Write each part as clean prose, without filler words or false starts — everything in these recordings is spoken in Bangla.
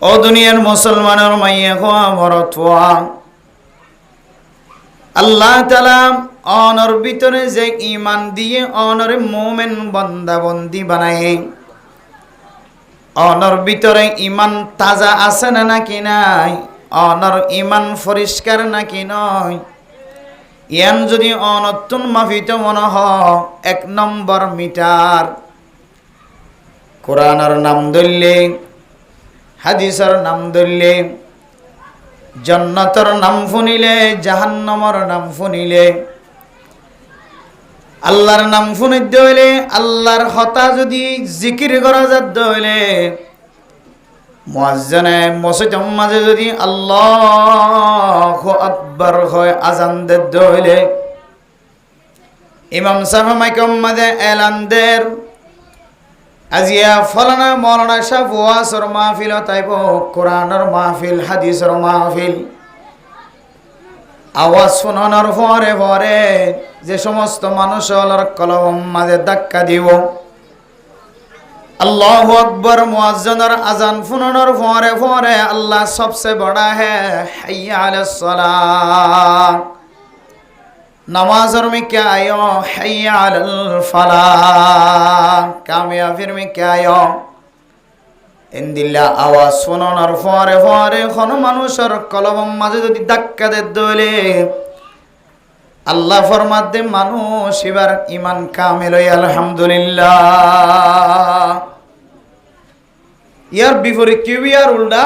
ও দুনিয়ার মুসলমানের মাইয়া খোয়া ভরত হওয়া, আল্লাহ তাআলা অনর ভিতরে যে ইমান দিয়ে অনরে মোমেন বান্দা বন্দি বানায়, অনর ভিতরে ইমান তাজা আছে না নাকি নাই, অনর ইমান পরিষ্কার নাকি নয়, ইয়ান যদি অনতুন মাফিত মনে হয় 1 নম্বর মিটার কোরআনের নাম ধরলে, হাদিসের নাম ধরলে, জান্নাতের নাম শুনিলে, জাহান্নামের নাম শুনিলে, আল্লাহর নাম শুনিতে হইলে, আল্লাহর হতা যদি জিকির করা যাত হইলে, মুয়াজ্জিনে মসজিদের মাঝে যদি আল্লাহু আকবার হয় আজান দিতে হইলে, ইমাম সাহেব মাইকের মাঝে এলান দের আজিয়া ফলানা মৌলানা সাহেব ওয়াজের মাহফিল তাইব, কোরআনের মাহফিল, হাদিসের মাহফিল, আওয়াজ শোনানোর পরে পরে যে সমস্ত মানুষ আল্লাহর কলম মাঝে ধাক্কা দিব, আল্লাহু আকবার মুয়াজ্জিনের আজান শোনানোর পরে পরে আল্লাহ সবচেয়ে বড় হাইয়া আলাস সালাহ, नमाज़र में क्या आयो, हय्या अलल फलाह, कामयाबिर में क्या आयो, ইন্দিল্লা আওয়াজ শোনানোর পরে পরে কোন মানুষের কলম মাঝে যদি ধাক্কা দে দলে আল্লাহ ফরমাতে মানুষ এবার ইমান কামেল হয়, আলহামদুলিল্লাহ। ইয়ার বিপরীত কি আর উল্টা,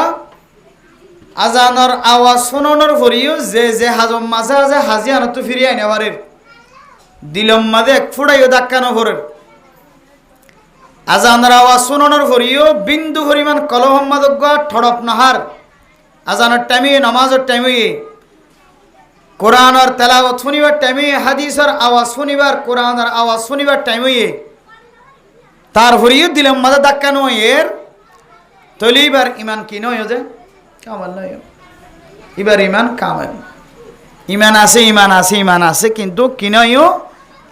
আজানের আওয়াজ শোনানোর পরেও যে হাজম মাঝে আছে হাজি আনত ফিরিয়ে আইনে পারে, দিলম মাঝে 1 ফুটাইও ধাক্কা নভরে, আজানের আওয়াজ শোনানোর পরেও বিন্দু পরিমাণ কলহ মাদক ঠড়প নাহার, আজানের টাইমে, নামাজের টাইমে, কোরআনের তেলাওয়াত শুনিবার টাইমে, হাদিসের আওয়াজ শুনিবার, কোরআনের আওয়াজ শুনিবার টাইমে, তারপরেও দিলম মাঝে ধাক্কা নয় এর তলিবার ইমান কি নয় যে কামাল নয়, এবার ইমান কামেল, ইমান আছে, ইমান আছে, ইমান আছে, কিন্তু কি নয়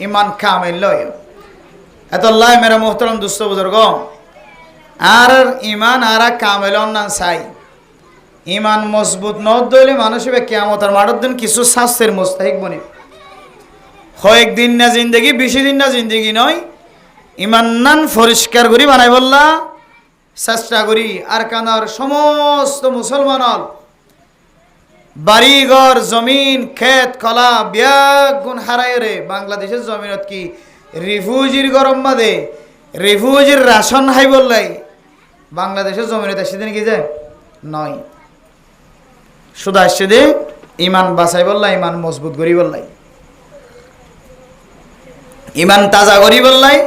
ইমান কামেল নয়। এত আল্লাহ মেরা মোহতরম দুস্থ বুজুর্গ, আর ইমান আর কামেল না চাই, ইমান মজবুত নদ দইলে মানুষ কিয়ামতের মাঠের দিন কিছু শাস্তির মুস্তাহিক বনে, কয়েকদিন না জিন্দগি, বেশি দিন না জিন্দগি নয়, ইমান নান পরিষ্কার করি বানাই বললা চেষ্টা করি, আর কানার সমস্ত মুসলমান বাড়িঘর, জমিন, ক্ষেত, কলা ব্যাগ গুণ হারাই রে, বাংলাদেশের জমিনত কি রিফিউজির গরম বাদে রিফিউজির রাশন হাই বললাই বাংলাদেশের জমিনত আসছে দিন কি যায় নয়, শুধু আসছে দে ইমান বাঁচাই বললাই, ইমান মজবুত করি বললাই, ইমান তাজা করি বললাই,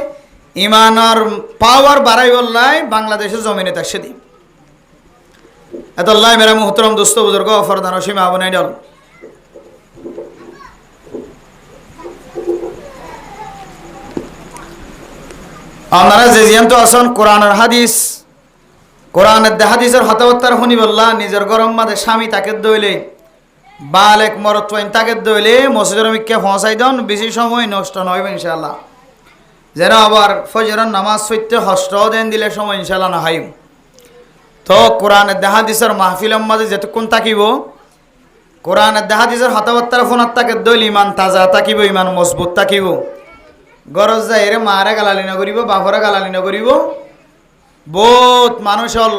ইমানের পাওয়ার বাড়াই বললাই বাংলাদেশের জমিনে থাকছে দি। এত আল্লাহ মেরা মুহতরম দোস্ত বুজুর্গ ফরদান রসিম আবনাই দল, আপনারা যে জিয়ান্ত আসন কোরআনের হাদিস, কোরআনের হাদিসের হতাবত্তার শুনি বললা, নিজের গরম মাঝে স্বামী তাকে দইলে, বালেক মরত তাকে দইলে মসজিদের মিকে পৌঁছাই দেন, বেশি সময় নষ্ট নয় ইনশাআল্লাহ, যেন আবার ফজরের নামাজ সইতে হস্ত দেন দিলে সময় ইনশাআল্লাহ না হয়। তো কোরআনের হাদিসের মাহফিলের মাঝে যেতক্ষণ থাকিব, কোরআনের হাদিসের হতাবত্তার ফোনার তাকে দইল ইমান তাজা থাকিব, ইমান মজবুত থাকিব, গরজ যায় এরে মারে গালালি নকরিব, বাপরে গালালি নকরিব। বহুত মানুষ হল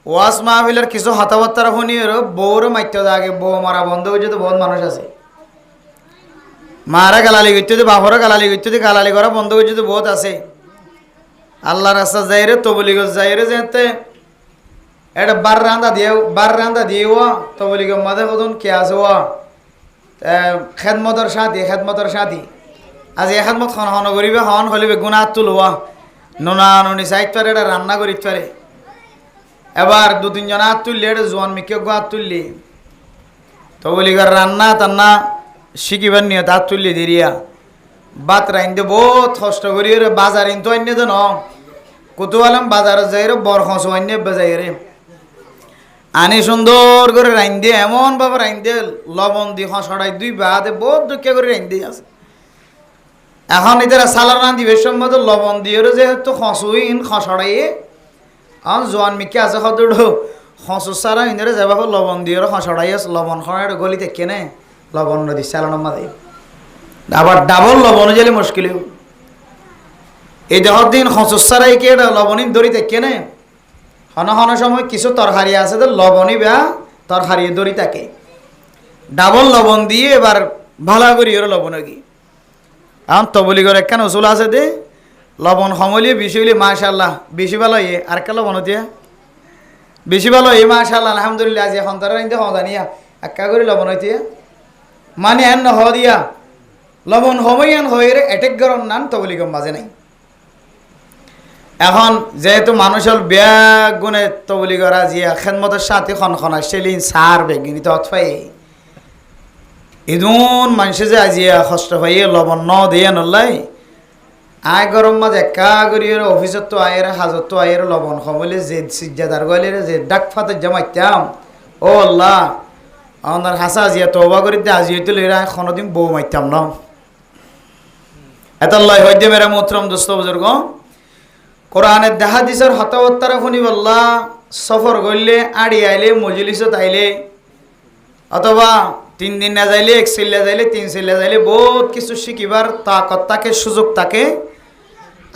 ওয়াজ মাহফিলের কিছু হতাবত্তার শুনি বউরে মারতে আগে বউ মারা বন্ধ হয়েছে, তো বহুত মানুষ আছে মারা গালালি করতে, বাপরে গালালি করতে, গালালি করা বন্ধ হয়েছে, তো বহুত আছে। আল্লাহ রাস্তা যাই রে, তবলিগত যাই রে, যেতে এটা বার রান্দা দিয়ে তবলিগ মাঝে কতন কে আছে খেদমতর সাথী, খেদমতর সাথী আজ এখাদমত খন হন করিবে, হন হলিবে গুণা তুলোয়া নোনা নুনি চাইতে পারে, এটা রান্না করিতে পারে, এবার 2-3 জন হাত তুললে এটা জোয়ান মিকে হাত তুললি, তবলিগর রান্না টান্না শিখিবার নিয়ে হাত তুললি দেরিয়া বাত রাইন্দে বহুত কষ্ট করি রে, বাজার ইনতো আইনে তো ন কত আলাম বাজারে যাই রে, বর খস আইনে বেজাই রে, আনি সুন্দর করে রাইন্দে, এমন ভাবে রাইন্দে লবণ দি খসড়াই 2 বাদে বহুত দুঃখে করে রাইন্দে আছে। এখন এদের সালার রান্ধি বেশম মতো লবণ দিয়ে যেহেতু খসুইন খসড়াইয়ে, জোয়ান মিকে আছে কত হসুস সারা ইন্দরে যাবা লবণ দিয়ে হসড়াই লবণ খড়াই গলিতে কেনে লবণ নদী চালানো মাদে আবার ডাবল লবণ জেলে মুশকিল এই দেহর দিন হসুস সারাই কে লবণই দড়িতে কেনে হন হন সময় কিছু তরকারি আছে তো লবণই বা তরকারি দড়ি থাকে ডাবল লবণ দিয়ে এবার ভালো করি ওর লবণ কি এখন তবলি করে কেন উসুল আছে দে লবণ সমলিয়ে বেশি হইলে মাশাল্লাহ বেশি ভালো ইয়ে আর কে লবণ দিয়া বেশি ভালো এই মাশাল্লাহ আলহামদুলিল্লাহ আজি এখন তারা ইন্দে হদানিয়া একা করে লবণ হইতে মানে এন ন দিয়া লবণ হময়ান হয়ে এটেক গরম নান তবলি গম বাজে নাই এখন যেহেতু মানুষের ব্যাগ গুণে তবলি করা জিয়া খেদমতের সাথে খনখনা সেলিন সার বেগিনি তো অথবাই ইদুন মানুষে যে আজিয়া কষ্ট হয়ে লবণ ন দিয়ে নলাই আয় গরম মাঝে একা করি অফিসত তো আয়ের হাজত তো আয়ের লবণ খবলে যে সিজ্জাদার গলে যে ডাক ফাতে জমাইতাম ও আল্লাহ আমার হাসা আজিয়া তবা করি আজি হইতে লইরা কোনোদিন বউ মাইতাম না এতাল্লাহ হইতে মেরা মোহতরম দোস্ত বুজুর্গ কোরআনের হাদিসের হতাবত্তারা শুনি বললা সফর করলে আড়ি আইলে মজলিসত আইলে অথবা 3 দিন না যাইলে 1 সিল্লা যাইলে 3 সিল্লা যাইলে বহুত কিছু শিখিবার তাকত থাকে সুযোগ থাকে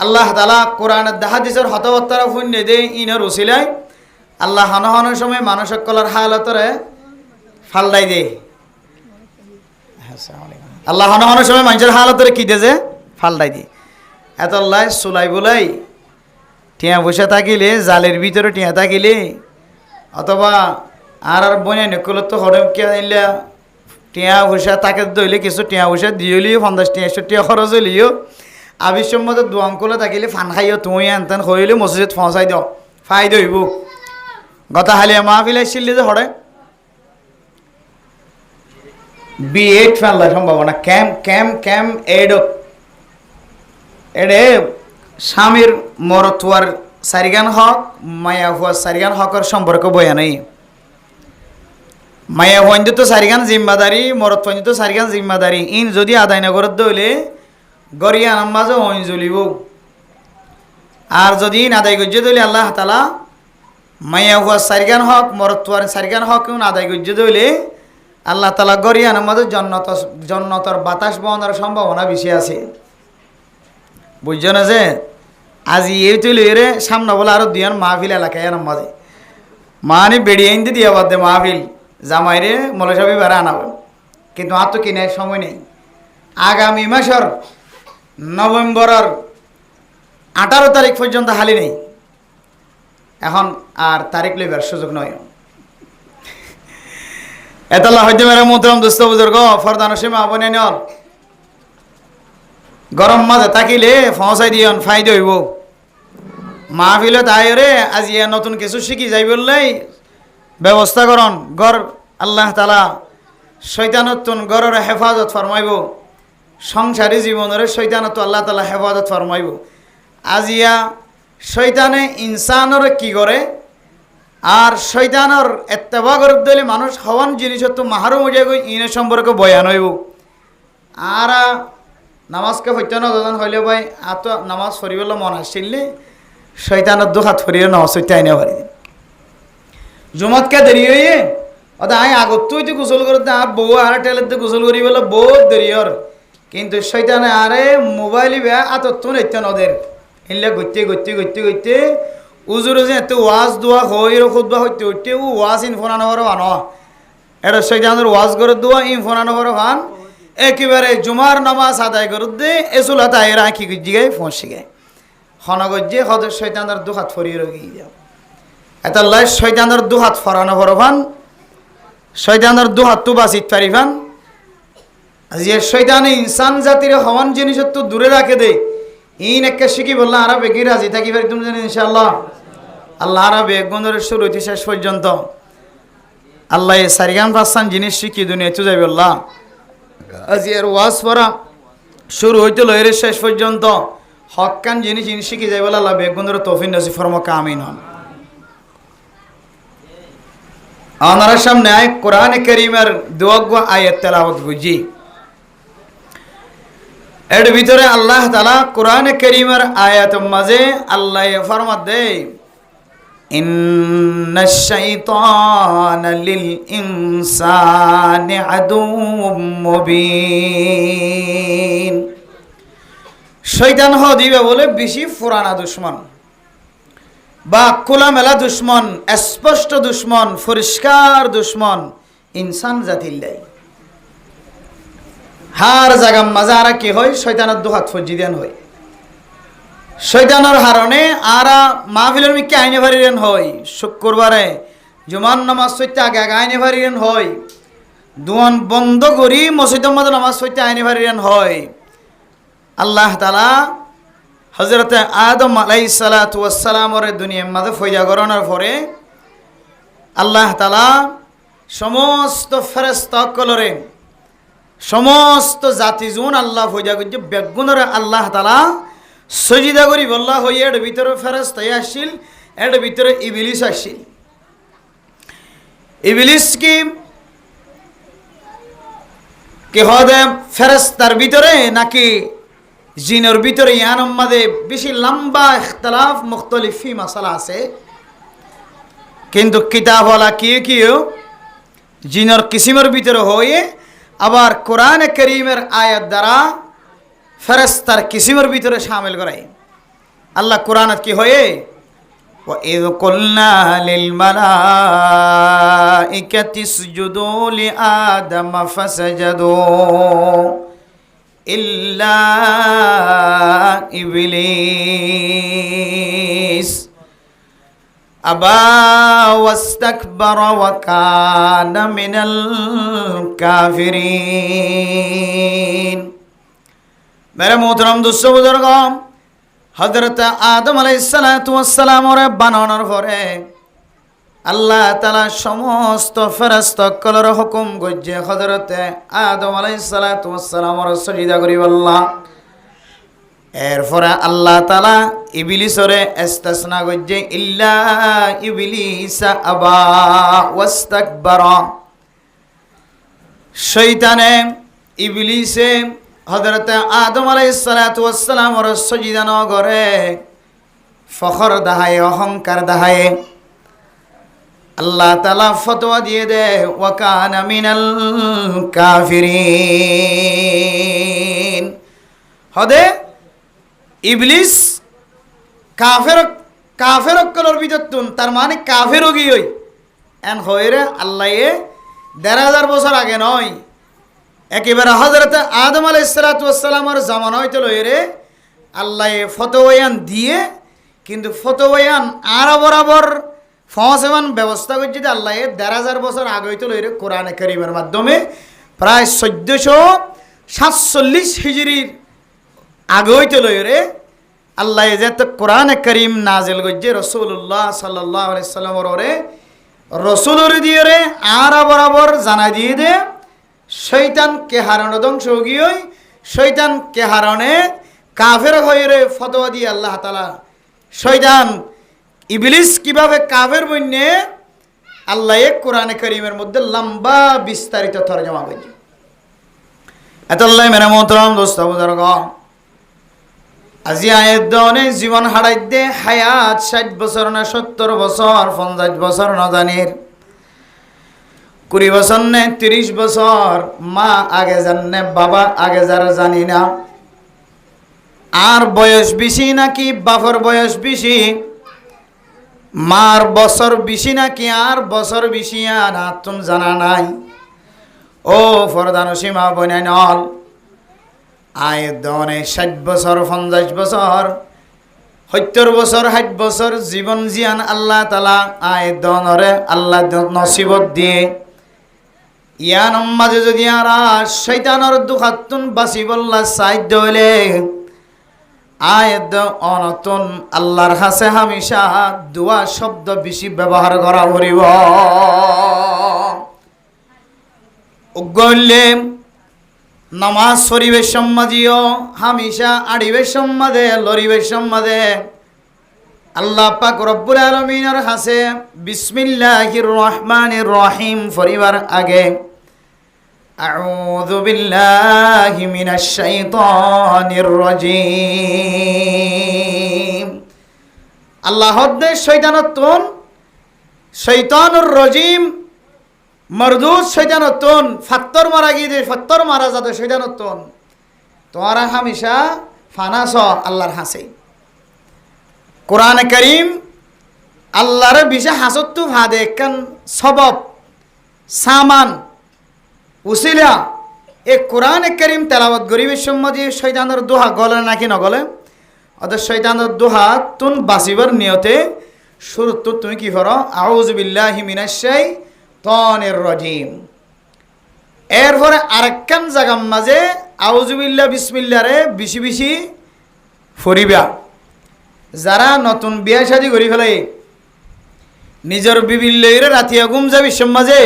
আল্লাহ তাআলা কোরআনের হাদিসের হতাবত্তারা শুনি দে ইনর উসিলায় আল্লাহ হনহনের সময় মানুষ সকলের হালতরে ফালদাই দে আল্লাহ হনহনের সময় মানুষের হালতরে কি দে যে ফালদাই দে এতল্লাহ সুলাই বুলাই টিয়া বসে থাকিলে জালের ভিতরে টিয়া থাকিলে অথবা আর বনে নকলত তো হরম কে আনলে টিয়া বসে তাকে দইলে কিছু টিয়া বসে দিলিও 50 টিয়া 100 টিয়া খরচ হইলিও আবিসম্মত দোয়াম করলে থাকিলে ফান খাইও তুমি আনতেন হইলে মসজিদ পৌঁছাই দাও ফাইদ হইব গতা হালিয়া মাহফিল আসছিল যে হরে B8 ফেললা সম্ভাবনা ক্যাম এডত এডে স্বামীর মরতুয়ার সারিগান হক মায়া হুয়া সারিগান হকের সম্পর্ক বয়ানই মায়া হইন্দ তো সারিগান জিম্মাদারি মরত হইন্দ তো সারিগান জিম্মাদারি ইন যদি আদায় না করত দইলে গরিয়া নামাজও হইন জ্বলিব আর যদি ইন আদায় করছে দইলে আল্লাহ তাআলা মায়া হুয়া সারিগান হক মরতুয়ার সারিগান হক আদায় করছে দইলে আল্লাহ তাআলা গরিয়া নামাজও জন্নতর বাতাস বহনের সম্ভাবনা বেশি আছে বুঝছো না যে আজি এই তুই রে সামনে বলে আরো দিয়ান মাহফিল এলাকায় নামাজে মানে বেড়িয়ে আনতে দিয়া বাদ দে মাহফিল জামাইরে মলসাবি বেড়া আনাবো কিন্তু আর তো কিনার সময় নেই আগামী মাসের নভেম্বরের 18 তারিখ পর্যন্ত হালি নেই এখন আর তারিখ লইবার সুযোগ নয় এতাল্লাহ হইতে মেরা মোহতরম দোস্ত বুজুর্গ ফরদান সীমা আপনি নল গরম মাঝে থাকিলে পৌঁছাই দিয়ন ফাইদা হইব মাহফিলত আয়রে আজি নতুন কিছু শিখি যাই বললেই ব্যবস্থা করন গর আল্লাহ তাআলা শয়তানতুন গরের হেফাজত ফরমাইব সংসারী জীবনের শয়তানত আল্লাহ তাআলা হেফাজত ফরমাইব আজিয়া শয়তানে ইনসানের কি করে আর শয়তানের এত্তেবা করে দিলে মানুষ হওয়ান জিনিস তো মাহারুম হয়ে গই ইনে সম্পর্কে বয়ান হইব আর নামাজকে হইতেন যখন হইলে ভাই আত নামাজ ফরিবলে মন আসছিলে শয়তানের দুখাত ফরিয়ে নামাজ হইতে আইনে পারি জুমতকে দেরি হইয়ে অত আই আগত তুই গোসল করতে আর বউ আর টেলেতে গোসল করি বলে বহুত দেরি হর কিন্তু শয়তানে আরে মোবাইল বে আত তুন হইতেন ওদের এলে গইতে উজুরে যে এত ওয়াজ দোয়া হইর খুদবা হইতে হইতে ও ওয়াজ ইন ফোনানো বড় ভান এটা শয়তানের ওয়াজ করে দোয়া ইন ফোনানো বড় ভান একেবারে জুমার নামাজ আদায় করত দে এসুল হাত আয়ের আঁকি গুজি গায়ে ফসি গায়ে খনগজ্জে হদ শৈতানের দুহাত ফরিয়ে রগিয়ে যাও এটা লাই শৈতানের দুহাত ফরানো ভরভান শৈতানের দুহাত তু বাঁচিত পারিভান যে শৈতানে ইনসান জাতির হওয়ান জিনিস তো দূরে রাখে দে ইন একে শিখি বললাম আরা বেগি রাজি থাকি পারি তুমি জানি ইনশাআল্লাহ আল্লাহ আরা বেগুনের শুরু হইতে শেষ পর্যন্ত আল্লাহ সারিগান পাঁচান জিনিস শিখি দুনিয়া চু যাই বললাম আজি এর ওয়াজ পড়া শুরু হইতে লয়ের শেষ পর্যন্ত হক্কান জিনিস শিখি যাই বলে আল্লাহ বেগুনের তৌফিক নসিব ফরমাকা আমিন হন আপনার সামনে আয় কোরআন কারীমের দুয়াগ আয়াত তেলাওয়াত বুঝি এর ভিতরে আল্লাহ তাআলা কোরআন কারীমের আয়াতের মাঝে আল্লাহ ফরমাত দেয় ইন্নাশ শাইতানা লিল ইনসানি আদুউম মুবিন। শয়তান দিবে বলে বেশি পুরানা দুশ্মন বা খোলামেলা দুশ্মন, স্পষ্ট দুশ্মন, পরিষ্কার দুশ্মন ইনসান জাতির লাই। হার জায়গা মাজারা কি হয়, শয়তানের দুহাত ফজি দেন হয়। শয়তানের হারণে আরা মাহফিলের মিকে আইনে ভারিরেন হয়, শুক্রবারে জুমান নামাজ সইতে আগে আগে আইনে ভারিরেন হয়, দুয়ান বন্ধ করি মসজিদের মধ্যে নামাজ সইতে আইনে ভারিরেন হয়। আল্লাহ তাআলা হযরতে আদম আলাইহিস সালাতু ওয়াস সালামের দুনিয়ার মাঝে ফয়জা করানোর পরে আল্লাহ তাআলা সমস্ত ফেরেশতা কলরে সমস্ত জাতি জুন আল্লাহ ফয়জা করছে বেগুনরে আল্লাহ তাআলা সজিদা করি বল্লা হয়ে এর ভিতরে ফেরেশতা আসছিল, এর ভিতরে ইবলিস আসছিল। ইবলিস কি হদে ফেরেশতার ভিতরে নাকি জিনের ভিতরে ইয়ানোর মাঝে বেশি লম্বা ইখতিলাফ মুখতলিফি মাসালা আছে, কিন্তু কিতাবওয়ালা কিও জিনের কিসিমের ভিতরে হয়ে আবার কোরআনে কারীমের আয়াত দ্বারা ফেরেশতার কিসিমের ভিতরে শামিল করায়। আল্লাহ কোরআনত কি হয়ে وَإِذْ قُلْنَا لِلْمَلَائِكَةِ اسْجُدُوا لِآدَمَ فَسَجَدُوا إِلَّا إِبْلِيسَ أَبَى وَاسْتَكْبَرَ وَكَانَ مِنَ الْكَافِرِينَ। मेरे मोहतरम दोस्तों बुजुर्गों, হযরত আদম আলাইহিস সালাতু ওয়াস সালামের বানানোর পরে আল্লাহ তাআলা সমস্ত ফেরেশতাদের হুকুম গজ্জে হযরত আদম আলাইহিস সালাতু ওয়াস সালামের সিজদা করি আল্লাহ। এরপরে আল্লাহ তাআলা ইবলিসরে ইস্তিসনা গজ্জে ইল্লা ইবলিসা আবা ওয়াস্তাকবারা। শয়তানে ইবলিসে হযরত আদম আলাইহিস সালাতু ওয়াস সালামের সিজদা ন করে ফখর দাহায়, অহংকার দাহায়। আল্লাহ তাআলা ফতোয়া দিয়ে দে ওয়া কানা মিনাল কাফিরিন। হদে ইবলিস কাফের কলর ভিতর তুন, তার মানে কাফের গি হই এন হইরে আল্লাহ ১,৫০০ বছর আগে নয়, একেবারে হযরত আদম আলাইহিস সালাতু ওয়াস সালামের জামানা হইতে লইরে আল্লাহ ফতোয়ায়ান দিয়ে, কিন্তু ফতোয়ায়ান আর বরাবর ফসেবান ব্যবস্থা করছে যে আল্লাহ ১,৫০০ বছর আগে হইতে লইরে কোরআনে কারীমের মাধ্যমে প্রায় ১৪৪৭ হিজরির আগে হইতে লইরে আল্লাহ যে কোরআনে কারীম নাজিল করছে রাসূলুল্লাহ সাল্লাল্লাহু আলাইহি সাল্লামের ওরে রসুলের দিয়ে রে আর বরাবর জানা দিয়ে দে শয়তানকে হারানো ধ্বংস গিয়ে শয়তানকে হারানে কাফের হয়ে রে ফতোয়া দিয়ে আল্লাহ তাআলা শয়তান ইবলিস কিভাবে কাফের বন্যে আল্লাহ কোরআনে কারীমের মধ্যে লম্বা বিস্তারিত তরজমা করেছে। এতল্লাই মেরা মোহতরম দোস্ত বুজুর্গ, আজি আয়ের দনে জীবন হারাই দে হায়াত ৬০ বছর না ৭০ বছর ৫০ বছর না জানির ২০ বছর নে ৩০ বছর, মা আগে জানে বাবা আগে যারা জানি না, আর বয়স বেশি নাকি বাপর বয়স বেশি, মার বছর বেশি নাকি আর বছর বেশি আর তুন জানা নাই। ও ফরদানো সীমা বনাই নল আয়ের দনে ৬০ বছর ৫০ বছর ৭০ বছর ৬০ বছর জীবন জিয়ান আল্লাহ তাআলা আয়ের দনরে আল্লাহ নসিবত দিয়ে ইয়ান মাঝে যদি আর শয়তানের দুখাতুন বাসি বল্লা সাহায্য হইলে আয়েদ অনতুন আল্লাহর কাছে হামেশা দোয়া শব্দ বেশি ব্যবহার করা করিব। উগলে নামাজ শরীফের সম্মাদিও হামেশা আড়িবের সম্মাদে লরিবের সম্মাদে আল্লাহ পাক রব্বুল আলামিনের কাছে বিসমিল্লাহির রহমানির রহিম পরিবার আগে আউযু বিল্লাহি মিনাশ শাইতানির রাজিম। আল্লাহ হদ্দে শয়তানতন শৈতানুর রজিম মরদুদ শৈতানতন ফাত্তর মারা গিয়ে ফাত্তর মারা যাতে শৈতানতন তোরা হামেশা ফানাস আল্লাহর হাসে কোরআনে কারীম আল্লাহর বিষয় হাসত্তু ভাদে একখান সবব সামান উসিলা এ কোরআনে কারীম তেলাওয়াত গরিবের সম্মতি শৈতানের দোহা গলে নাকি নগলে অর্থাৎ শৈতানের দোহা তুন বাঁচিবার নিয়তে শুরুত তুমি কি করো আউযু বিল্লাহি মিনাশ শাইতানির রাজিম এরপরে আরেকখান জায়গার মাঝে আউযু বিল্লাহ বিসমিল্লাহ রে বেশি বেশি ফরিবা যারা নতুন বিয়া শাদী করি ফেলে নিজের বিবির লইরে রাতিয়া ঘুম যাবি সমাজে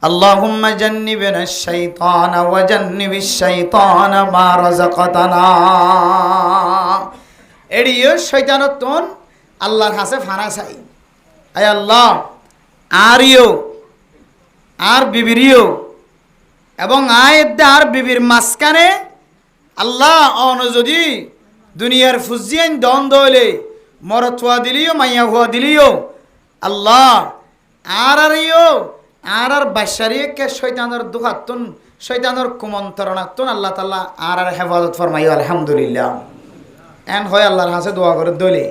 আল্লাহুম্মা জান্নিবিনাশ শাইতানা ওয়া জান্নিবিশ শাইতানা মা রাযাকাতানা এড়িয়ে শয়তানতন আল্লাহর কাছে ফানা চাই আয় আল্লাহ আরিও আর বিবিরিও এবং আয়েদ্দা আর বিবির মাঝখানে আল্লাহ অন যদি দুনিয়ার ফুজিয়ান দ্বন্দ্ব হলে মরত হওয়া দিলিও মাইয়া হওয়া দিলিও আল্লাহ আরিও আর বাসারিকে শৈতানের দুহাতুন শৈতানের কুমন্ত্রণাতুন আল্লাহ তাআলা আর হেফাজত ফরমাইও আলহামদুলিল্লাহ এন হয় আল্লাহর কাছে দোয়া করে দলে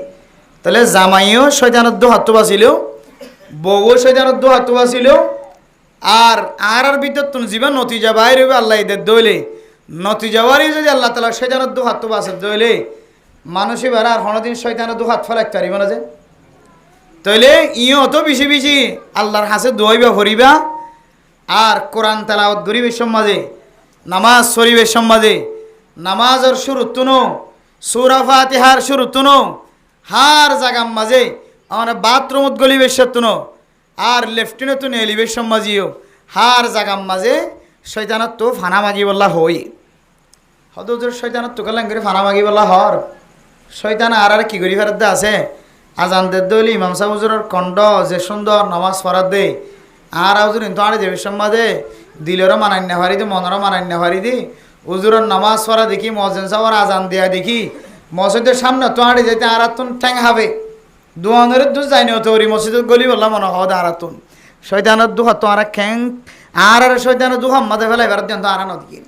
তাহলে জামাইও শৈতানের দুহাতু বাঁচিল বউও শৈতানের দুহাতু বাঁচিল আর ভিতর তুমি জীবন নতিজা বাইর হইবে আল্লাহ এদের দইলে নতিজাওয়ারই যদি আল্লাহ তাআলা শৈতানের দুহাতু বাঁচে দইলে মানুষই বেড়া আর হনদিন শৈতানের দুহাত ফেলাইতে পারিব না যে তাইলে ইও তো বেশি বেশি আল্লাহর কাছে দোয়াইবা ফরিবা আর কোরআন তেলাওয়াত গরিবের সমাজে নামাজ শরীফের সমাজে নামাজের শুরুতুনো সূরা ফাতিহার শুরুতুনো হার জাগাম মাঝে আমার বাথরুমত গলিবের সতুনো আর লেফটিনেতো এলিবের সমাজিও হার জাগাম মাঝে শয়তানত তো ফানা মাগি বললা হই হদুর শয়তানত তো গেলাম করে ফানা মাগি বললা হর শয়তান আর কি করি ফেরত আছে আজান দে দলি ইমাম সাহেব হুজুরের কণ্ড যে সুন্দর নামাজ পড়ার দে আর হুজুর কিন্তু আরে দেবের সমাজে দিলেরও মানান্য হারি দি মনেরও মানান্য হারি দি হুজুরের নামাজ পড়া দেখি মজেন সাহেবের আজান দেয়া দেখি মসজিদের সামনে তো আড়ে যেতে আরাতুন ঠ্যাং হবে দোয়ানের দু যায়নি হতো ওরি মসজিদের গলি বললাম মনে হওয়া আরাতুন শয়তানের দুহা তো আর খ্যাং আর শয়তানের দুহা মাঝে ফেলাই বেড়াত দেন তো আর নদী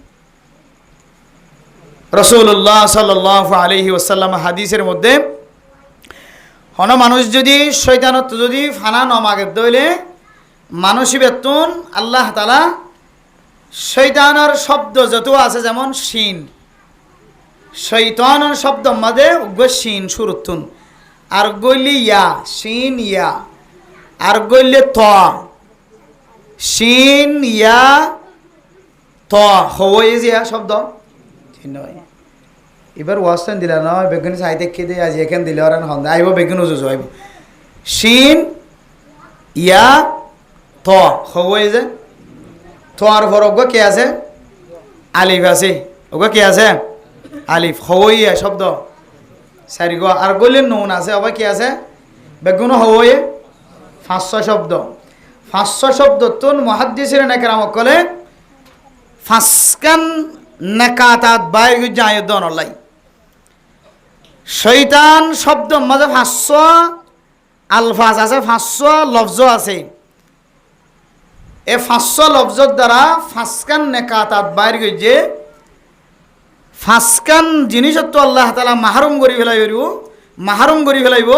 রাসূলুল্লাহ সাল্লাল্লাহু আলাইহি ওয়াসাল্লাম হাদিসের মধ্যে হন মানুষ যদি শয়তানত যদি ফানা নমাগে দইলে মানুষই বেতন আল্লাহ তাআলা শয়তানের শব্দ যত আছে যেমন শিন শৈতানের শব্দ মাঝে শিন শুরুতুন আর গইলি ইয়া শিন ইয়া আর গইলে ত শিন ইয়া ত হই যে শব্দ নয় এবার ওয়াস্তান দিলা নয় বেগুন সাহিত্য খেয়ে আজ এখান দিলে আর হন আইব বেগুন উজু আইব শিন ইয়া ত হই যে ত আর ভরগ কে আছে আলিফ আছে ওগো কে আছে আলিফ হইয়া শব্দ সারি গো আর গলে নুন আছে আবার কি আছে বেগুন হয়ে 500 শব্দ 500 শব্দ তুন মুহাদ্দিসিরা নাকরাম কলে ফাসকান নাকাতাত বাইর যায় দনলাই শয়তান শব্দ মাঝে 500 আলফাজ আছে 500 লফজ আছে এ 500 লফজর দ্বারা ফাসকান নাকাতাত বাইর গইছে ফাসকান জিনিস তো আল্লাহ তাআলা মাহরুম করি ফেলাইব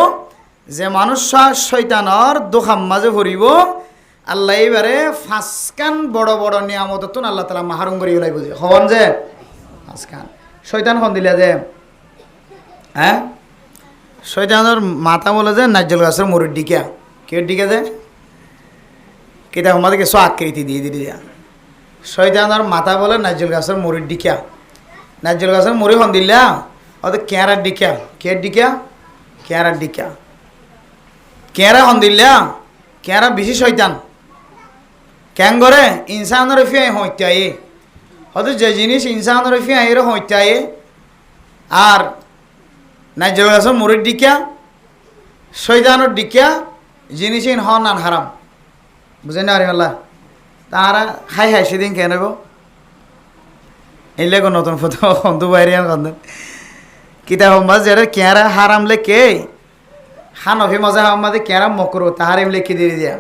যে মানুষ শয়তানর দোখাম মাঝে ভরিব আল্লাহ এবারে ফাসকান বড় বড় নিয়ামত তো আল্লাহ তাআলা মাহরুম করি ফেলাইব যে হন যে ফাসকান শয়তান হন দিলা যে হ্যাঁ শয়তানের মাথা বলে যে নাজ্জল গাছের মুড়ির ডিকা কে ডিকা যে কেটা আমাদের কিছু আকৃতি দিয়ে দিয়া শয়তানের মাথা বলে নাজ্জল গাছের মুড়ির ডিকা নাজ্জল গাছের মুড়ি হন দিলা অত কেঁড়ার ডিকা কে ডিকা কেঁড়ার ডিকা কেঁড়া হন দিলা কেঁড়া বেশি শয়তান কেন করে ইনসানের ফিয়াই হইতায়ে হয়তো যে জিনিস ইনসানের ফিয়াই এর হইতায়ে আর নাজ্জল গাছের মুড়ির ডিকা শয়তানের ডিকা জিনিসই হন আন হারাম বুঝেন না আল্লাহ তারা হাই সেদিন কেন নেব এইলে নতুন ফটো বাইরে কিতাব যেটা কেঁরা হারামলে কে হানফি মজাহ আমাদের কেরাম মকরু তাহারিম লিখে দিয়ে দিয়া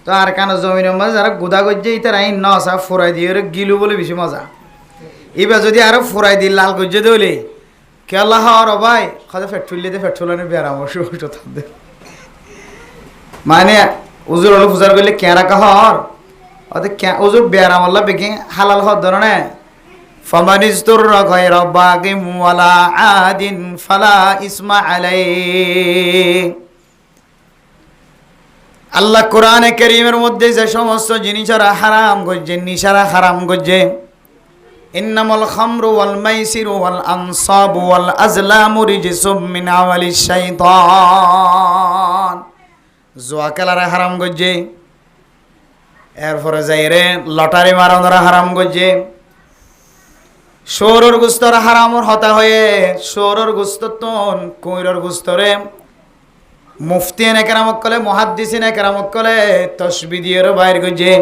তো আর কেন জমিনের মাঝে যারা গুদা গজ্জে ইতার আইন নসা ফুরাই দিয়ে গিলু বলে বেশি মজা এবার যদি আরো ফুরাই দিই লাল গজ্জে দইলে কেলা হওয়ার ভাই খাদে পেট্রোল দিতে পেট্রোল আনে বেড়াম মানে উজুর হলো পূজার করলে কেরা কাহর ওদের উজুর বেড়াম আল্লাহ বেগে হালাল হওয়ার ধরনের ফমানিস্তুর গায়র বাগিম ওয়ালা আদিন ফালা ইসমা আলাইহি আল্লাহ কোরআনে কারীমের মধ্যে যে সমস্ত জিনিসরা হারাম করছে নিশারা হারাম করছে ইন্নামাল খামরু ওয়াল মাইসিরু ওয়াল আনসাবু ওয়াল আজলামু রিজসুম মিন আমালিশ শাইতান জুয়া খেলারা হারাম করছে এরপরে যাইরে লটারি মারানোরা হারাম করছে সৌরর গুস্তর হারামর হতা হয়ে সৌরর গুস্ততন কুইরর গুস্তরে মুফতি এনে কেরামক কলে মুহাদ্দিসিন এনে কেরামক কলে তসবি দিয়ে বাইর করছে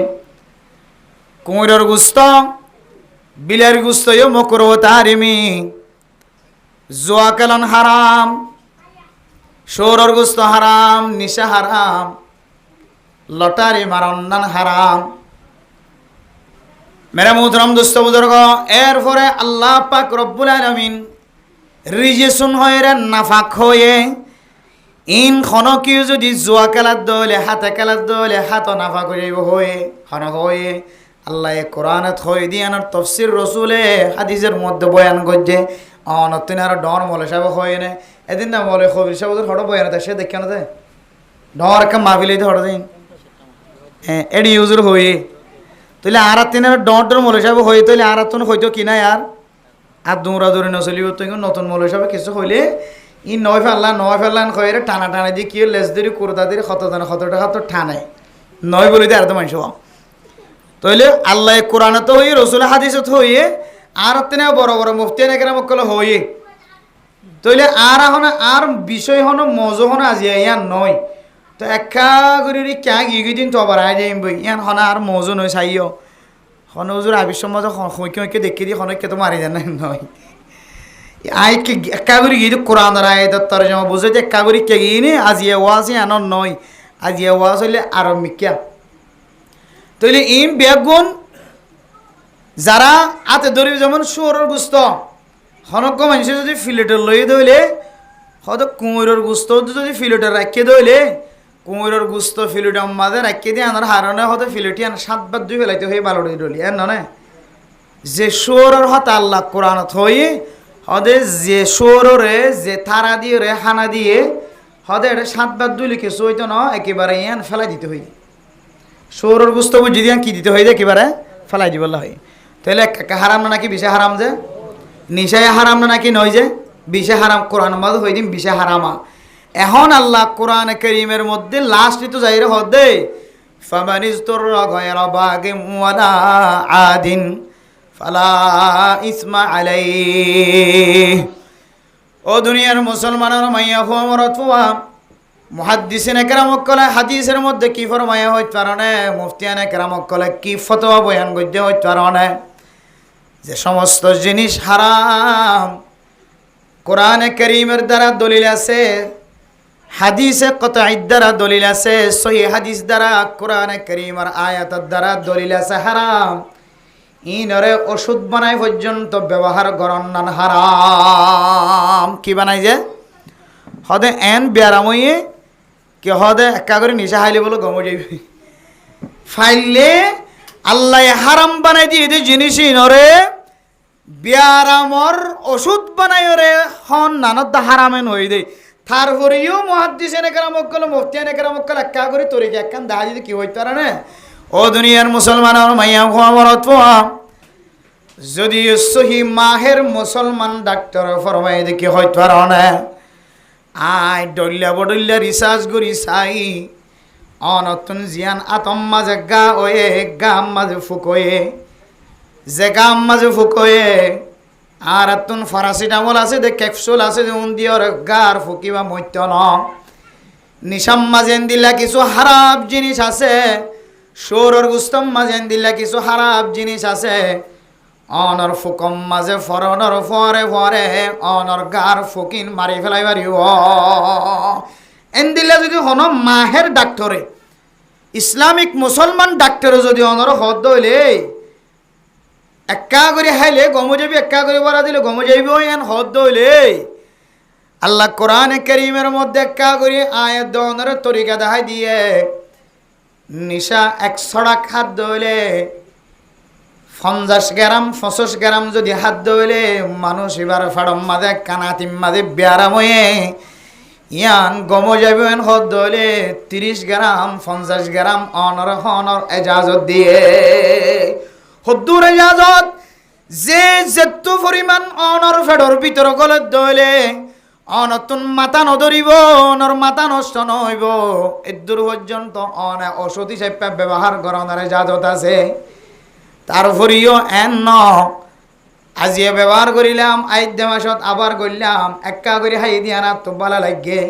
কুইরর গুস্ত বিলের গুস্ত ইও মকরু তারিমি জুয়া খেলন হারাম সৌরর গুস্ত হারাম নিশা হারাম লটারি মারন্নান হারাম মেরা মুহতরম দোস্ত বুজুর্গ এরপরে আল্লাহ পাক রব্বুল আলামিন রিজেসুন হয়ে নাফাক হয়ে ইন খনকিও যদি জুয়া খেলার দলে হাতে খেলার দলে হাত নাফা করিব হয়ে খনক হয়ে আল্লাহ কোরআনত হয়ে দিয়ানোর তফসির রসুলে হাদিসের মধ্যে বয়ান করছে অনতিন আর ডর মলে সাহেব হয়ে নে এদিন না বলে খবির সাহেব হঠাৎ বয়ান সে দেখে না ডর একটা মাফিলেই তো হঠাৎ দিন হ্যাঁ এডি ইউজুর হয়ে তাহলে আর তিনের ডর মলে সাহেব হয়ে তাহলে আর তুন হইতো কিনা আর দৌড়া দৌড়ি নচলিব তুই নতুন মলে সাহেব কিছু হইলে ই নয় ফেললান হয়ে টানা টানা দিয়ে কি লেজ দিয়ে কুর্তা দিয়ে কত টাকা তো ঠানায় নয় বলি আর তো মানুষ তাইলে আল্লাহ কোরআনে তো হই রসুল হাদিসত হইয়ে আর তেনে বড় বড় মুফতি নেকেরামক কলে হইয়ে তাইলে আর এখন আর বিষয় হন মজো হন আজি ইয়ান নয় তো একা করে ক্যা গিয়ে তো আবার আই যাইম বই ইয়ান হন আর মজো নয় চাইও হন হুজুর আবির মজা হইকে দেখি দিয়ে হনকে তো মারি জানা নয় আইকে একা করে গিয়ে কোরআন রায় তর্জমা বুঝে যে একা করে কে গিয়ে নি আজি ওয়াজ আনন নয় আজি ওয়াজ হইলে আরম্ভিকা তাইলে ইম বেগুন যারা হাতে ধরি যেমন শুয়োরের গুস্ত হনক মানুষ যদি ফিলেটের লই ধইলে হয়তো কুমিরের গুস্ত যদি ফিলেটের রাখিয়ে ধইলে কুমিরের গুস্ত ফিলেটের মাঝে রাখিয়ে দিয়ে আনার হারণে হয়তো ফিলেটি আন 7 বার 2 ফেলাইতে হয়ে ভালো ডলি আর নয় যে শুয়োরের হতে আল্লাহ কোরআনত হই হদে যে শুয়োরে যে থারা দিয়ে রে হানা দিয়ে হদে এটা 7 বার 2 লিখে সইতো না একেবারে ইয়ান ফেলাই দিতে হই সৌরর গুস্ত বুঝি দিয়ে কি দিতে হয় একেবারে ফেলাই দিব হয় তাহলে হারাম না নাকি বিষে হারাম যে নিশায় হারাম না নাকি নয় যে বিষে হারাম কোরআন মাঝে হয়ে দিন বিষে হারামা এখন আল্লাহ কোরআন কারীমের মধ্যে লাস্ট তো যাইরে হদে ফামানিস্তুর গায়রা বাগিম ওয়ালা আদিন ফালা ইসমা আলাইহি ও দুনিয়ার মুসলমানের মাইয়া হমরতওয়া মুহাদ্দিসিনে কেরামক কলে হাদিসের মধ্যে কি ফরমায়া হইতে পারে মুফতিয়ানে কেরামক কলে কি ফতোয়া বয়ান করতে হইতে পারে যে সমস্ত জিনিস হারাম কোরআনে কারীমের দ্বারা দলিল আছে হাদিসে কতঈ দ্বারা দলিল আছে সহিহ হাদিস দ্বারা কোরআনে কারীমের আয়াতের দ্বারা দলিল আছে হারাম ইনরে ওষুধ বানাই পর্যন্ত ব্যবহার করন হারাম কি বানাই যে হদে এন বেয়ারাময়ে কে হদে একা করে নিশা হাইলে বলো গম যাইবে ফাইলে আল্লাহ হারাম বানাই দিয়ে যে জিনিস নরে বেয়ারামর ওষুধ বানাই রে হন নানত হারামেন হই দে তার হরিও মুহাদ্দিসিনে কেরামক কল মুফতিয়ানে কেরামক কল একা করে তরিকে একখান দেখা যদি কি হইতে পারে না ও দুনিয়ার মুসলমান আর মাইয়া খবরত যদি সহি মাহের মুসলমান ডাক্তার ফরমাই দেখি হইতে পারে না আই ডল্লা বডল্লা রিসার্চ করি চাই অনতুন জিয়ান আতম মাঝে গা ওয়ে গাম মাঝে ফুকয়ে যে গাম মাঝে ফুকয়ে আর তুন ফরাসিটামল আছে দে ক্যাপসুল আছে যে উন দিয়র গার ফুকিবা মইত ন নিশাম মাঝেন দিলা কিছু হারাপ জিনিস আছে সৌরর গুস্তম মাঝেন দিলা কিছু হারাপ জিনিস আছে অনর ফুকম মাঝে ফরনর ফরে ফরে অনর গার ফুকিন মারি ফেলাই পারিব এন দিলে যদি হন মাহের ডাক্তরে ইসলামিক মুসলমান ডাক্তারও যদি অনর হদ দইলে একা করে হাইলে গমো যাবি একা করে বলা দিলে গমো যাইব এন হদ দইলে আল্লাহ কোরআনে কারীমের মধ্যে একা করে আয়াত দনের তরিকা দেখাই দিয়ে নিশা 100 হাত দইলে 50 গ্রাম 25 গ্রাম যদি হাত দইলে মানুষ এবার ফাড়ম মাঝে কানাতিম মাঝে ব্যারাম হয়ে ইয়ান গম যাবেন হদ দইলে 30 গ্রাম 50 গ্রাম অনর হনর এজাজত দিয়ে হদ্দুর এজাজত যে যেত পরিমাণ অনর ফেডর ভিতর গলে দইলে অনতুন মাথা নধরিব অনর মাথা নষ্ট নহইব এদূর পর্যন্ত অনে ওষুধ হিসেবে ব্যবহার করানোর এজাজত আছে তারপরেও এন ন আজিয়ে ব্যবহার করিলাম আইদ্য মাসত আবার করলাম একা করে হাই দিয়া না তো ভালো লাগে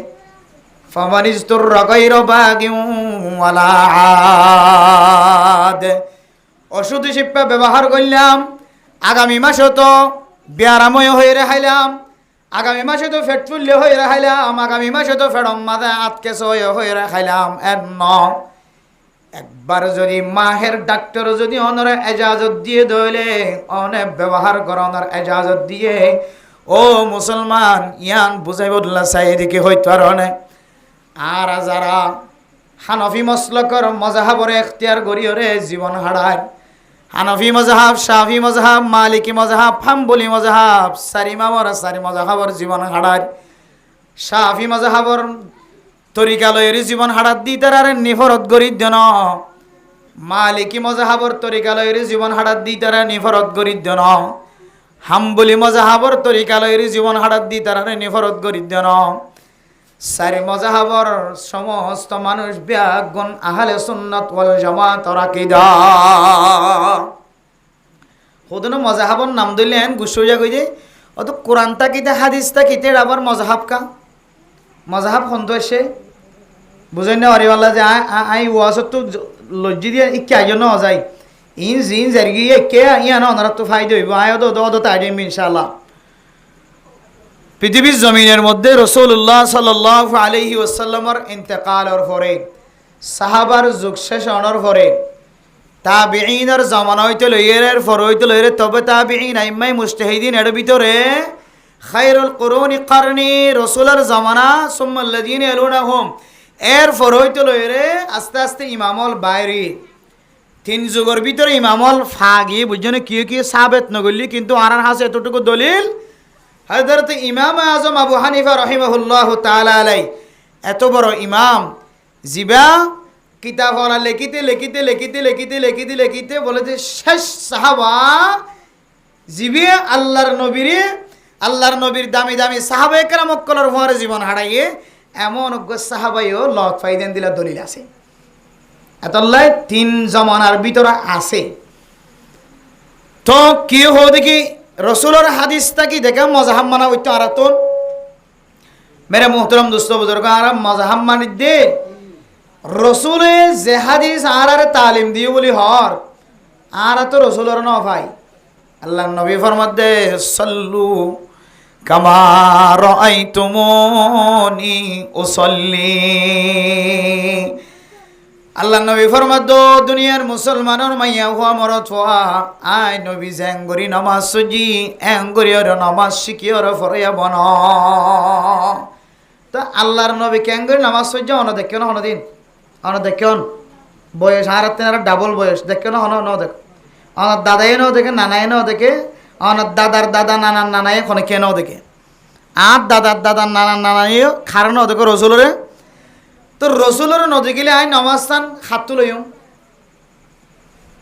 ফামানিস্তুর রকাইর বাগিউ ওয়ালা আদ ওষুধ হিসেবে ব্যবহার করলাম আগামী মাসে তো ব্যারাময় হয়ে রেহাইলাম আগামী মাসে তো ফেট ফুললে হয়ে রেহাইলাম আগামী মাসে তো ফেড়ম মাথা আটকে হয়ে রেখাইলাম এর ন একবার যদি মাহের ডাক্তার যদি অনর এজাজত দিয়ে দইলে অনেক ব্যবহার করানোর এজাজত দিয়ে ও মুসলমান ইয়ান বুঝাইবুল্লাহ সাইদিকে হইতো আর অনেক আর যারা হানফি মসলকর মজাহাবরে এখতিয়ার গড়িয়রে জীবন হারায় হানফি মজাহাব শাফি মজাহাব মালিকি মজাহাব হাম্বলি মজাহাব সারিমামর সারি মজাহাবর জীবন হারায় শাফি মজাহাবর তরিকালয়ের জীবন হারাত দি তার নিফরত গরিদ্য ন মালিকি মজাহাবর তরিকালয়ের জীবন হারাত দি তার নিফরত গরিদ্য ন হাম্বলি মজাহাবর তরিকালয়ের জীবন হারাত দি তার নিফরত গরিদ্য ন সারি মজাহাবর সমস্ত মানুষ ব্যাগুন আহলে সুন্নাত ওয়াল জামাত রাকিদা হদন মজাহাবর নাম দিলেন গুসইয়া কই যে অত কোরআন তাকিতে হাদিস তাকিতে আবার মজাহাব কা মজাহাব সন্তোষে বুঝেন না অরিওয়াল্লা যে আই ওয়াসত তো লজ্জি দিয়ে ইকে আইজন অজাই ইন জিন জারগি কে ইয়া না ওনারা তো ফায়দা হইব আয় দো তাই দিম ইনশাআল্লাহ পৃথিবীর জমিনের মধ্যে রাসূলুল্লাহ সাল্লাল্লাহু আলাইহি ওয়াসাল্লামের ইন্তেকালের পরে সাহাবার যুগ শেষ হওয়ার পরে তাবিঈনের জামানা হইতে লইয়ের পর হইতে লইয়ের তবে তাবিঈন আইম্মাই মুজতাহিদিন এর ভিতরে খায়রুল কুরুনি কারনি রাসূলের জামানা সুম্মাল্লাযিনা ইয়ালুনাহুম এর পর হইতে লইয়ের আস্তে আস্তে ইমামল বাইরি 3 যুগের ভিতরে ইমামল ফাগি বুঝছেন কি কি সাবেত নগলি কিন্তু আরার হাসে এতটুকু দলিল হযরত ইমাম আজম আবু হানিফা রাহিমাহুল্লাহ তাআলা আলাই এত বড় ইমাম জিবা কিতাব ওরা লিখিতে বলে যে শেষ সাহাবা জিবে আল্লাহর নবীর দামি দামি সাহাবা একরাম অক্কলর ভরে জীবন হারাইয়ে এমন অজ্ঞ সাহাবাইও লক ফাইদেন দিলা দলিল আছে এতলাই 3 জমানার ভিতরে আছে তো কি হো দেখি রসুলের হাদিসটা কি দেখে মজাহাব মানা হইতো আরাতন মেরে মোহতরম দোস্ত বুজুর্গ আর মজাহাব মানি দে রসুলে যে হাদিস আর তালিম দিও বলি হর আর তো রসুলের ন ভাই আল্লাহ নবী ফরমাত দে সাল্লু কামা রাআইতুমুনি উসাল্লি আল্লাহ নবী ফরমাত দো দুনিয়ার মুসলমানের মাইয়া হুয়া মরত হুয়া আই নবী জেঙ্গরি নামাজ সুজি এঙ্গরিয়র নামাজ শিকিয়র ফরয়া বন তো আল্লাহর নবী কেঙ্গরি নামাজ সুজি অন দেখেন হনদিন অন দেখেন বয়স আর ডাবল বয়স দেখেন হন ন দেখ অনার দাদাই ন দেখে নানাই ন দেখে অনার দাদার দাদা নানার নানাই এখন কেন দেখে আর দাদার দাদার নানার নানাই খার ন দেখো রসুলরে তো রসুলের নদী গেলে আই নমাস্তান হাত লইম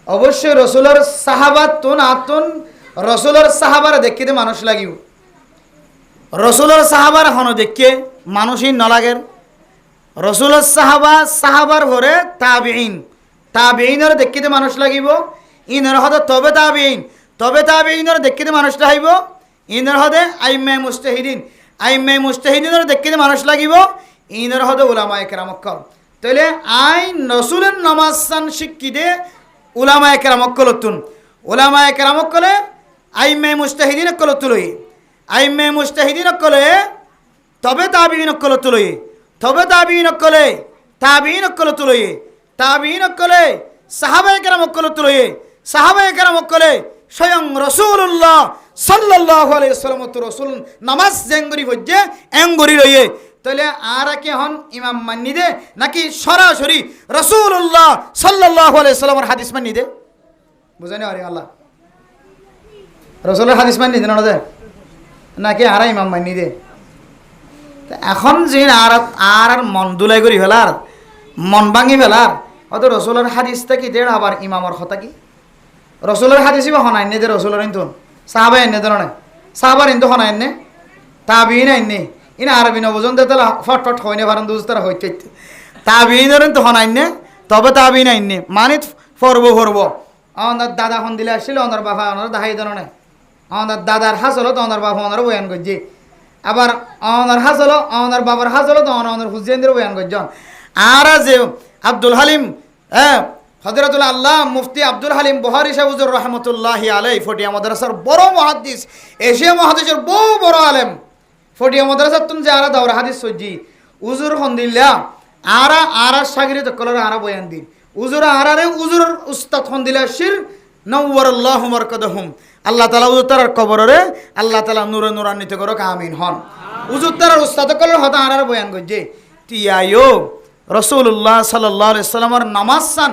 অবশ্যই রসুলের সাহাবাতুন আতুন রসুলের সাহাবার দেখিতে মানুষ লাগিব রসুলের সাহাবার হন দেখে মানুষই নলাগের রসুলের সাহাবার ভরে তাবিঈনের দেখিতে মানুষ লাগিব ইনের হদে তবে তাবিঈনের দেখিতে মানুষ লাগাইব ইনের হদে আইম্মায়ে মুজতাহিদিনের দেখিতে মানুষ লাগিব ইনের হদে উলামায়ে কেরামক্কল তাইলে আই রসুলের নামাজ সান শিক্ষিতে উলামায়ে কেরামক্কল তুন উলামায়ে কেরামক্কলে আইমে মুস্তাহিদিন কল তুলই আইমে মুস্তাহিদিন কলে তবে তাবিইন কল তুলই তবে তাবিইন কল তুলই তাবিইন কলে সাহাবায়ে কেরাম কল তুলই সাহাবায়ে কেরাম কলে স্বয়ং রাসূলুল্লাহ সাল্লাল্লাহু আলাইহি ওয়াসাল্লাম তো রাসূল নামাজ জেঙ্গরি হজ্জে এঙ্গরি লইয়ে তাহলে আর কি হন ইমাম মানি দে নাকি সরাসরি রাসূলুল্লাহ সাল্লাল্লাহু আলাইহি ওয়াসাল্লামের হাদিস মানি দে বুঝানি আরে আল্লাহ রাসূলের হাদিস মানি দে না দে নাকি আর ইমাম মানি দে এখন যে আর মন দুলাই করি ফেলার মন ভাঙি ফেলার অত রাসূলের হাদিসটা কি দেড় আবার ইমামর কথা কি রাসূলের হাদিসই বা হনাই নে দে রাসূলের ইনতুন সাহাবা এনে দে না সাহাবার ইনতু হনাই নে তাবিইন আইনে ইন আরবি নবজন দে তালা ফটফট হইনে পারেন দুজতারা হইতে তাবিইনের তো হনাই নে তবে তাবিইন আইনে মানে ফরব আমাদের দাদা হন দিলে আসছিল ওনার বাবা ওনার দাহাই দেন না আমাদের দাদার হাসলো তো ওনার বাবা ওনার বয়ান করছে আবার ওনার হাসলো ওনার বাবার হাসলো তো ওনার হুসেনদের বয়ান করছেন আর যে আব্দুল হালিম হযরতুল আল্লাহ মুফতি আব্দুল হালিম বুখারী সাহেব হুজুর রাহমাতুল্লাহি আলাইহি ফটিয়া মাদ্রাসার বড় মুহাদ্দিস এশিয়া মহাদেশের বড় আলেম ফটিয়া মাদ্রাসার তুমি যে আরা দাওরা হাদিস সজ্জি হুজুর হন্দিল্লা আরা শাগিরিদ কলর আরা বয়ান দিন হুজুর আরারে হুজুর উস্তাদ হন্দিলা শির নওয়ারাল্লাহু মারকাদাহুম আল্লাহ তাআলা হুজুর তার কবরে আল্লাহ তাআলা নূরে নূরান্বিত করুক আমিন হন হুজুর তার উস্তাদ কলর হতা আরার বয়ান গজ্জে টিয়ায়ো রাসূলুল্লাহ সাল্লাল্লাহু আলাইহি সাল্লামের নামাজ সান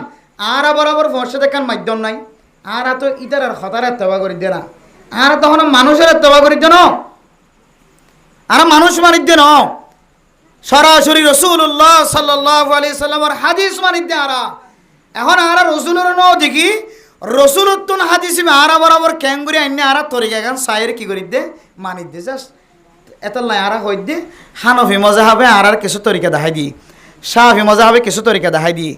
আরা বরাবর ফরশে দেখান মাধ্যম নাই আরা তো ইতার আর খতারে তওবা করি দে না আর তখন মানুষের তওবা করি দেন আর মানুষ মানি দেন সরাসরি রাসূলুল্লাহ সাল্লাল্লাহু আলাইহি সাল্লামের হাদিস মানি দে আরা এখন আরা রাসূলের ন দেখি রসুলুত্তুন হাদিসি আরা বরাবর ক্যাঙ্গুরি আইনে আরা তরিকা গান সাইয়ের কি করি দে মানি দে জাস্ট এত লাই আরা হই দে হানফি মজাহাবে আরার কিছু তরিকা দেখাই দিয়ে শাফি মজাহাবে কিছু তরিকা দেখাই দিয়ে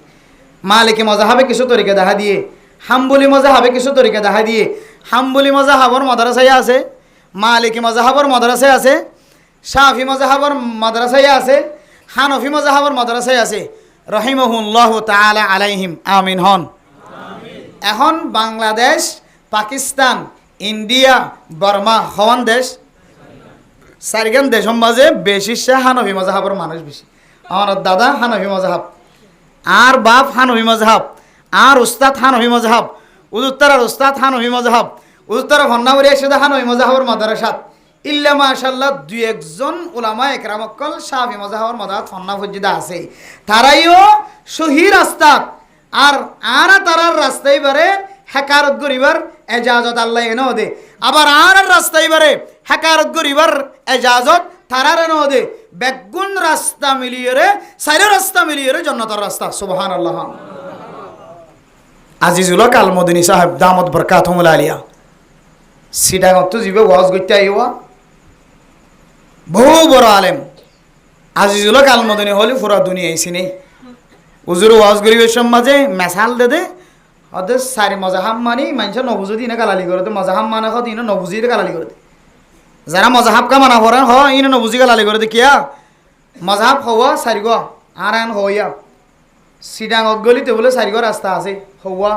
মালিকি মজাহাবে কিছু তরিকা দেখা দিয়ে হাম্বলি মজাহাবে কিছু তরিকা দেখা দিয়ে হাম্বলি মজাহাবর মাদ্রাসায় আছে মালিকি মজাহাবর মাদ্রাসায় আছে শাফি মজাহাবর মাদ্রাসায় আছে হানফি মজাহাবর মাদ্রাসায় আছে রহিমাহুল্লাহু তাআলা আলাইহিম আমিন হন এখন বাংলাদেশ পাকিস্তান ইন্ডিয়া বার্মা হওয়ান দেশ চারিখান দেশের মাঝে বেশি হানফি মজাহাবর মানুষ বেশি আমার দাদা হানফি মজাহাব আর বাপ হানফি মজাহাব আর উস্তাদ হানফি মজাহাব উজুত্তরার উস্তাদ হানফি মজাহাব উজুত্তরা ভন্নাবরি একসাথে হানফি মজাহাবর মাদ্রাসাত ইল্লা মাশাআল্লাহ দুই একজন উলামা একরামকল শাফি মজাহাবর মাদ্রাসাত ফন্না ফজিদা আছে তারাইও সহি রাস্তাত আর তারার রাস্তায় বারে হেকারত গরিবার এজাজত আল্লাহ এনে দে আবার আর রাস্তায় বারে হেকারত গরিবার এজাজত তারার এনে দে বেগুন রাস্তা মিলিয়ে রে সাইরের রাস্তা মিলিয়ে রে জান্নাতের রাস্তা সুবহানাল্লাহ আজিজুল কাল মদিনী সাহেব দামত বরকাতুল আলিয়া সিটাগত তো জিবে ওয়াজ করতে আইওয়া বহু বড় আলেম আজিজুল কাল মদিনী হলি পুরা দুনিয়া আইছিনি হুজুর ওয়াজ গরিবের সমাজে মেসাল দে ওদের সারি মজাহাব মানি মানুষ নবুজো দিনে গালালি করে মজাহাব মানে হত ইনো নবুজিরে গালালি করে যারা মজাহাব কা মানা করেন হ ইনো নবুজি গালালি করে কিয়া মজাহাব হওয়া সারিগ আর আন হইয়া সিডাঙত গলিতে বলে সারিগ রাস্তা আছে হওয়া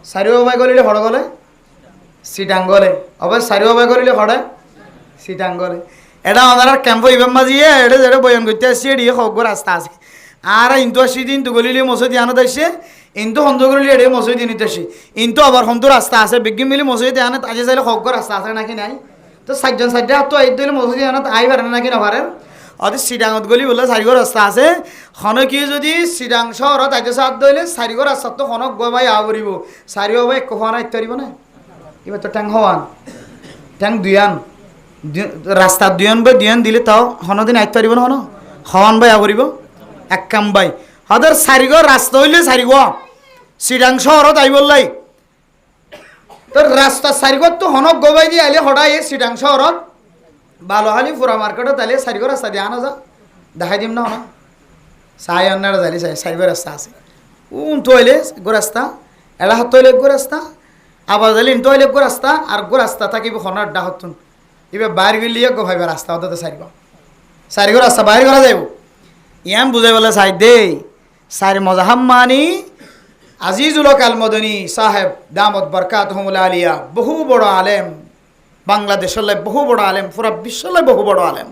সারিও বাই গলিলে হড় গলে সিডাং গলে অবশ্য সারিও বাই গলিলে হড়ে সিডাং গলে এটা আমাদের ক্যাম্প ইবাম মাজিয়ে এটা যেটা বয়ান করতে আসছে এড়িয়ে হক রাস্তা আছে আর ইন্তু আসি ইন্তু গলিলে মসজিদ আনত আসছে ইন্তু হন্দ গলিলে এড়িয়ে মসজিদ নিতে আসি ইন্তু আবার হন্দ রাস্তা আছে বিজ্ঞান মিলি মসজিদ আনত আজি চাইলে হক রাস্তা আছে নাকি নাই তো সাতজন সাতটা তো এই দিলে মসজিদ আনত আই পারে নাকি নপারে অতি সিডাঙত গলি বলে চারিগর রাস্তা আছে খনকি যদি সিডাং শহরত আইতে সাত দইলে চারিগর রাস্তাত তো খনক গৈ বাই আ পড়ব চারিও বাই এক হওয়া আইতে পারিব না এবার তো ট্যাং হওয়ান ট্যাং দুয়ান রাস্তা দুয়ান দিলে তাও হনদিন আইতে পারিব না হন হওয়ান বাই আ পড়ব এক কাম বাই হদের চারিগর রাস্তা হইলে চারিগ সিডাং শহরত আইবলাই তোর রাস্তা চারিগত তো হনক গবাই দিয়ে আইলে হঠাৎ সিডাং শহরত ভালো হালি পুরা মার্কেটত তাহলে চারিগর রাস্তা দিয়ে আনা যা দেখাই দিম না হন চাই আন্নারা যাইলে চাই চারিগর রাস্তা আছে তো হইলে গো রাস্তা এলা হাত হইলে গো রাস্তা আবার যাইলে ইনতো হইলে গো রাস্তা আর গো রাস্তা থাকিব হনার ডাহতুন এবার বাইর গলিয়ে গো ভাইবা রাস্তা হতে চারিগর রাস্তা বাইর করা যাইব ইয়াম বুঝাই বলে চাই দে চারি মজাহাব মানি আজিজুল হক আল মদনী সাহেব দামত বরকাতুহুল আলিয়া বহু বড় আলেম, বাংলাদেশের বহু বড় আলেম, পুরা বিশ্বের বহু বড় আলেম।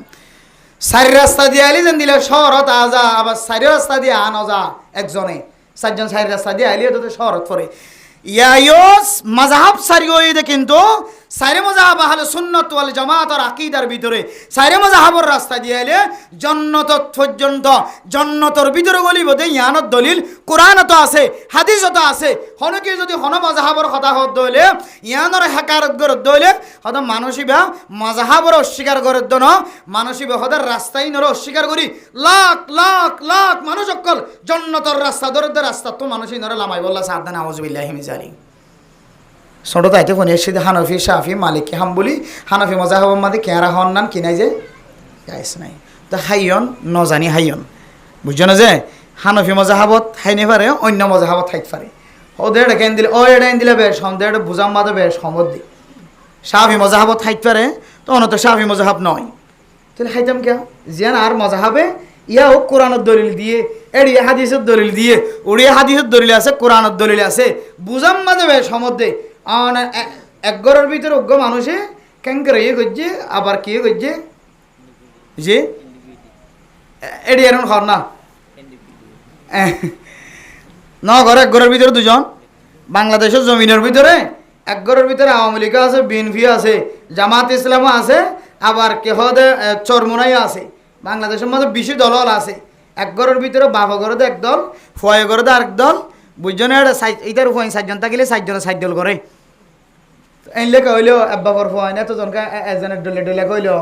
চারি রাস্তা দিয়ে আইলি যেন দিলে শহরত আজা, আবার চারি রাস্তা দিয়ে আন অজা একজনে, চারজন চারি রাস্তা দিয়ে আইলি তো শহরত পড়ে। ইয়াইস মাযহাব সারি হইতে কিন্তু সাইরে মাযহাব আহলে সুন্নাত ওয়াল জামাত আর আকীদার ভিতরে সাইরে মাযহাবর রাস্তা দিয়ে আইলে জান্নাত পর্যন্ত, জান্নাতের ভিতরে গলি বদে ইয়ানত দলিল কোরআনত আছে, হাদিসত আছে। হনকি যদি হন মাযহাবর কথা হদ দইলে ইয়ানর হাকারত গর দইলে হদ মানসিবা মাযহাবর অস্বীকার করে দন, মানসিবা হদার রাস্তাই নর অস্বীকার করি লাখ লাখ লাখ মানুষ অকল জান্নাতের রাস্তা দরদ রাস্তা তো মানুষই নর লামাই বল্লা সাদনা আউযুবিল্লাহি মিন জালিক। ছোট তাইতে ফোন এসে হানফি শাফি মালিকি হাম্বলি হানফি মজাহাবের মধ্যে কেরা হন নান কিনাই যে গাইস নাই তো হাইয়ন নজানি হাইয়ন বুঝছো না যে হানফি মজাহাবত হাইনে পারে অন্য মজাহাবত হাইতে পারে। ওদের কেন দিলে ও এটা দিলে বেশ ওদের বুঝাম মাদে বেশ সম্মত দি শাফি মজাহাবত হাইতে পারে তো অনত শাফি মজাহাব নয়, তাহলে হাইতাম কে জিয়ান আর মজাহাবে ইয়াও কোরআনের দলিল দিয়ে এড়িয়া হাদিসের দলিল দিয়ে উড়িয়া হাদিসের দলিল আছে, কোরআনের দলিল আছে, বুঝাম মাদে বেশ সম্মত দে। এক ঘরের ভিতরে অজ্ঞ মানুষে কেন করে ইয়ে করছে আবার কি করছে যে এডি এরকম খর না ন ঘর এক ঘরের ভিতরে দুজন, বাংলাদেশের জমিনের ভিতরে এক ঘরের ভিতরে আওয়ামী লীগ আছে, বিএনপি আছে, জামাত ইসলামও আছে, আবার কেহ চরমোনাই আছে, বাংলাদেশের মধ্যে বেশি দল আছে। এক ঘরের ভিতরে বাবা ঘরে এক দল, ফয়ে ঘরে আরেক দল, বুঝজনে এইটার ফয়ে চারজন থাকিলে চারজনে চার দল করে এনলে কইলেও আব্বাবর ফয় না তো জনকা এজনের ডলে ডলে কইলেও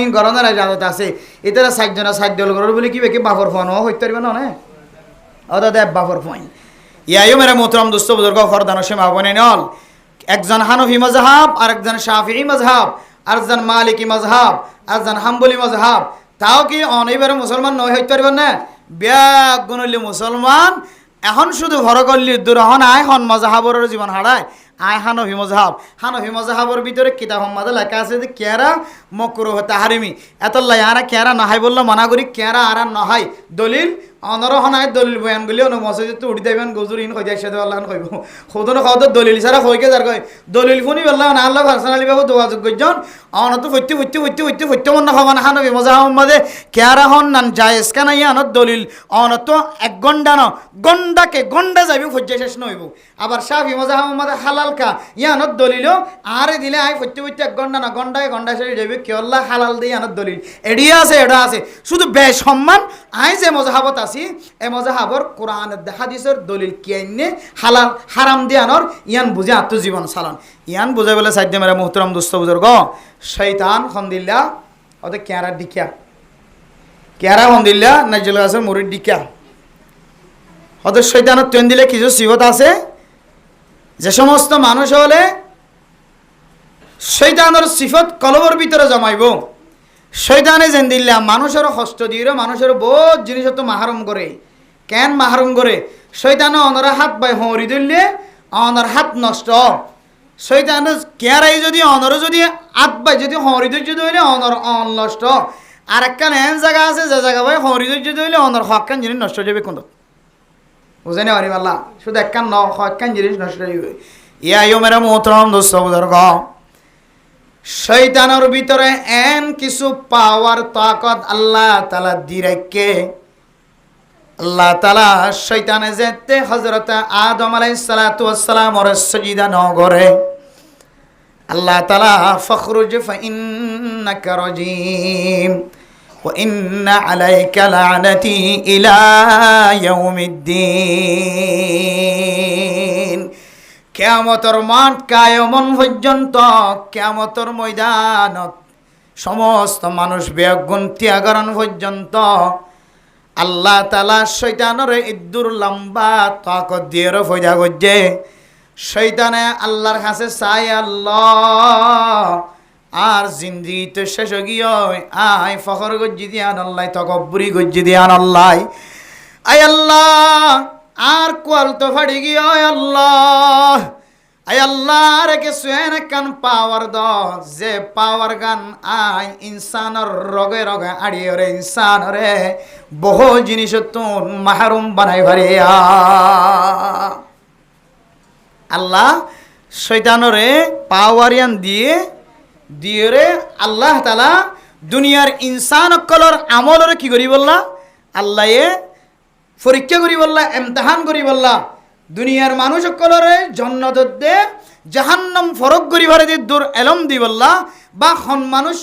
ইন গরনের ইজাজত আছে এটারা চারজনে চার দল করে বলে কি বেকি বাবর ফয় নয় হইতে পারবে না ও দাদা আব্বাবর ফয় ইয়াইও মেরা মোহতরম দোস্ত বুজুর্গ খরদান সীমা বনে নল একজন হানফি মাযহাব আর একজন শাফিঈ মাযহাব আর একজন মালিকি মাযহাব আর একজন হাম্বলি মাযহাব, তাও কি অনেকবার মুসলমান নয় হইতে পারবেন না ব্যাগ গুণলি মুসলমান এখন শুধু ঘর করলি দূর হন আয় হন মজাহাবর জীবন হারায় আয় হানফি মজাহাব। হানফি মজাহাবর ভিতরে কিতাব মাদে লেখা আছে যে কেরা মকরুহ তাহরিমি এতল্লাই আরা কেরা নহাই বললো মানা করি কেরা আরা নহাই দলিল অনরহ নাই দলিল বয়ান গুলি অন মসজিদ উঠি দেবেন গজুর ইন কইতে সাথে আল্লাহ কইব খুদন খাওয়া দলিল ছাড়া কইকে যার কয় দলিল শুনি বললাম না আল্লাহ পার্সোনালি বাবু যোগাযোগ করছেন অনত ফইতে ফইতে ফইতে ফইতে ফইতে মন খাওয়ান হানফি মজাহাব মাদে কেরা হন নান জায়েজ কেন ইয়ানত দলিল অনত এক গন্ডা ন গন্ডাকে গন্ডা যাবি ফজ্জা শেষ নইব। আবার শাফি মজাহাব মাদে হালাল কা ইয়ানত দলিল আরে দিলে আই ফইতে ফইতে এক গন্ডা না গন্ডায় গন্ডা শেষ যাবে কি আল্লাহ হালাল দিয়ে ইয়ানত দলিল এডিয়া আছে এটা আছে শুধু বেসম্মান আই যে মজাহাবত আছে এ মজাহাবর কোরআন হাদিসের দলিল কিয়াইনে হালাল হারাম দিয়ানোর ইয়ান বুঝে আত্মজীবন চালান ইয়ান বুঝে বলে সাইডে মেরা মুহতরম দোস্ত বুজুর্গ শয়তান খন্দিল্লা ওদের কেয়ারা ডিকা কেয়ারা খন্দিল্লা নাইজুল গাছের মুড়ির ডিকা ওদের শয়তানের তেন দিলে কিছু সিবত আছে যে সমস্ত মানুষ হলে শয়তানের সিফত কলবর ভিতরে জমাইব। শয়তানে যেন দিল্লা মানুষের কষ্ট দিয়ে মানুষের বহুত জিনিস তো মাহরুম করে কেন মাহরুম করে শয়তানে অনরা হাত বাই হরি দিলে অনর হাত নষ্ট শয়তানে কেয়ারাই যদি অনর যদি হাত বাই যদি হরি ধৈর্য ধরলে অনর অন নষ্ট আর একখান এন জায়গা আছে যে জায়গা ভাই হরি ধৈর্য ধরলে অনর হকান জিনিস নষ্ট হয়ে যাবে কোন বুঝে নি হরি মাল্লা শুধু একখান হকান জিনিস নষ্ট হয়ে যাবে ইয়াইও মেরা মোহতরম দোস্ত বুজুর্গ শয়তানের ভিতরে এন কিছু পাওয়ার তাকত আল্লাহ তাআলা দি রাখে আল্লাহ তাআলা শয়তানে যেতে হযরত আদম আলাইহিস সালাতু ওয়াস সালাম ওর সাজদা ন করে আল্লাহ তাআলা ফখরুজ ফাইন্নাকা রাজিম ওয়া ইন্না আলাইকা লানাতি ইলা ইয়াউমিদ্দিন কিয়ামতের মাঠ কায়মন পর্যন্ত কিয়ামতের ময়দানত সমস্ত মানুষ বেগুন ত্যাগরণ পর্যন্ত আল্লাহ তাআলা শয়তানের ইদ্দুর লম্বা তাকত দিয়ে ফয়দা করছে শয়তানে আল্লাহর কাছে চাই আল্লাহ আর জিন্দিগিতে শেষ গিয়ে আয় ফখর গজ্জি দিয়ান আল্লাহ তকব্বুরি গজ্জি দিয়ান আল্লাহ আয় আল্লাহ আর কোয়াল তো ফাড়ি গিয়ে আল্লাহ আয় আল্লাহ রেখে সুয়েন কান পাওয়ার দ যে পাওয়ার গান আই ইনসানের রগে রগে আড়িয়ে রে ইনসান রে বহু জিনিস তো মাহরুম বানাই ভারিয়া আল্লাহ শয়তানরে পাওয়ারিয়ান দিয়ে রে আল্লাহ তাআলা দুনিয়ার ইনসান অকলর আমলরে কি করি বললা আল্লাহ পরীক্ষা করি বললা ইমতিহান করি বললা দুনিয়ার মানুষ অকলরে জান্নাত দে জাহান্নাম ফরক করি ভরে দি দূর এলম দি বললা বা হন মানুষ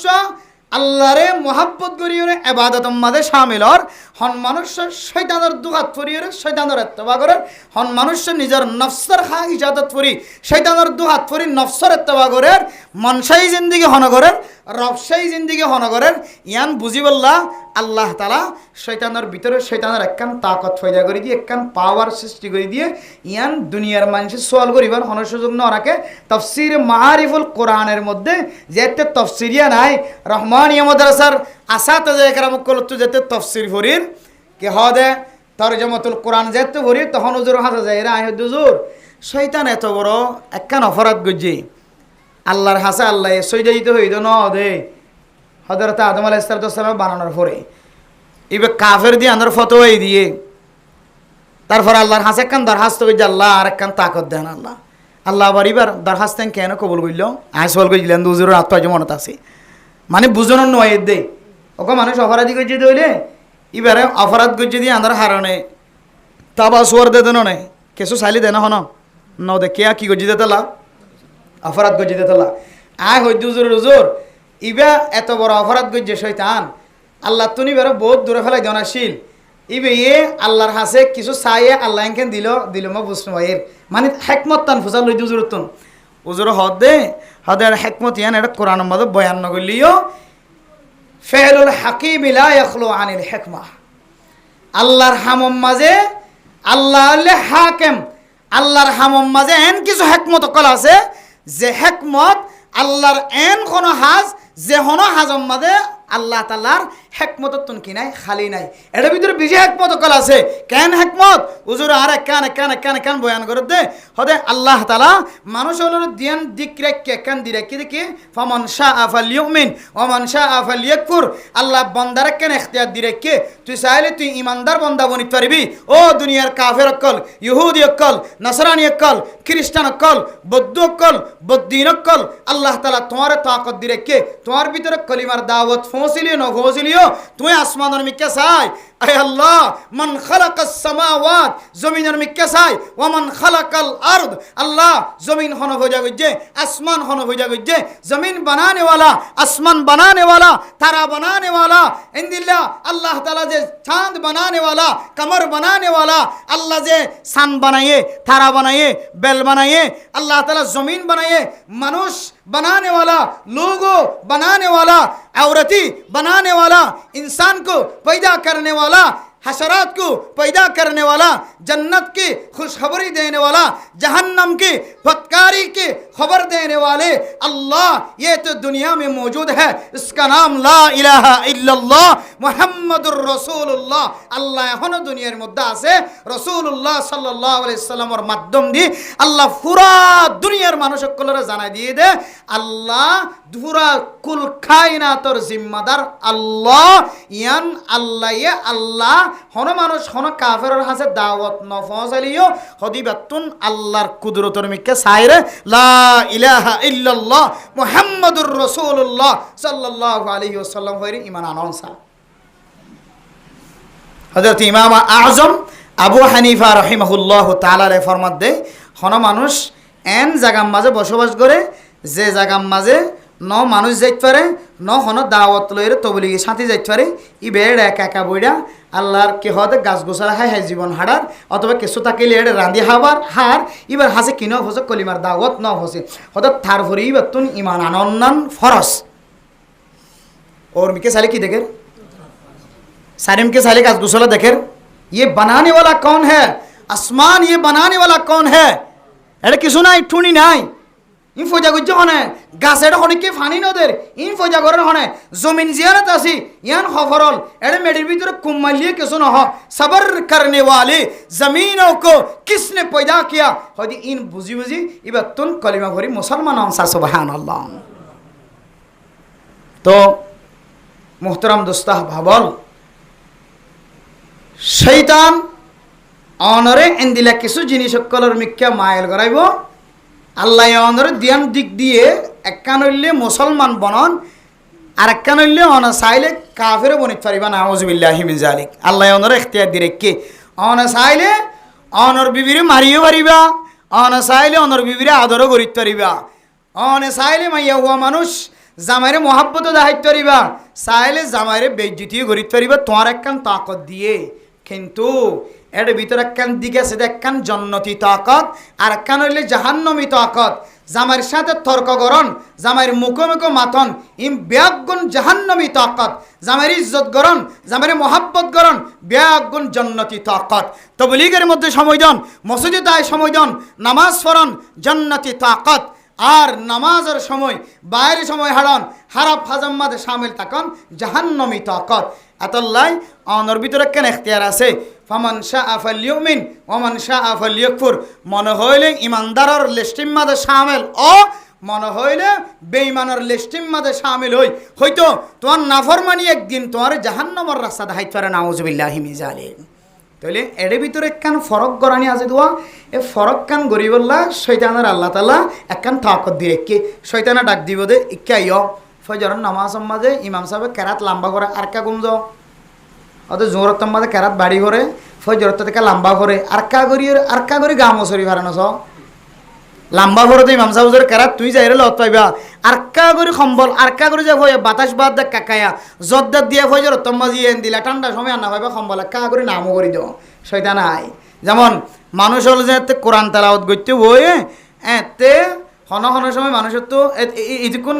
আল্লাহরে মোহাব্বত করিয়ে এবাদত মাঝে শামিলর হন মানুষ শয়তানের দুহাত ফরিয়ে শয়তানের ইত্তেবা করে হন মানুষ নিজের নফসের খা ইজাদত ফরি শয়তানের দুহাত ফরি নফসের ইত্তেবা করে মনসাই জিন্দিগি হনগরের রবসাই জিন্দিগি হনগরের ইয়ান বুঝি বললা আল্লাহ তাআলা শয়তানের ভিতরে শয়তানের একখান তাকত ফয়দা করে দিয়ে একখান পাওয়ার সৃষ্টি করে দিয়ে ইয়ান দুনিয়ার মানুষের সোয়াল করিবার হন সুযোগ না রাখে তাফসীর মাআরিফুল কোরআনের মধ্যে যেতে তাফসীরিয়া নাই রহমানিয়া মাদ্রাসার আসাতাজে কেরাম কলতু যেতে তাফসীর ফরির কে হদে তরজমাতুল কোরআন যেতে ফরি তখন হুজুর হাতে যায় রা হুজুর শয়তান এত বড় একখান অপরাধ গজি আল্লাহর হাসে আল্লাহ সইদা দিতে হইতো ন দে হযরত আদম আলাইহিস সালাম বানানোর পরে ইবে কাফের দিয়ে আন্দার ফতোয়াই দিয়ে তারপর আল্লাহর হাসে একখান দরখাস্ত কইছে আল্লাহ আর একখান তাকত দেন আল্লাহ আল্লাহ আবার এবার দরখাস্ত কেন কবুল করল আইসওয়াল কইলেন হুজুরের আত্মা মনত আছে মানে বুঝানোর নয় দে ওকে মানুষ অপরাধী করছে দইলে এবারে অপরাধ করছে দিয়ে আন্দার হারণে তাবা সোয়ার দে দেন নে কেসু চাইলি দেন হন ন দে কে কি করছি দেতলা অপরাধ করছি দেতলা আয় হইতে হুজুর ইবা এত বড় অপরাধ করছে শয়তান আল্লাহ তুমি বেরো বহুত দূরে ফেলাই জনাশীল ইবে আল্লাহর হাসে কিছু চাইয়ে আল্লাহ এনকেন দিল মই বুঝতে এর মানে হেকমত তান ফুসা লই হুজুর তুন হুজুর হদে আর হেকমত ইয়ান এটা কোরআন মধ্যে বয়ান নগলিও ফেলুল হাকিম লা ইয়াখলু আনিল হিকমাহ আল্লাহর হামম মাঝে আল্লাহ হাকিম আল্লাহর হামম মাঝে এন কিছু হেকমত কল আছে যে হেকমত আল্লাহর এন কোন হাজ যে হন হাজম মাঝে আল্লাহ তাআলার হেকমত তুন কি নাই খালি নাই এর ভিতরে বেশি হেকমত কল আছে কেন হেকমত হুজুর আর কান বয়ান করে দে হদে আল্লাহ তাআলা মানুষ হলোর দিয়ান দিক রাখকে কান দি রাখি দেখি ফামান শাআ ফালইউমিন ওয়া মান শাআ ফালইয়াকফুর আল্লাহ বান্দার কেন ইখতিয়ার দি রাখকে তুই চাইলে তুই ইমানদার বান্দা বনিতে পারবি ও দুনিয়ার কাফের অকল ইহুদি অকল নসরানি অকল খ্রিস্টান অকল বৌদ্ধ অকল বদ্দিন অকল আল্লাহ তাআলা তোমার তাকত দি রাখকে তোমার ভিতরে কলিমার দাওয়াত পৌঁছিলিও না পৌঁছিলিও তুই আসমানের মিকে চাই আয় আল্লাহ মান খালাকাস সামাওয়াত জমিনের মিকে চাই ওয়া মান খালাকাল আরদ আল্লাহ জমিন হন হয়ে গইছে আসমান হন হয়ে গইছে জমিন বানানে वाला আসমান বানানে वाला তারা বানানে वाला ইনদিল্লাহ আল্লাহ তাআলা যে চাঁদ বানানে वाला কমর বানানে वाला আল্লাহ যে সান বানায়ে তারা বানায়ে বেল বানায়ে আল্লাহ তাআলা জমিন বানায়ে মানুষ बनाने वाला लोगों बनाने वाला औरती बनाने वाला इंसान को पैदा करने वाला हशरात को पैदा करने वाला जन्नत की खुशखबरी देने वाला जहन्नम की फटकारी की खबर देने वाले अल्लाह ये तो दुनिया में मौजूद है इसका नाम ला इलाहा इल्लल्लाह मुहम्मदुर रसूलुल्लाह अल्लाह এখন দুনিয়ার মধ্যে আছে রাসূলুল্লাহ সাল্লাল্লাহু আলাইহি সাল্লামের মাধ্যম দিয়ে আল্লাহ পুরা দুনিয়ার মানুষসকলরে জানাই দিয়ে দে আল্লাহ পুরা কুল কায়নাতের জিম্মাদার আল্লাহ ইয়ান আল্লাহ হন মানুষ হন কাফেরের হাতে দাওয়াত ন পৌঁছালিও হদিবাতুন আল্লাহর কুদরতের মিকে সাইরে লা ইলাহা ইল্লাল্লাহ মুহাম্মাদুর রাসূলুল্লাহ সাল্লাল্লাহু আলাইহি ওয়াসাল্লাম হইরে ঈমান আনসা হযরত ইমাম আযম আবু হানিফা রাহিমাহুল্লাহ তাআলা রে ফরমাত দে হন মানুষ এন জায়গার মাঝে বসবাস করে যে জায়গার মাঝে ন মানুষ যাইতে পারে ন হন দাওয়াত লইরে তবলিগি সাথে যাইতে পারে ই বেড় একা বইরা আল্লাহর কে হদে গাছ গোছালা খাই জীবন হারার অথবা কিছু থাকিলে এড়ে রাঁধি হাবার হার এবার হাসে কিনো হসে কলিমার দাওয়াত ন হসে হদ থার ভরে এবার তুন ইমান আনন্দান ফরস और मिके साले की देखेर सारिम के साले गाछ गोछाला देखेर ये बनाने वाला कौन है आसमान ये बनाने वाला कौन है এটা কিছু নাই ঠুনি নাই ইন ফজা গজ্জ হনে গাছের হনে কে ফানি নদের ইন ফজা গরের হনে জমিন জিয়ারত আসি ইয়ান খবরল এড়ে মেডির ভিতরে কুমালিয়ে কিছু নহ সবর করনে वाले जमीनों को किसने पैदा किया হদি ইন বুঝি বুঝি এবার তুন কলিমা ভরি মুসলমান আনসা সুবহানাল্লাহ তো মুহতারাম দোস্তা ভাবল শয়তান অনরে এন্দিলা কিছু জিনিস সকলের মিক্কা মাইল করাইব আল্লাহ অনর দিয়ান দিক দিয়ে একখান হইলে মুসলমান বনন আর একখান হইলে অনা চাইলে কাফেরও বনিত পারিবা না আউযুবিল্লাহি মিন জালিক আল্লাহ অনর এখতিয়ার দিয়ে রেখে অনা চাইলে অনর বিবিরে মারিও পারিবা অনা চাইলে অনর বিবিরে আদরও করিত পারিবা অনে চাইলে মাইয়া হুয়া মানুষ জামাইরে মহাব্বত দেখাইতে পারিবা চাইলে জামাইরে বেজ্জিতিও করিতে পারিবা তোমার একখান তাকত দিয়ে কিন্তু এর ভিতরে একখান দিকে আছে একখান জন্নতি তাকত আর একখান হইলে জাহান্নমী তাকত জামাইয়ের সাথে তর্ক করন জামাইয়ের মুখোমুখো মাথন ইম ব্যাগুণ জাহান্নমী তাকত জামাইয়ের ইজ্জত করন জামাইয়ের মহাব্বত করন ব্যাগুণ জন্নতি তাকত তবলীগের মধ্যে সময় দেন মসজিদে তাই সময় দেন নামাজ পড়ন জন্নতি তাকত আর নামাজের সময় বাইরের সময় হারান হারাপ হাজাম মাঝে সামিল থাকুন জাহান্নমী তাকত এতল্লাই অনর ভিতরে কেন এখতিয়ার আছে ফামান শাআ ফালইউমিন ওমান শাআ ফালইয়াকফুর মনে হইলে ইমানদারের লিস্টির মাঝে সামিল ও মনে হইলে বেঈমানের লিস্টির মাঝে সামিল হইতো তোমার নাফরমানি একদিন তোমার জাহান্নামের রাস্তা দেখাইতে পারে নাউযুবিল্লাহি মিন জালিক তাহলে এর ভিতরে একখান ফরক গরানি আছে দোয়া এ ফরক কান গরিবল্লা শয়তানের আল্লাহ তাআলা একখান তাকত দিয়ে কে শয়তানা ডাক দিব দে ইক্কাইও ফজরের নামাজের মাঝে ইমাম সাহেব কেরাত লম্বা করে আর কা গুমজ অত জোহরতের মাঝে কেরাত বাড়ি করে ফজরত থেকে লম্বা করে আর কা করি গা মসরি ভাড়া নস লম্বা করে ইমাম সাহেবের কেরাত তুই যাই রে লত পাইবা আর কা করি সম্বল আর কা করে যে ভয় বাতাস বাদ দেখ কাকায়া জদ্দার দিয়ে ফজরত মাঝি এন দিলা ঠান্ডা সময় আনা পাইবা সম্বল কা করে নামও করে দিও শয়তান আই যেমন মানুষ হল যে কোরআন তেলাওয়াত করতে বই এতে হন সময় মানুষের তো এতক্ষণ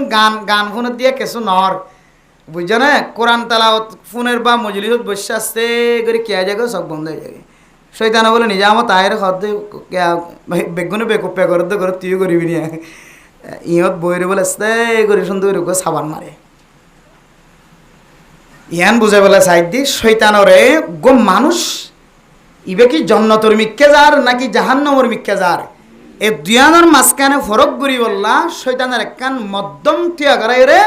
গান ফোনের দিয়ে কিছু নর বুঝছো না কোরআন তেলাওয়াত ফোনের বা মজলিসত বসে আসতে করে কে যাবে সব বন্ধ হয়ে যাবে শয়তান বলে নিজে আমার তাইরে খদ্দে বেগুনে বেকুপে করে তো করে তুইও করবি না ইহত বইরে বলে আসতে করে সুন্দর করে সাবান মারে ইয়ান বুঝে বলে সাইড দি শয়তানরে গো মানুষ ইবে কি জন্নতর মিক্কে যার নাকি জাহান্নামের মিক্কে যার এই দুয়ানোর মাঝখানে ফরক করি বললা শয়তানের একখান মধ্যম টিয়া করাই রে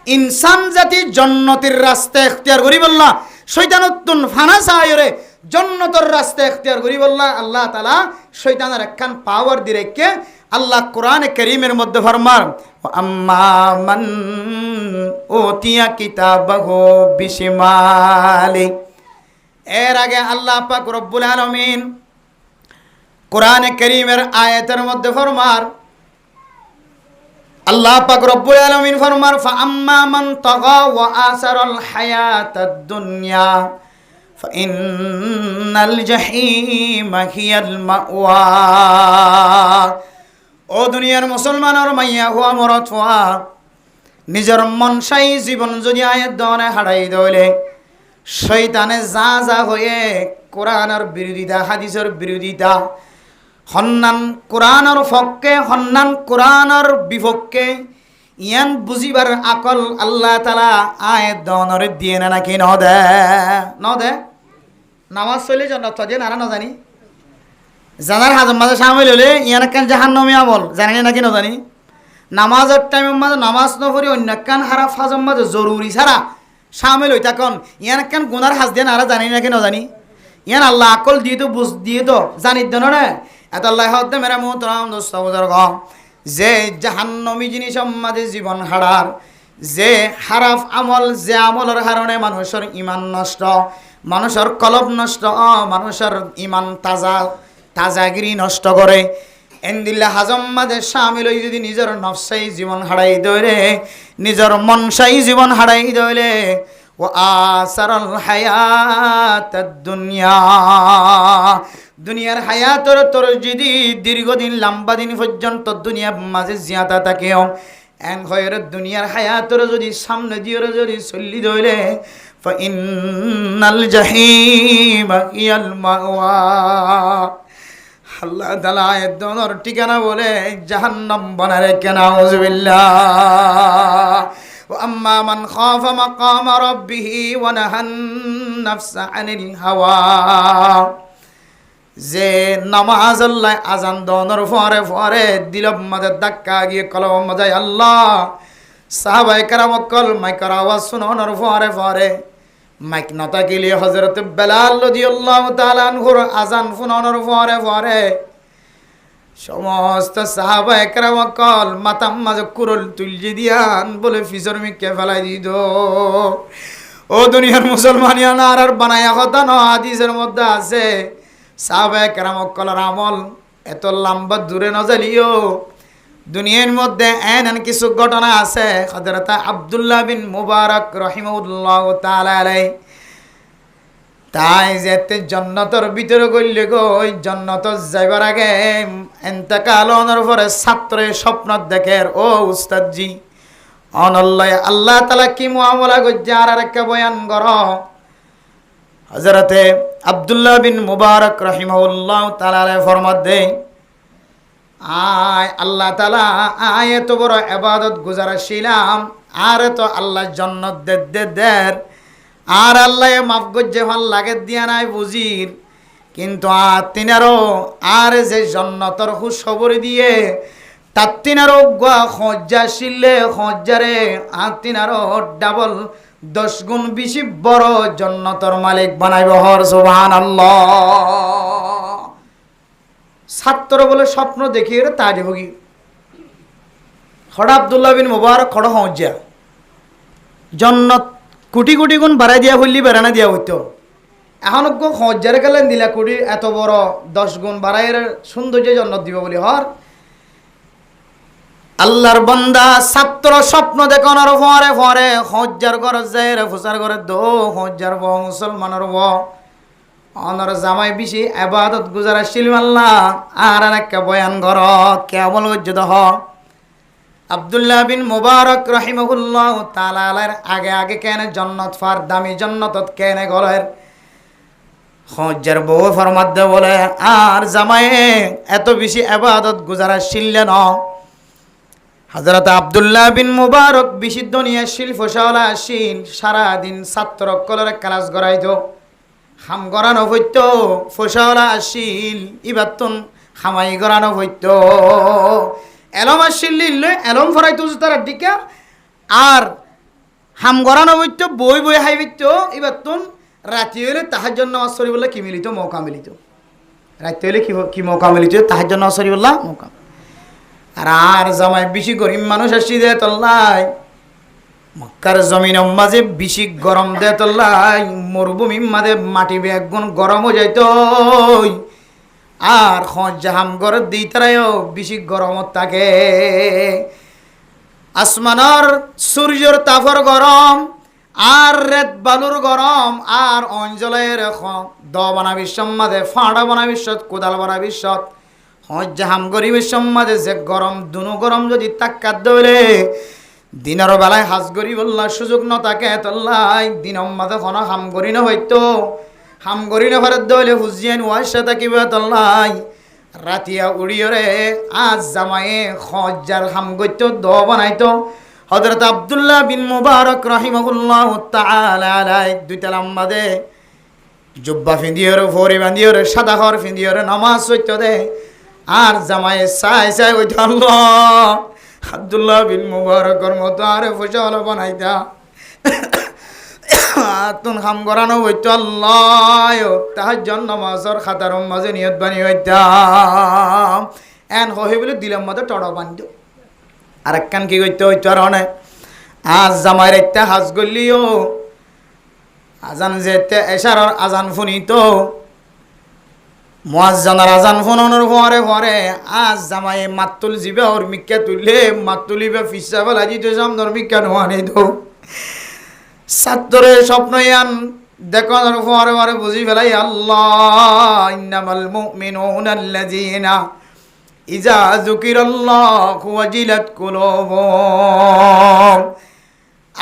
ইনসান জাতি জন্নতির রাস্তা এখতিয়ার করি বললা শয়তানতুন ফানা চাই রে জন্নতর রাস্তা এখতিয়ার করি বললা আল্লাহ তাআলা শয়তানের একখান পাওয়ার দি রেখে আল্লাহ কোরআনে কারীমের মধ্যে ফরমার আম্মা মান উতিয়া কিতাবাহু বিশিমালি এর আগে আল্লাহ পাক রব্বুল আলামিন কোরআনে কারীমের আয়াতের মধ্যে ফরমার আল্লাহ পাক রব্বুল আলামিন ফরমার ফাআম্মা মান তাগা ওয়া আসারাল হায়াতাদ দুনিয়া ফাইন্নাল জাহিমা হিয়াল মাওয়া ও দুনিয়ার মুসলমানের মাইয়া হুয়া মরত হুয়া নিজের মনসাই জীবন যদি আয়াত দনে হারাই দইলে শয়তানে যা যা হয়ে কোরআনের বিরোধিতা হাদিসের বিরোধিতা হন্নান কোরআনের পক্ষে হন্নান কোরআনের বিপক্ষে ইয়ান বুঝিবার আকল আল্লাহ তাআলা আয়াত দনরে দিয়ে না নাকি ন দে নামাজ চলে জান্নাত দিয়ে না না জানি জানার হাজার মাঝে সামিল হলে ইয়ান একখান জাহান্নামী আমল জানি নাকি ন জানি নামাজের টাইমের মাঝে নামাজ ন পড়ি অন্য একখান হারাফ হাজার মাঝে জরুরি ছাড়া সামিল হই তখন ইয়ান একখান গুনার হাজ দিয়ে না জানি নাকি ন জানি ইয়ান আল্লাহ আকল দিয়ে তো বুঝ দিয়ে তো জানি দেন না এত আল্লাহ হতে মেরা মোহতরম দোস্ত বুজুর্গ যে জাহান্নামী জিনিস আমাদের জীবন হারার যে হারাফ আমল যে আমলের কারণে মানুষের ইমান নষ্ট মানুষের কলব নষ্ট মানুষের ইমান তাজাগিরি নষ্ট করে এন্দিল্লা হাজম মাঝে সামিল হই যদি নিজের নফসাই জীবন হারাই দইলে নিজের মনসাই জীবন হারাই দইলে ও আসারাল হায়াতাদ দুনিয়া দুনিয়ার হায়াতর তোর যদি দীর্ঘদিন লম্বা দিন পর্যন্ত দুনিয়ার মাঝে জিয়াতা থাকে এন হয় দুনিয়ার হায়াতর যদি সামনে দিয়ে যদি চল্লি দইলে ফাইন্নাল জাহিমা হিয়াল মাওয়া আল্লাহ তাআলা এদনের ঠিকানা বলে জাহান্নাম বানায় রেখে নাউযুবিল্লাহ ওয়া আম্মা মান খাফা মাকাম রাব্বিহি ওয়া নাহান নাফসা আনিল হাওয়া যে নামাজ আল্লাহ আজান দনের পরে পরে দিলব মাঝে ধাক্কা গিয়ে কলব মাঝে আল্লাহ সাহাবায়ে কেরাম কল মাইকের আওয়াজ শুনানোর পরে পরে মাইক নতা গেলে হযরত বেলাল রাদিয়াল্লাহু তাআলা আনহুর আজান শুনানোর পরে পরে সমস্ত সাহাবা একরাম কল মাতাম মাঝে কুরল তুলজি দিয়ান বলে ফিসর মিকে ফেলাই দিত। ও দুনিয়ার মুসলমানিয়ান আর বানায়া কথা ন, হাদিসের মধ্যে আছে সাহাবা একরাম কলার আমল এত লম্বা দূরে ন জ্বালিও। দুনিয়ার মধ্যে এন কিছু ঘটনা আছে। হযরত আব্দুল্লাহ বিন মুবারক রাহিমাহুল্লাহ তাআলা আলাইহি তাই যেতে জন্নতর ভিতরে গইলে গো, ওই জন্নত যাইবার আগে এন্তেকাল হওয়ার পরে ছাত্রে স্বপ্ন দেখে, ও উস্তাদজি অনল্লাহ আল্লাহ তাআলা কি মুআমালা করছে আর একটা বয়ান করো। হযরতে আব্দুল্লাহ বিন মুবারক রাহিমাহুল্লাহ তাআলা ফরমাত দেয়, আল্লাহ তাআলা এত বড় ইবাদত গুজারাছিলাম আর তো আল্লাহ জান্নাত দের আর আল্লাহ মাফ গজ্জে ভাল লাগে দিয়া নাই বুঝির, কিন্তু তিনারও আর যে জান্নাতের খুশখবর দিয়ে তার তিনারও খজ্জা শিললে খজ্জারে তিনারও ডাবল 10 গুণ বেশি বড় জান্নাতের মালিক বানাইব। হর সুবহানাল্লাহ। ছাত্র বলে স্বপ্ন দেখিয়ে তাজ হগি খড়া আব্দুল্লাহ বিন মুবারক খড় খজ্জা জান্নাত কোটি কোটি গুণ বাড়াই দিয়া হইলি বেড়ানা দিয়া হইতো। এখন খজ্জারে গেলেন দিলা কোটি এত বড় 10 গুণ বাড়াইয়ের সৌন্দর্য জন্নত দিব বলি হর। আল্লাহর বান্দা ছাত্র স্বপ্ন দেখানোর পরে পরে খজ্জার ঘর যায় রে ফুসার ঘরে দো খজ্জার ব মুসলমানের ব অনর জামাই বেশি ইবাদত গুজারাছিল আল্লাহ আর একটা বয়ান ঘর কেবল উজ্জত হ। আব্দুল্লাহ বিন মুবারক রাহিমাহুল্লাহ তাআলার আগে আগে কেন জান্নাত ফার দামি জান্নাতত কেন গলের খজ্জার বউ ফরমাত দে বলে আর জামাই এত বেশি ইবাদত গুজারাছিল না। হযরত আব্দুল্লাহ বিন মুবারক বেশি দুনিয়া শিল্প শালা শিল সারা দিন ছাত্র কলরে ক্লাস করাইতো, খাম গড়ানো হইতো ফসলা আসিল ইবাতন খামাই গড়ানো হইতো, এলম আসিল এলম ফরাইতো তার দিকে আর হাম গড়ানো হইতো বই বই হাই হইতো ইবাতন রাতি হইলে তাহাজ্জুদ নামাজ পড়ি বলে কি মিলিত মৌকা মিলিত, রাতি হইলে কি মৌকা মিলিত তাহাজ্জুদ নামাজ পড়ি বললা মৌকা। আর জামাই বেশি গরিব মানুষ আসি দে তল্লাই মক্কার জমিন মাঝে বেশি গরম দে তল্লাই মরুভূমির মাঝে মাটি বেগুন গরম হয়ে যাইত আর জাহাম গড় দিই তারাও বেশি গরমত থাকে। আসমানের সূর্যর তাপর গরম আর রেত বালুর গরম আর অঞ্চলের দ বানা বিশ্বম মাঝে ফাঁড়া বানা বিশ্বত কোদাল বানা বিশ্বত জাহাম গরিবের সমাজে যে গরম দুনো গরম যদি তাক্কাত দৌলে দিনের বেলায় হাজ গরি বললার সুযোগ ন থাকে তল্লাই দিন মাঝে কোনো হাম গরি না হইতো হাম গরি না ভারত দৌলে হুজিয়ান ওয়াসা থাকিব তল্লাই রাতিয়া উড়িয়রে আজ জামায়ে খজ্জার হাম গইতো দ বানাইতো। হযরত আব্দুল্লাহ বিন মুবারক রাহিমাহুল্লাহ তাআলা আলাই দুইটা লম্বাদে জুব্বা ফিন্দিয়র ভরি বান্দিয়র সাদা ঘর ফিন্দিয়র নামাজ হইতো দে আর জামাই চাই চাই ওই আল্লাহ আব্দুল্লাহ বিন মুবারকর মতো আরে ফসল বানাইতা তুন খাম করানো হইতো আল্লাহ তাহার জন্য মাসর খাতার মাঝে নিয়ত বানি হইতাম এন হই বলে দিলাম মতো টড় বান্ধ আর একখান কি করতে হইতো আর অনেক আজ জামাইয়ের একটা হাজ গলিও আজান যেতে এশারর আজান ফুনিতো মুয়াজ্জিনের আজান ফোনানোর পরে পরে আজ জামাই মাতুল জিবে ওর মিক্কা তুললে মাতুলিবে ফিসা বলা জিতে সামনের মিক্কা নোয়ানি তো ছাত্রে স্বপ্নয়ান দেখানোর পরে পরে বুঝি ফেলাই আল্লাহ ইন্নামাল মুমিনুনা আল্লাযীনা ইযা যুকিরাল্লাহু ওয়াজিলাত কুলুবুহুম।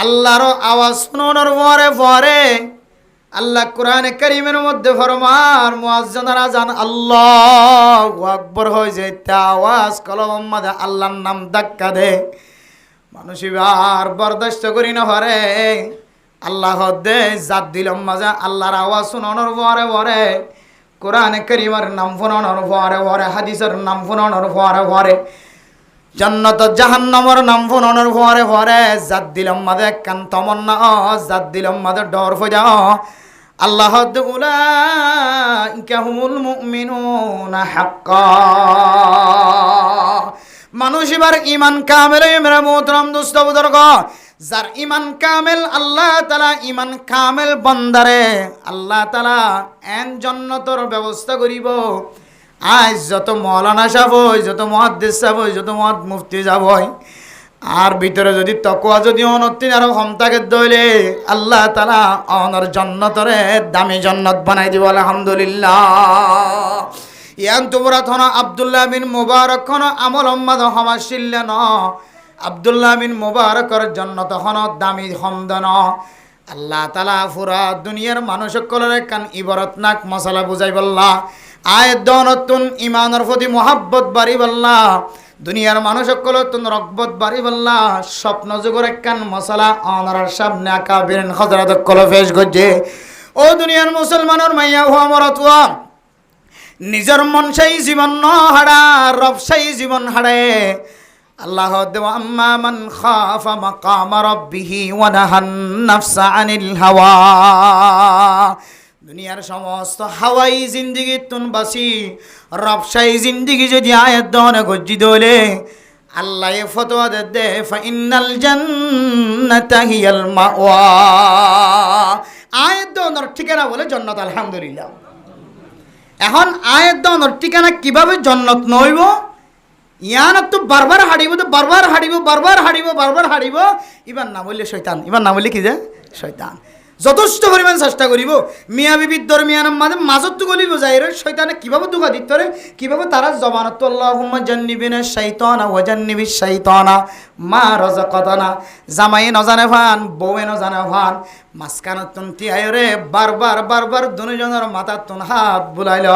আল্লাহর আওয়াজ শোনানোর পরে পরে আল্লাহ কোরআনে কারীমের মধ্যে ফরমান মুয়াজ্জিনের আযান আল্লাহু আকবার হয়ে যায় তা আওয়াজ কলমের মধ্যে আল্লাহর নাম ধাক্কা দে মানুষ আর বরদাস্ত করি না হরে আল্লাহ দে জাত দিলম মাঝে আল্লাহর আওয়াজ শোনানোর পরে পরে কোরআনে কারীমের নাম শোনানোর পরে পরে হাদিসের নাম শোনানোর পরে পরে জান্নাত জাহান্নামের নাম শোনানোর পরে পরে জাত দিলম মাঝে কান তমন্না জাত দিলম মাঝে ডর হয়ে যাও আল্লাহ উলাইকা হুমুল মুমিনুনা হাক্কা। মানুষ এবার ইমান কামেল মেরা মোহতরম দোস্ত বুজুর্গ, যার ইমান কামেল আল্লাহ তাআলা ইমান কামেল বান্দারে আল্লাহ তাআলা এন জান্নাতের ব্যবস্থা করিব। আজ যত মৌলানা সাহেব হই, যত মুহাদ্দিস সাহেব হই, যত মুফতি সাহেব হই, আর ভিতরে যদি তকওয়া যদি অনতিন আর ক্ষমতাকে দইলে আল্লাহ তাআলা অনর জান্নাতরে দামি জান্নাত বানাই দিব আলহামদুলিল্লাহ। ইয়ান তোমরা থনা আব্দুল্লাহ বিন মুবারক কোন আমল উম্মাদ হমাশিল্লেন আব্দুল্লাহ বিন মুবারকর জান্নাত হন দামি হমদন। আল্লাহ তাআলা পুরা দুনিয়ার মানুষ সকলের কান ইবারতনাক মশালা বুঝাই বল্লা। আয়াত দনতুন ইমানের প্রতি মোহাব্বত বাড়ি বল্লা। দুনিয়ার মানুষ সকলতুন রগবত বাড়ি বল্লা। স্বপ্ন যুগের কান মশালা অনরার সামনে আকাবিরিন হযরত কল পেশ গজে। ও দুনিয়ার মুসলমানের মাইয়া হুয়া মরতুয়া নিজের মন সেই জীবন ন হারা, রব সেই জীবন হারে। আল্লাহ দেওয়া আম্মা মান খাফা মাকাম রাব্বিহি ওয়া নাহান নাফসা আনিল হাওয়া। দুনিয়ার সমস্ত হাওয়াই জিন্দিগি তুন বাসি রবসাই জিন্দিগি যদি আয়াত দনে গজ্জি দলে আল্লাহ ফতোয়া দে ফাইনাল জান্নাতা হিয়াল মাওয়া। আয়াত দনের ঠিকানা বলে জান্নাত আলহামদুলিল্লাহ। এখন আয়াত দনের ঠিকানা কিভাবে জান্নাত নইব? ইয়ান তো বারবার হারিব, তো বারবার হারিব, বারবার হারিব, বারবার হারিব। এবার না বললে শয়তান, এবার না বললে কি যে শয়তান যথেষ্ট পরিমাণ চেষ্টা করিব। মিয়া বিবির দরমিয়ানের মাঝে মাজত তো গলিব যাই রে শয়তানে কিভাবে দুঃখা দিত রে, কিভাবে তারা জবানত আল্লাহুম্মা জান্নিবিনা শাইতানা ওয়া জান্নিবিশ শাইতানা মা রাযাকাতানা। জামাই নজানে ফান, বউয়ে নজানে ফান, মাসকানত তুন তিয়ায় রে বারবার বারবার দুজনের মাথার তুন হাত বুলাইল।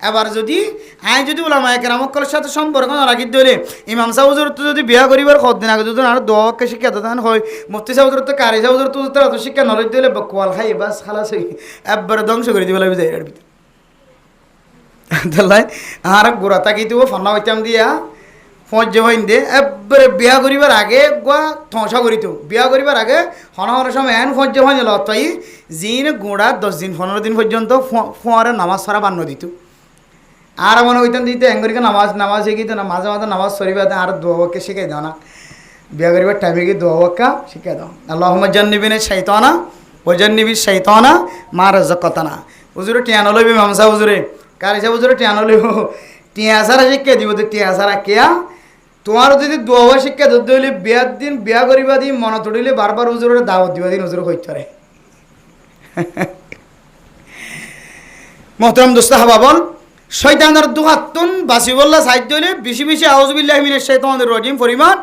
এবার যদি যদি উলামায়ে কেরামকলের সাথে সম্পর্ক না রাখি দিলে ইমাম সাহেব হুজুর তো যদি বিয়া করিবার কতদিন আগে যদি আর দোয়াকে শিক্ষা দান হয়, মুফতি সাহেব হুজুর তো কারি সাহেব হুজুর তো তো শিক্ষা নলেজ দিলে কোয়াল খাই বাস খালাস হই একবারে ধ্বংস করে দিবে লাগবে এর ভিতরে। তাহলে আর গোড়া তাকি দিব ফন্না হইতাম দিয়া ফজ হইন দে একবারে বিয়া করিবার আগে গোয়া ধ্বংসা করিত। বিয়া করিবার আগে হন সময় এন ফজ হইন লতাই জিন গোড়া 10 দিন 15 দিন পর্যন্ত ফোয়ারে নামাজ সারা বান্ন দিত। আর মনে হইতাম দিতে এঙ্গরিকে নামাজ শিখিত না, মাঝে মাঝে নামাজ সরিবা আর দোয়াকে শিখাই দাও না। বিয়া করিবার টাইমে গিয়ে দোয়াক্কা শিখাই দাও। আল্লাহুম্মা জান্নিবিনা শাইতানা ওয়া জান্নিবিশ শাইতানা মা রাযাকাতানা। হুজুরে টিয়ানো লইবে মামসা হুজুরে কারি সাহেব হুজুরে টিয়ানো লইব, টিয়া সারা শিক্ষা দিব। তো টিয়া সারা কেয়া তোমার যদি দোয়া শিক্ষা ধরতে হইলে বিয়ার দিন বিয়া করিবা দিন মনে তড়িলে বারবার হুজুরের দাওয়াত দিবা দিন হুজুরে কইতে পারে। মোহতরম দোস্ত হাবাবন শয়তানের দুহাত্তুন বাসিবল্লা সাহিত্য হইলে বেশি বেশি আউযুবিল্লাহি মিনাশ শাইতানির রাজিম পরিমাণ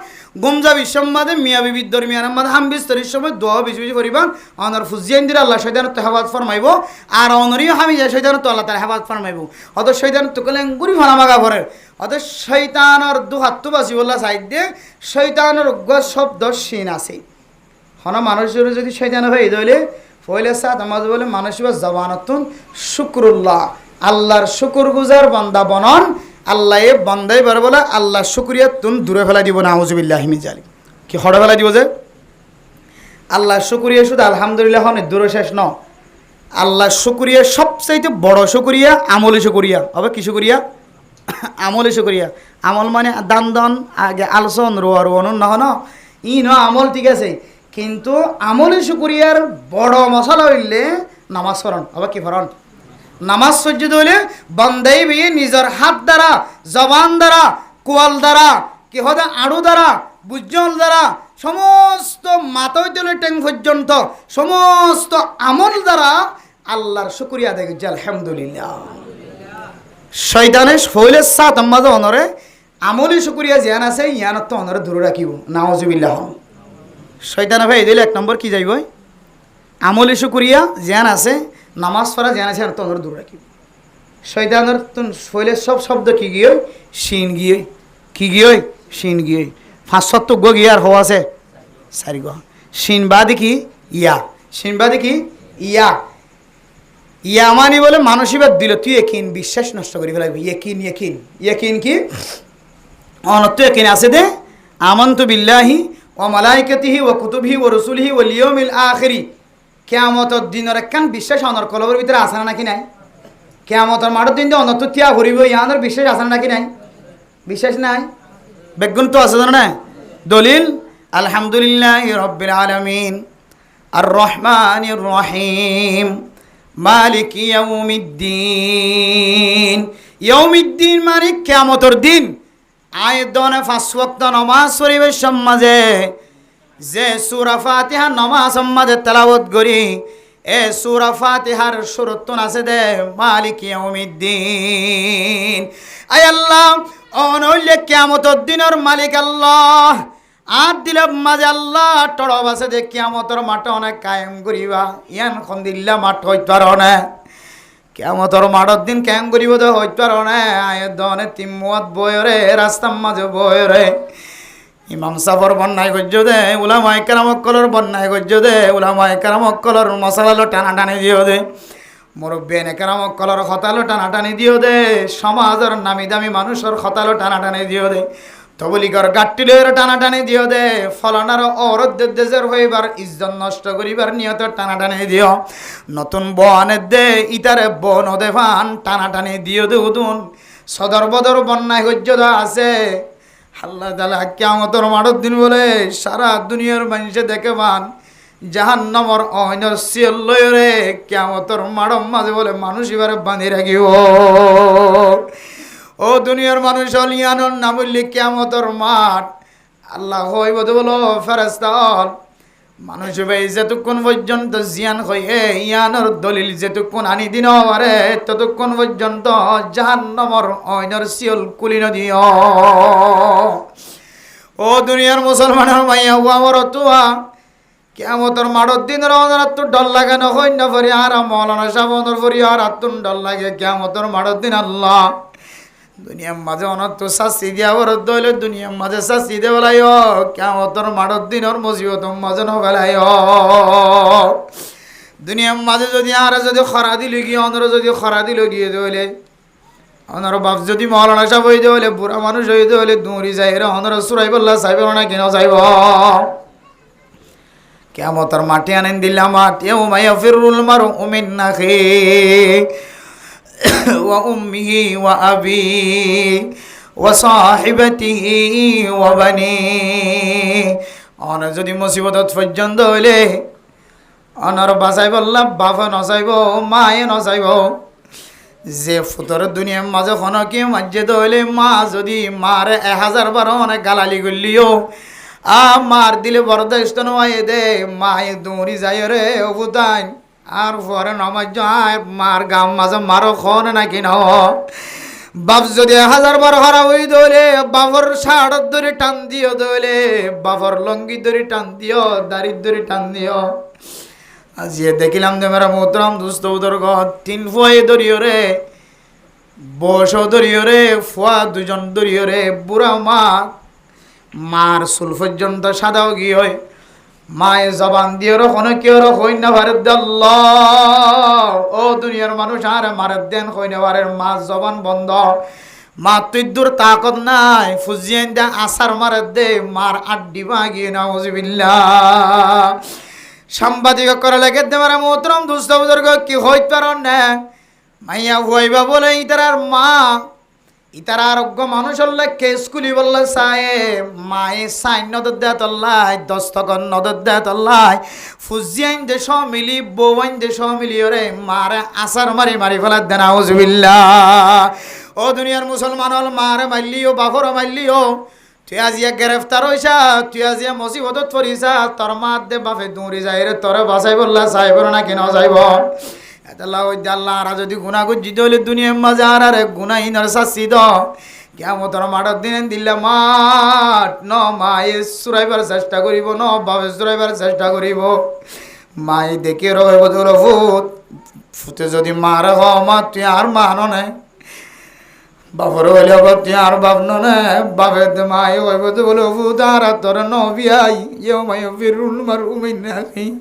গুমজা বিশ্বমাদে মিয়া বিবির দরমিয়ানের মাঝে হাম বিস্তরির সময় দোয়া বেশি বেশি পরিমাণ অনর ফুজিয়ান দিলে আল্লাহ শয়তানের তো হেফাজত ফরমাইব। আর অনরিও হামি যায় শয়তানের তো আল্লাহ তার হেফাজত ফরমাইব। অত শয়তানের তো কলে গুড়ি ফানামাগা ভরে। অত শয়তানের দুহাত্তু বাসিবল্লা সাহিত্যে শয়তানের শব্দ সিন আছে। হন মানুষের যদি শয়তান হয়ে দইলে ফইলে সাত আমাজ বলে মানুষ জবানতুন শুকরুল্লাহ আল্লাহর শুকুর গুজার বান্দা বনন। আল্লাহ এ বান্দাই বার বলে আল্লাহ শুকরিয়া তুন দূরে ফেলা দিব না আউযুবিল্লাহি মিন জালিক। কি হড়ে ফেলা দিব যে আল্লাহ শুকরিয়া শুধু আলহামদুলিল্লাহ হন দূরে শেষ ন। আল্লাহ শুকরিয়া সবচাইতে বড় শুকরিয়া আমলি শুকরিয়া হবে। কি শুকরিয়া? আমলি শুকরিয়া। আমল মানে দান দান আগে আলসন রোয়া রোয়ান না হন ই ন আমল ঠিক আছে, কিন্তু আমলি শুকরিয়ার বড় মশলা হইলে নামাজ ফরণ হবে। কি ফরণ? নামাজ সজ্জিত হইলে বান্দাই বিয়ে নিজের হাত দ্বারা জবান দ্বারা কোয়াল দ্বারা কি হতে আড়ু দ্বারা বুজ্জল দ্বারা সমস্ত মাথা হইতে টেং পর্যন্ত সমস্ত আমল দ্বারা আল্লাহর শুকরিয়া আদায় করছে আলহামদুলিল্লাহ। শয়তানে হইলে সাত আম্মাজ অনরে আমলি শুকরিয়া জ্ঞান আছে ইয়ানত তো অনরে দূরে রাখিব নাউজুবিল্লাহ। শয়তানে ভাই দিলে 1 নম্বর কি যাইব? আমলি শুকরিয়া জ্ঞান আছে, নামাজ পড়া জ্ঞান আছে, আর তোর দূর রাখিব। শয়তানের শৈলের সব শব্দ কি গিয়ে শিন গিয়ে কি গিয়ে শিন গিয়ে 5 গো গিয়ে আর হওয়া আছে 4 গো। শিন বাদে কি ইয়া, শিন বাদে কি ইয়া। ইয়া মানি বলে মানসিবাদ দিল তুই একিন বিশ্বাস নষ্ট করি ফেলাবি। ইয়েকিন ইয়েকিন ইয়েকিন কি অনত্য একিন আছে দে আমানতু বিল্লাহি ওয়া মালাইকাতিহি ওয়া কুতুবিহি ওয়া রাসূলিহি ওয়াল ইয়াউমিল আখিরি কিয়ামতের দিনের একখান বিশ্বাস অনর কলবের ভিতরে আছে না নাকি নাই? কিয়ামতের মাঠের দিন অনত তিয়া ভরিব ইয়ানোর বিশ্বাস আছে না নাকি নাই? বিশ্বাস নাই? বেগুন তো আছে জানো না? দলিল আলহামদুলিল্লাহ রাব্বিল আলামিন আর রহমানির রহিম মালিক ইয়াউমিদ্দিন। ইয়াউমিদ্দিন মানে কিয়ামতের দিন। আয়দনে 5 ওয়াক্ত নামাজ পড়িবার সমাজে যে সূরা ফাতিহা নামাজ মাঝে তেলাওয়াত করি, এ সূরা ফাতিহার শুরুতন আছে দে মালিক ইয়াউমিদ্দিন। আয় আল্লাহ অনইলে কিয়ামতের দিনের মালিক আল্লাহ। আর দিলাম মাঝে আল্লাহ টড়ব আছে যে কিয়ামতের মাঠ অনেক কায়েম করিবা, ইয়ান খন্দিল্লা মাঠ হইতে পারো না। কিয়ামতের মাঠের দিন কায়েম করিব তো হইতে পারো না। আয়দনে তিম্মত বয়রে রাস্তার মাঝে বয়রে ইমাম সাফর বন্যায় গজ্য দে, উলামায়ে কেরাম কলর বন্যায় গজ্য দে, উলামায়ে কেরাম কলর মশালালো টানা টানি দিও দে, মুরব্বিয়ানে কেরাম কলর খতালো টানা টানি দিও দে, সমাজের নামি দামি মানুষের খতালো টানা টানি দিও দে, তবলিগর গাট্টিলের টানা টানি দিও দে, ফলনার অরদ দেশের হইবার ইজ্জত নষ্ট করিবার নিয়ত টানা টানি দিও, নতুন বনে দে ইতারে বন দেভান টানা টানি দিও দে উদুন সদর বদর বন্যায় গজ্য আছে। আল্লাহ তাআলা কিয়ামতের মাঠের দিন বলে সারা দুনিয়ার মানুষে দেখে পান জাহান্নামের অহনর সিল লয়রে কিয়ামতের মাঠের মাঝে বলে মানুষ এবারে বাঁধি রাখিব। ও দুনিয়ার মানুষ ইয়ানোর না বললি কিয়ামতের মাঠ আল্লাহ হইব তো বলো ফেরেশতা মানুষ ভাই যেতক্ষণ পর্যন্ত জিয়ান হয়ে ইয়ানোর দলিল যেতক্ষণ আনি দিন পারে ততক্ষণ পর্যন্ত জাহান্নামের অহনর সিল কুলি নদিও। ও দুনিয়ার মুসলমানের মাইয়া আমার তুয়া কিয়ামতের মাঠের দিন রওনাত ডল লাগে না হই না পরি আর মৌলানা সাহেবর পরি আর আতুন ডল লাগে কিয়ামতের মাঠের দিন আল্লাহ দুনিয়ার মাঝে অনত শাস্তি দিয়া বরদ দইলে দুনিয়ার মাঝে শাস্তি দে বেলাই কিয়ামতের মাঠের দিনের মুসিবত মাঝে নবেলাই দুনিয়ার মাঝে যদি আর যদি খরা দিল গিয়ে অনর যদি খরা দিল গিয়ে দইলে অনর বাপ যদি মৌলানা সাহেব হইতে হইলে বুড়া মানুষ হইতে হইলে দৌড়ি যাই রে অনর সুরাই বললা চাইব না কেন চাইব। কিয়ামতের মাটি আনেন দিল্লা মাটি ইয়াউমা ইয়াফিরুল মারউ মিন আখিহি ওয়া উম্মিহি ওয়া আবিহি ওয়া সাহিবাতিহি ওয়া বানিহি। অনর যদি মুসিবত পর্যন্ত হইলে অনর বাঁচাই বললা বাবা নচাইব মায়ে নচাইব। যে ফুতর দুনিয়ার মাঝে খন কি মাঝে হইলে মা যদি মার 1000 বার অনেক গালালি করলিও মার দিলে বরদাস্ত নয় দে মায়ে দৌড়ি যায় রে অবুতাই আর পরে নমাজ মার গাম মাঝে মারো খন নাকি ন। বাপ যদি 1000 বার হারা হই দলে বাবর শাড় ধরে টান দিও দলে বাবর লঙ্গি ধরে টান দিও দাড়ির ধরে টান দিও। আজি দেখিলাম যে মেরা মোহতরম দুস্থ উদর ঘর 3 ফুয়াই ধরিও রে বসো ধরিও রে ফুয়া 2 জন ধরিও রে বুড়া মা মার চুল পর্যন্ত সাদাও গিয়ে হয় মায়ে জবান দিয়ে রখন কেউ হই না ভারত আল্লাহ। ও দুনিয়ার মানুষ আর মারের দেন হই না ভারের মা জবান বন্ধ মা তুই দূর তাকত নাই ফুজিয়েন দে আসার মারের দে মার আড্ডি ভাগিয়ে নাউজুবিল্লাহ। সাংবাদিক করে লেগে দেওয়ার মোহতরম দুস্থ বুজুর্গ কি হইতে পার না মাইয়া হইবা বলে ইতার মা ইতার আরোগ্য মানুষ হলে কেসকুলি বললে চায় মায়ে সাইন নদর দেয় তল্লাই দস্তকন নদর দেয় তল্লাই ফুজিয়াইন দেশ মিলি বৌয়াইন দেশ মিলি ওরে মারে আসার মারি মারি ফেলার দেন আউজুবিল্লাহ। ও দুনিয়ার মুসলমান হল মারে মারলিও বাপর মারলিও তুই আজিয়া গ্রেফতার হইছা তুই আজিয়া মুসিবতত পড়িছা তোর মা দে বাপে দৌড়ি যাই রে তোরে বাঁচাই বললা চাইব না কেন যাইব। আল্লাহ আর যদি গুণা গুজিত হইলে দুনিয়ার মাঝে আর আরে গুণাহীনের শাস্তি দ কিয়ামতের মাঠের দিনে দিল্লা মাঠ ন মায়ে চুরাইবার চেষ্টা করিব ন বাপে চুরাইবার চেষ্টা করিব। মায়ে দেখে রইব তোর ফুট ফুটে যদি মারে হ মা তুই আর মান নাই বাপর হইলে তুই আর বাপ নে বাপে মায়ে হইব তো বলে ফুট আর তোর নবিয়াই ইয়াউমা ফিরুল মারউ মিন আখিহি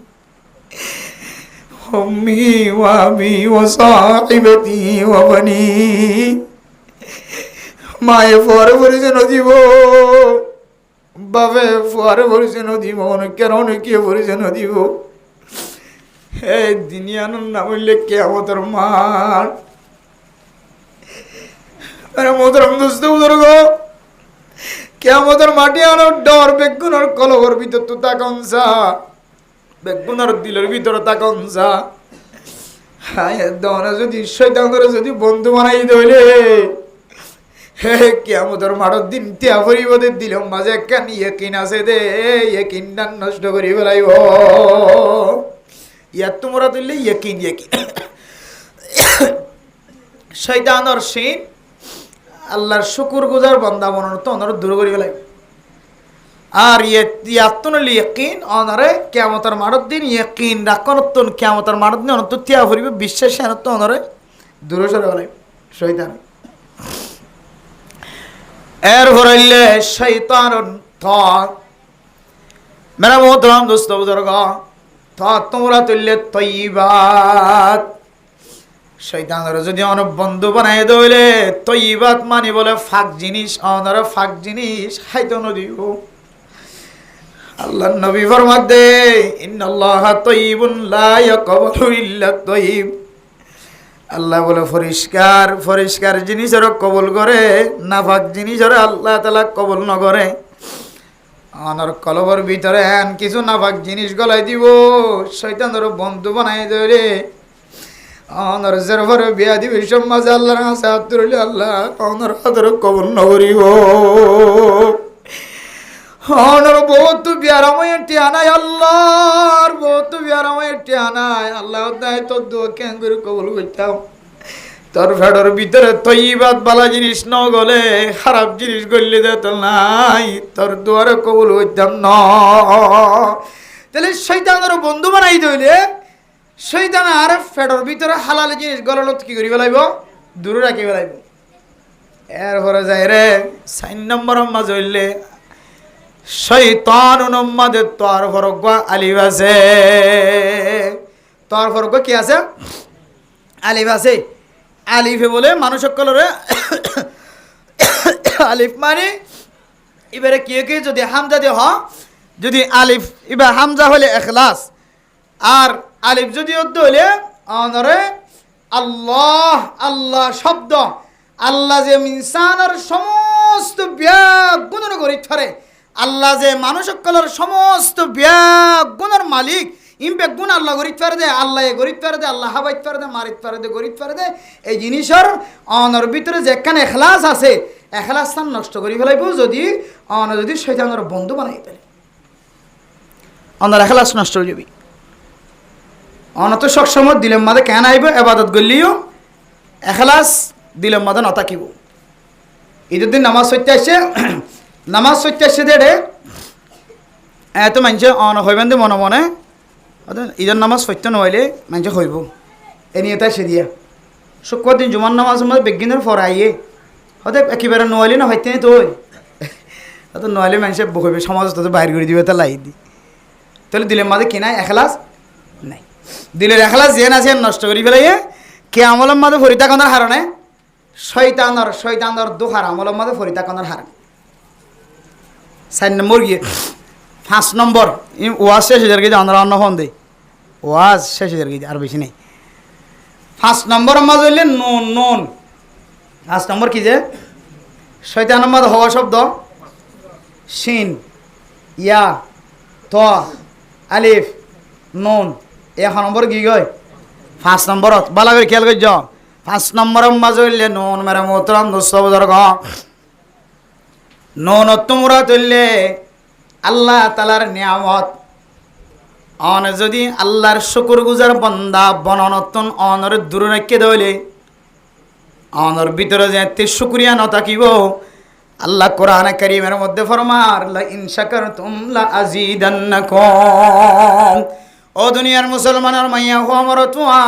উম্মি ওয়া আবি ওয়া সাহিবাতি ওয়া বানি। মায়ে পরে পরিছে নদীব বাপে পরে পরিছে নদীব অনেক কেন অনেক কে পরিছে নদীব হে দুনিয়ার নাম হইলে কিয়ামতের মাঠ। আরে মোহতরম দোস্ত বুজুর্গ, কিয়ামতের মাঠে আনো ডর বেগুনের কলবর ভিতর তো তাকনসা, বেগুনের দিলের ভিতর তাকনসা। হায় দনা যদি শয়তানরে যদি বন্ধু বানাই দইলে, হে কিয়ামতের মাঠের দিন তিয়া পরিবদের দিলাম মাঝে একখান ইয়াকিন আছে দে, ইয়াকিনটা নষ্ট করি ফেলাইব। ইয়ার তোমরা তুললে ইয়াকিন ইয়াকিন শয়তানর সিন আল্লাহর শুকুর গুজার বান্দা বানানো তো অনর দূর করি ফেলাই। আর ইয়াত্তনলি ইয়াকিন অনরে কিয়ামতের মাঠের দিন ইয়াকিন রাখনতন কিয়ামতের মাঠের দিন অনন্ত তিয়া পরিব বিশ্বাস আনত অনরে দূর সরে ফেলাই শয়তান। এর হইলে শয়তান থর মেরা মোহতরম দোস্ত বুজুর্গ, থর তোমরা তুললে তয়্যিবাত। শয়তানের যদি অনেক বন্ধু বানাই দইলে তয়্যিবাত মানে বলে ফাঁক জিনিস, অনর ফাঁক জিনিস খাইতো নদীব। আল্লাহর নবী ফরমাত দে ইন্নাল্লাহা তয়্যিবুন লা ইয়াকবালু ইল্লা তয়্যিব। আল্লাহ বলে পরিষ্কার পরিষ্কার জিনিসের কবুল করে, নাফাক জিনিসের আল্লাহ তাআলা কবুল ন করে। অনর কলবর ভিতরে এন কিছু নাফাক জিনিস গলাই দিব, শয়তানের বন্ধু বানাই দইলে অনর জরফর বিয়া দিবি সমাজ আল্লাহর কাছে হাত তুললে আল্লাহ অনর হাতের কবুল ন করিব। অনর বহুত বিয়ারাময় টিয়ানাই আল্লাহর বহুত বিয়ারাময় টিয়ানাই আল্লাহ দায় তোর দোয়া কেন করে কবুল করতাম। তোর ফেডর ভিতরে তয়্যিবাত বালা জিনিস ন গলে খারাপ জিনিস গললে যেত নাই, তোর দোয়ারে কবুল করতাম না। তাহলে শয়তানের বন্ধু বানাই দইলে শয়তান আর ফেডর ভিতরে হালাল জিনিস গলত কি করি ফেলাইব, দূরে রাখি ফেলাইব। এরপরে যাই রে 4 নম্বর মাঝ হইলে শয়তান উন্মাদের তোর ফরক আলিফ আছে। তোর ফরক কি আছে? আলিফ আছে। আলিফে বলে মানুষ সকলরে আলিফ মানে এবারে কি কি যদি হামজা দিয়ে হ, যদি আলিফ এবার হামজা হলে ইখলাস, আর আলিফ যদি অর্থ হলে অনরে আল্লাহ আল্লাহ শব্দ। আল্লাহ যে ইনসানের সমস্ত ব্যাগ গুণের গরিব ধরে, আল্লাহ যে মানুষ সকলের সমস্ত ব্যাগ গুণের মালিক, ইম্প্যাক্ট গুণ আল্লাহ গরিব পারে দে, আল্লাহ গরিব পারে দে, আল্লাহ হাবাইত পারে দে, মারিত পারে দে, গরিব পারে দে। এই জিনিসের অনর ভিতরে যেখানে এখলাস আছে, এখলাস স্থান নষ্ট করি ফেলাইব যদি অনর যদি শয়তানের বন্ধু বানাই ফেলে, অনর এখলাস নষ্ট হয়ে যাবি। অনত সবসময় দিলের মাঝে কেন আইব এবাদত করলিও এখলাস দিলের মাঝে নতাকিব। ঈদের দিন নামাজ সত্যি আসছে, নামাজ সত্যি আসছে দেড়ে এত মানুষ অন হইবেন দে মনে মনে ঈদের নামাজ সত্য নহলে মানুষ হইব এ নিয়ে তাই সে দিয়া শুক্রবার দিন জুমার নামাজ মধ্যে বেগিনের ফরাইয়ে হয়তো একেবারে নহলে না হইতে তো হয়তো নহলে মানুষে বকবে সমাজ তো বাইর করে দিবে তা লাই দি। তাহলে দিলের মাঝে কি নাই এখলাস নাই, দিলের এখলাস যে না সে নষ্ট করি ফেলাইয়ে কে আমলের মাঝে ফরিতাকনের হারণে শয়তানর দুহার আমলের মাঝে ফরিতাকনের হারণে। 4 নম্বর গিয়ে 5 নম্বর ওয়াজ 6000 কেজি আমরা অন্য ফোন দেই, ওয়াজ 6000 কেজি আর বেশি নেই। 5 নম্বর মাঝে হইলে নুন নুন। 5 নম্বর কি যে শয়তানের মাঝে হওয়া শব্দ শিন ইয়া ত আলিফ নুন। 1 নম্বর কি গয় 5 নম্বরত বালা করে খেয়াল করছ। 5 নম্বরের মাঝে হইলে নুন মেরা মোহতরম দোস্ত বুজুর্গ, নুন তোমরা তুললে আল্লাহ তালার নিয়ামত। অন যদি আল্লাহর শুকুর গুজার বন্দা বননতন অনর দূর রেখে দইলে অনর ভিতরে যে শুকরিয়া ন থাকিব। আল্লাহ কোরআনে কারীমের মধ্যে ফরমার লা ইন শাকারতুম লা আযীদান্নাকুম। ও দুনিয়ার মুসলমানের মাইয়া হো আমার তুয়া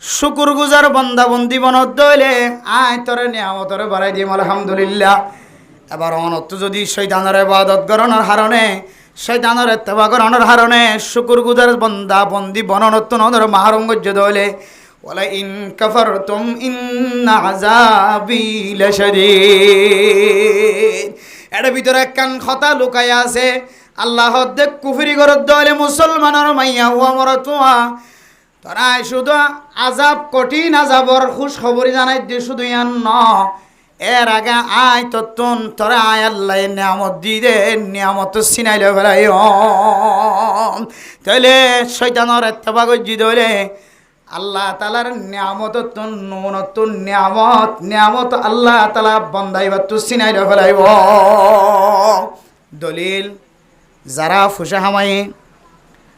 শুকুর গুজার বন্দা বন্দি বনত দইলে আয় তোর নিয়ামতরে বাড়াই দিম আলহামদুলিল্লাহ। এবার অনত যদি শয়তানের ইবাদত করানোর হারণে শয়তানের ইত্তেবা করানোর হারণে শুকুর গুজার বন্দা বন্দি বননত নদর মাহরঙ্গজ্য দইলে ওয়ালা ইন কাফারতুম ইন্না আযাবি লাশাদীদ। এর ভিতরে একখান কথা লুকায়া আছে। আল্লাহ দেখ কুফরি করত দইলে মুসলমানের মাইয়া ও আমার তোয়া তোরা শুধু আজাব কঠিন আজাবর খুশ খবরই জানাই দিয়ে শুধু ইয়ান ন এর আগে আয় তত্তুন তোরা আয় আল্লাহ নিয়ামত দি দে নিয়ামত চিনাই লৈ পেলাই তাইলে শয়তানের এত্তেবা গজ্জি ধরে আল্লাহ তালার নিয়ামত নুনতুন নিয়ামত আল্লাহ তালা বন্দাইবার তো চিনাই লৈ পেলাইব দলিল যারা ফুসা হামাই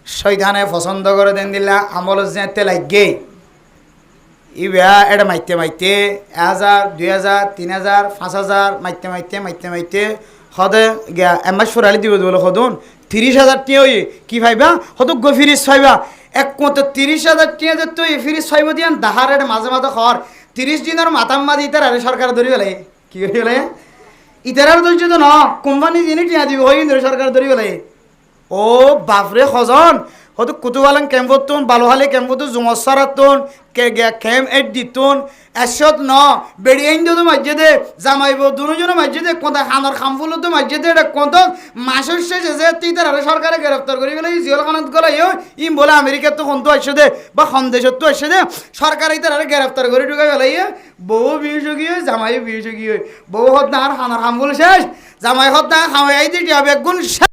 শয়তানে পছন্দ করে দেন দিলা আমল যেতে লাগে ইবা এটা মাইতে 1000 2000 3000 5000 মাইতে হদে গিয়া এমাস ফুরালি দিব বলে হদুন 30,000 টিয়া হই কি ভাইবা হদ গো ফিরিস ভাইবা এক মত 30,000 টিয়া যে তুই ফিরিস ভাইব দিয়ান দাহারের মাঝে মাঝে খর 30 দিনের মাতাম্মা দিতার আরে সরকার ধরি বেলাই কি করি বেলাই ইতারার ধৈর্য তো ন কোম্পানি যিনি টিয়া দিব হই সরকার ধরি বেলাই ও বাপরে খজন হয়তো কুতুবালাং ক্যাম্পতুন বালোহালে ক্যাম্পতু জুমসারাতুন কে গিয়া ক্যাম এড দিতুন এসত ন বেড়ি আইন তো মাঝে দে জামাইব দুজনে মাঝে দে কোনটা খানার খামফুল তো মাঝে দে এটা কোন মাসের শেষে যে তিতার আরে সরকারে গ্রেফতার করি গেলে জিওল খানাত গলা ইম বলে আমেরিকার তো কোন তো আসছে দে বা সন্দেশত তো আসছে দে সরকার ইতার আরে গ্রেফতার করে ঢুকাই বেলাই বউ বিষ গিয়ে জামাই বিষ গিয়ে বউ হত না খানার খামফুল শেষ জামাই হত না খাওয়াই দিটি বেগুন শেষ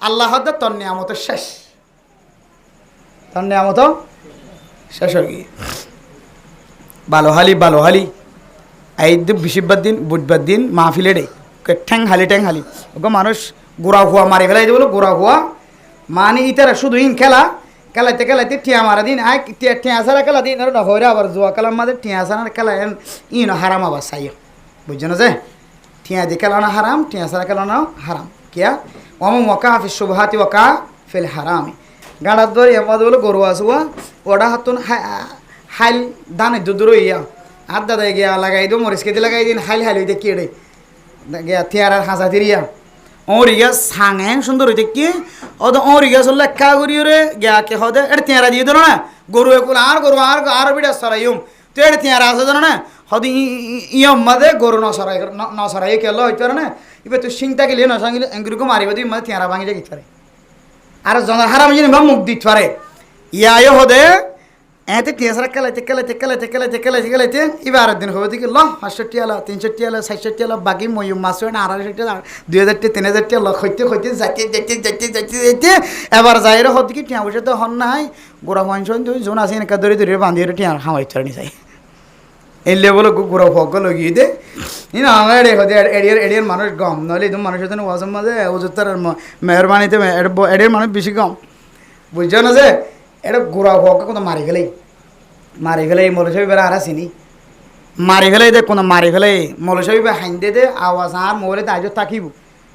আল্লাহ হত তোর নিয়ামত শেষ তোর নিয়ামত শেষ হয়ে গিয়ে বালোহালি আইদ বিশিববার দিন বুধবার দিন মাহফিলে ডে ঠ্যাং হালি ওকে মানুষ গোড়া হুয়া মারি ফেলাই দিব গোড়া হুয়া মানে ইতারা শুধু ইন খেলাইতে টিয়া মারা দিন আই টিয়া সারা খেলা দিন আর হইরে আবার জুয়া খেলার মাঝে টিয়া সারা খেলা ইন হারাম আবার চাই বুঝছো না যে টিয়া দিয়ে খেলানো হারাম টিয়া সারা খেলানো হারাম কিয়া ওয়াকা হাফিজ শুভহাতি ওয়াকা ফেল হারামি গাড়ার ধরে এমাদ বলে গরু আসুয়া ওটা হাতুন হাইল দানে দুদুর ইয়া আর দাদা গিয়া লাগাই দো মরিচ কেটে লাগাই দিন হাইল হইতে কেড়ে গিয়া থিয়ারার হাঁচা থিরিয়া ওরিয়া সাঙে সুন্দর হইতে কি ও তো ওরিয়া চললে একা করি রে গিয়া কে হদে এটা থিয়ারা দিয়ে দিল না গরু একুল আর বিটা সরাইম তো এটা থিয়ারা আছে জানো না হদি ইয়ম মাদে গরু নসরাই কেলো হইতে না এবার তুই সিংটা গেলে নসাঙ্গিলে এঙ্গুরিকে মারিব তুই মানে থিয়ারা ভাঙি যায় গিয়ে আর জনের হারাম জিনিস মুখ দিতে পারে ইয়ায় হদে এতে টিয়াসারা খেলাইতে এবার আরেক দিন হবে দেখি 560 আলা 360 আলা 60 আলা বাকি ময়ূর মাছ 2,500 2,000 3,000 লক্ষ হইতে যাইতে এবার যাইরে হতে কি টিয়া বসে তো হন নাই গোড়া মাংস জোন আছে একা ধরে বাঁধিয়ে টিয়া হামাই চড়নি যাই এলে বলো গোড়া ভগ লগিয়ে দে না আমার হতে এডিয়ার মানুষ গম নইলে একদম মানুষের জন্য ওয়াজের মাঝে ওজুতার মেহরবানিতে এডিয়ার মানুষ বেশি কম বুঝছো না যে এটা গোড়া ভগকে কোনো মারি ফেলে মলসাবি বেড়া আর আসিনি মারি ফেলে দে কোনো মারি ফেলে মলসাবি বে হাইন দে আওয়াজ আর মোবাইলে তাই তাকিব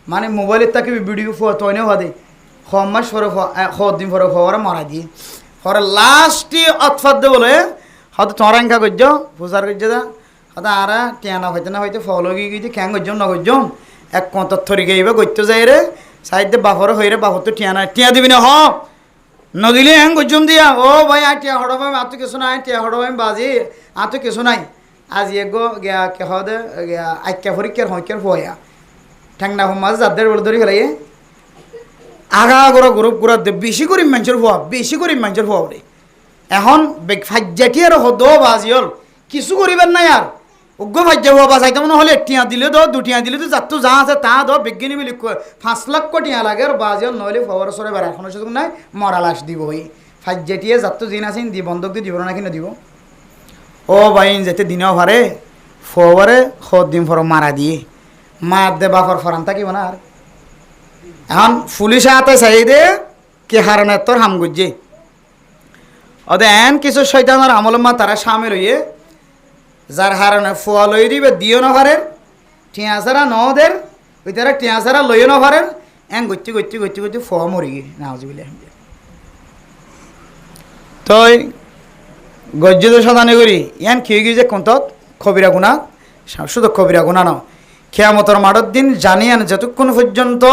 মানে মোবাইলে তাকিব ভিডিও তৈনেও হদে মাস পরে দিন পরে হওয়ার মারা দিয়ে হরে লাস্টে অৎফাত দে বলে হয়তো চড়াঙ্কা করছ পূজার করছে দা হয়তো আর টিয়ানা হইতে ফল গিয়ে খ্যাং করছম না করছম এক কন্তর থরি গেইবে করতে যাই রে সাইডে বাপরে হইরে বাপর তো টিয়া দিবি না হ নদিলে হ্যাং গজুম দিয়া ও ভাই টিয়া হড় ভাই আতো কিছু নাই টিয়া হড় ভাই বাজি আতো কিছু নাই আজ এগো গিয়া কে হদে গিয়া আইকা পরীক্ষার হইকার হইয়া ঠ্যাংনা মাঝে যাদের বলে ধরি ফেলাই আগা গোড়া গ্রুপ গুড়া বেশি করিম মানুষের হওয়া রে এখন ফাজ্জাটি আর হদ বাজি হল কিছু করিবেন নাই আর অজ্ঞ ফাজ্জা হওয়া বাজাইতে মনে হলে টিয়া দিলে দো দুটিয়া দিলে তো যাত্তু যা আছে তা দো বিজ্ঞানী মিলি 5 লাখ টিয়া লাগে আর বাজি হল নহলে ফবর সরে বেড়া এখন সুযোগ নাই মরা লাশ দিব হই ফাজ্জাটিয়ে যাত্তু দিন আছেন দি বন্ধক দিয়ে দিব না কিনা দিব ও বাইন যেতে দিনেও ভারে ফবরে দিন ফর মারা দিয়ে মার দে বাপর ফরান থাকিব না আর এখন পুলিশে হাতে চাই দে কি হারানের তোর হাম গুজে ওদের এন কিছু শৈতানের আমলমা তারা সামিল হইয়ে যার হারানে ফোয়া লই দিবে দিও না পারেন টিয়াছাড়া নদের ওই তারা টিয়াছাড়া লইও না পারেন এন গচ্ছি ফোয়া মরি গিয়ে নাউজুবিল্লাহ তই গজ্য তো সাধানি করি এন খেয়ে গিয়ে যে কোন খবিরা গুণা শুধু খবিরা গুণা ন খেয়ামতর মাঠের দিন জানি আন যতক্ষণ পর্যন্ত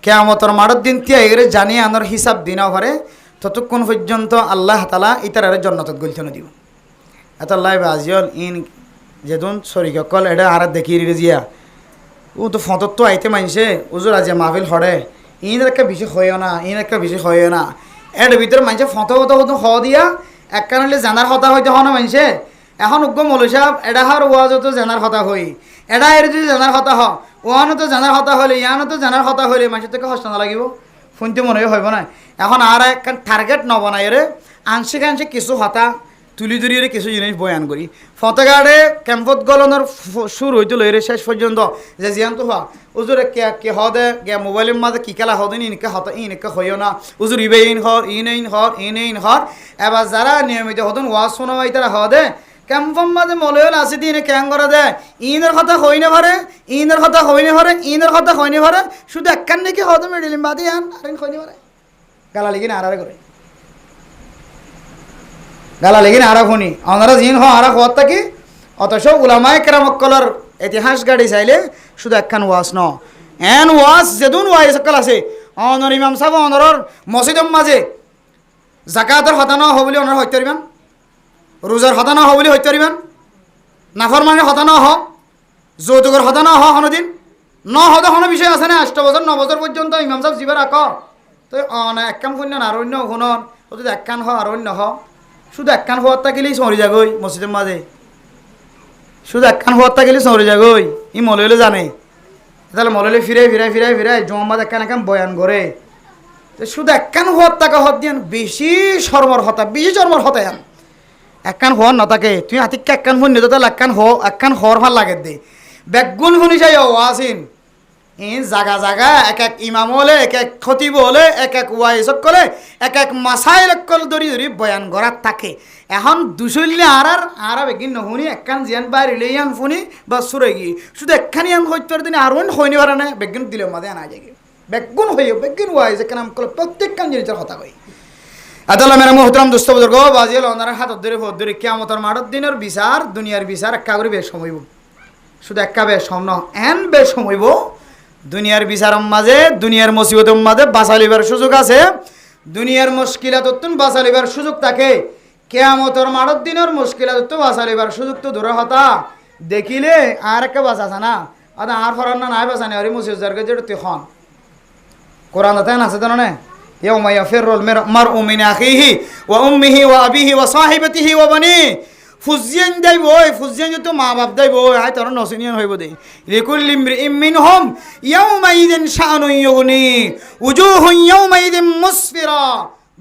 কেয়ামতর মাঠের দিন তিয়া এগরে জানিয়ে আনার হিসাব দিনা পারে ততক্ষণ পর্যন্ত আল্লাহ তালা ইতারে জন্নতত গলতে দিব এত আল্লাহ আজিয়ল ইন যেদিন শরীকল এটা আর দেখি জিয়া ও তো ফতত তো আইতে মানছে উজুর আজি মাহফিল হরে ইন একটা বেশি হয় না এর ভিতরে মানুষে ফত ফত হতো হ দিয়া একখান হলে জানার কথা হইতে হয় না মানুষে এখন উগ্র মৌলী সাহেব এটা হার ওয়াজও তো জানার কথা হই এটা এর যদি জানার কথা হ ওয়ানও তো জানার কথা হলে ইয়ানও তো জানার কথা হলে মানুষের থেকে হস্ত না লাগিব শুনতে মনে হইব না এখন আর একখান টার্গেট নবনাই রে আংশিক আংশিক কিছু হতা তুলি ধরিয়ে কিছু জিনিস বয়ান করি ফতেগাড়ে ক্যাম্পত গলনের শুরু হইতে লইরে শেষ পর্যন্ত যে জিয়ান তো হওয়া উজুরে কে হদে গে মোবাইলের মাঝে কি খেলা হদে ইনকে হত ইনকে হইও না উজুর ইবে ইন হর ইন হর এবার যারা নিয়মিত হতন ওয়াজ শোনা হয় তারা হদে ক্যাম্পম মাঝে মলয়ল আছে দিনে ক্যাং করে দেয় ইনের কথা হইনে ভরে ইনের কথা হইনে ভরে ইনের কথা হইনে ভরে শুধু একখান নাকি হদে মেডিলিম বাদে আন আর হইনে ভরে গালা লিখি না আর করে গালা লেগিন আরা শুনি ওনারা জিন হ আরা হওয়ার থাকি অথচ উলামায়ে কেরামক্কলর ইতিহাস গাড়ি চাইলে শুধু একখান ওয়াজ ন এন ওয়াজ যেদুন ওয়াই সকল আছে অনর ইমাম সাহেব অনরর মসজিদর মাঝে জাকাতের হতানো হ বলে অনর হত্যা দিবেন রোজার হতানো হ বলে হত্যা দিবেন নাফরমানের হতানো হ যৌতুকের হতানো হ হনদিন ন হদ হন বিষয় আছে না 8 বছর 9 বছর পর্যন্ত ইমাম সাহেব জীবের আক তো একখান শুনন আর অন্য শুনন যদি একখান হ আর অন্য হ শুধু একখান হওয়ার গেলেই সরি যাগই মসজিদের মাঝে শুধু একখান হওয়ার গেলেই সরি যাগই ই মলইলে জানে তাহলে মলইলে ফিরাই জমার মাঝে একখান বয়ান করে তো শুধু একখান হওয়ার টাকা হত দিয়ান বেশি শর্মর হতা একখান হওয়ার নতাকে তুই হাতিকে একখান শুনি তো তাহলে একখান হওয়ার ভাল লাগে দে বেগুন শুনি চাই আসিন জাগা জাগা এক এক ইমাম হলে এক এক খতিব হলে এক এক ওয়াইসক করে এক এক মাসাইল ধরি ধরি বয়ান করার থাকে এখন দুশল্যে আর বেগিন নশুনি একখান জিয়ান বাইরে ইয়ান শুনি বা সুরে গিয়ে শুধু একখানি আন হইতে দিন আর হইনি পারে না বেগুন দিলে মাঝে আনা যায় বেগুন হইও বেগুন ওয়াইস এখানে প্রত্যেকখান জিনিসের কথা কই আদাল্লাহ মেরা মোহতরম দোস্ত বুজুর্গ বাজিল ওনারা হাতত ধরে কিয়ামতের মাঠের দিনের বিচার দুনিয়ার বিচার একা করে বেশ সময়ব শুধু একা বেশ সম এন বেশ সময়ব দুনিয়ার বিচারম মাঝে দুনিয়ার মুসিবতম মাঝে বাঁচালিবার সুযোগ আছে দুনিয়ার মুশকিলাততুন বাঁচালিবার সুযোগ থাকে কিয়ামতের মাঠের দিনের মুশকিলাতত বাঁচালিবার সুযোগ তো দূরে হতা দেখিলে আর একটা বাঁচাছে না আদা আর ফরান না নাই বাঁচানি আরে মুসিবজার কাছে তুই খন কোরআন তাই আছে জানো না ইয়াউমা ইয়াফিরুল মারউ মিন আখিহি ওয়া উম্মিহি ওয়া আবিহি ওয়া সাহিবাতিহি ওয়া বানি ফুজিয়ান দাইব ফুজিয়ান তো মা বাপ দাইব আই তোর নসিনিয়ান হইব দে লিকুল্লি ইমরিইম মিনহুম ইয়াউমাইযিন শাআনুন ইউগনি উজুহুন ইয়াউমাইযিন মুসফিরা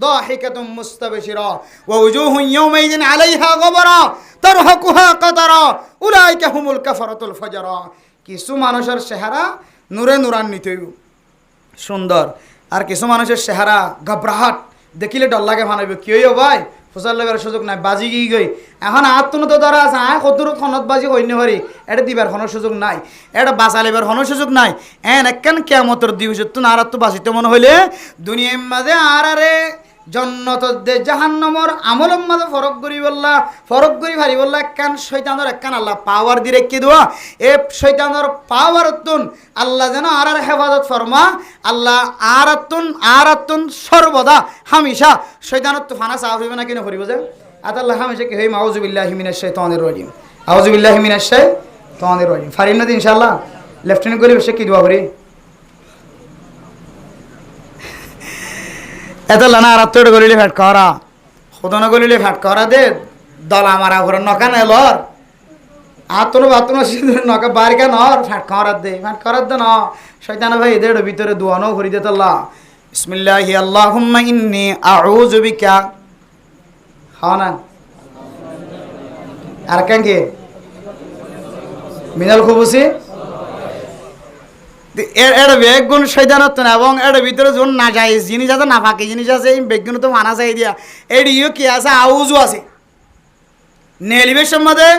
দাহিকাতুম মুস্তাবশিরা ওয়া উজুহুন ইয়াউমাইযিন আলাইহা গবরা তারহাকুহা কাতারা উলাইকা হুমুল কাফারাতুল ফাজরা কিছু মানুষের চেহারা নূরে নূরান্বিত সুন্দর আর কিছু মানুষের চেহারা ঘবরাহট দেখিলে ডর লাগে ভানাইব কি হইও ভাই ফসল লাগার সুযোগ নাই বাজি গিয়ে গই এখন আত্মন তো ধরা আছে কতর খনত বাজি হইনি হরি এটা দিবার কোনো সুযোগ নাই এটা বাঁচালিবার কোনো সুযোগ নাই এন একখান কিয়ামতের দিবস তো আর তো বাঁচিতে মনে হইলে দুনিয়ার মাঝে আরে জন্নত দে জাহান্নামর আমলের মাঝে ফরক করি ভারি বললা একখান শয়তানের একখান আল্লাহ পাওয়ার দি রেখে দেওয়া এ শয়তানের পাওয়ার তুন আল্লাহ যেন আর হেফাজত ফরমা আল্লাহ আরাতুন সর্বদা হামেশা শয়তানের তো ফানা সাফ হইবে না কিনা করিব যে আল্লাহ হামেশা কি হই আউযুবিল্লাহি মিনাশ শাইতানির রাজিম আউযুবিল্লাহি মিনাশ শাইতানির রাজিম ফারিন না ইনশাআল্লাহ লেফটেন্যান্ট করি বসে কি দোয়া করি এত লানা আর তোড় গলিলে ফ্যাট করা খোদনা গলিলে ফ্যাট করা দে দলা মারা ঘর নকা নেলর আতনো বাতনো সিধে নকা বারিকা নর ফ্যাট করা দে ন শয়তান ভাই এদের ভিতরে দুয়ানো ভরি দে আল্লাহ বিসমিল্লাহি আল্লাহুম্মা ইন্নী আউযু বিকা হানা আর কেন কি মিনাল খুবুসি এর বেগুন শয়তানত না এবং এর ভিতরে যখন না যায় জিনিস আছে না ফাঁকি জিনিস আছে এই বেগুন তো মানা চাই দিয়া এডিও কি আছে আউজু আছে নেলিবের সম্বন্ধে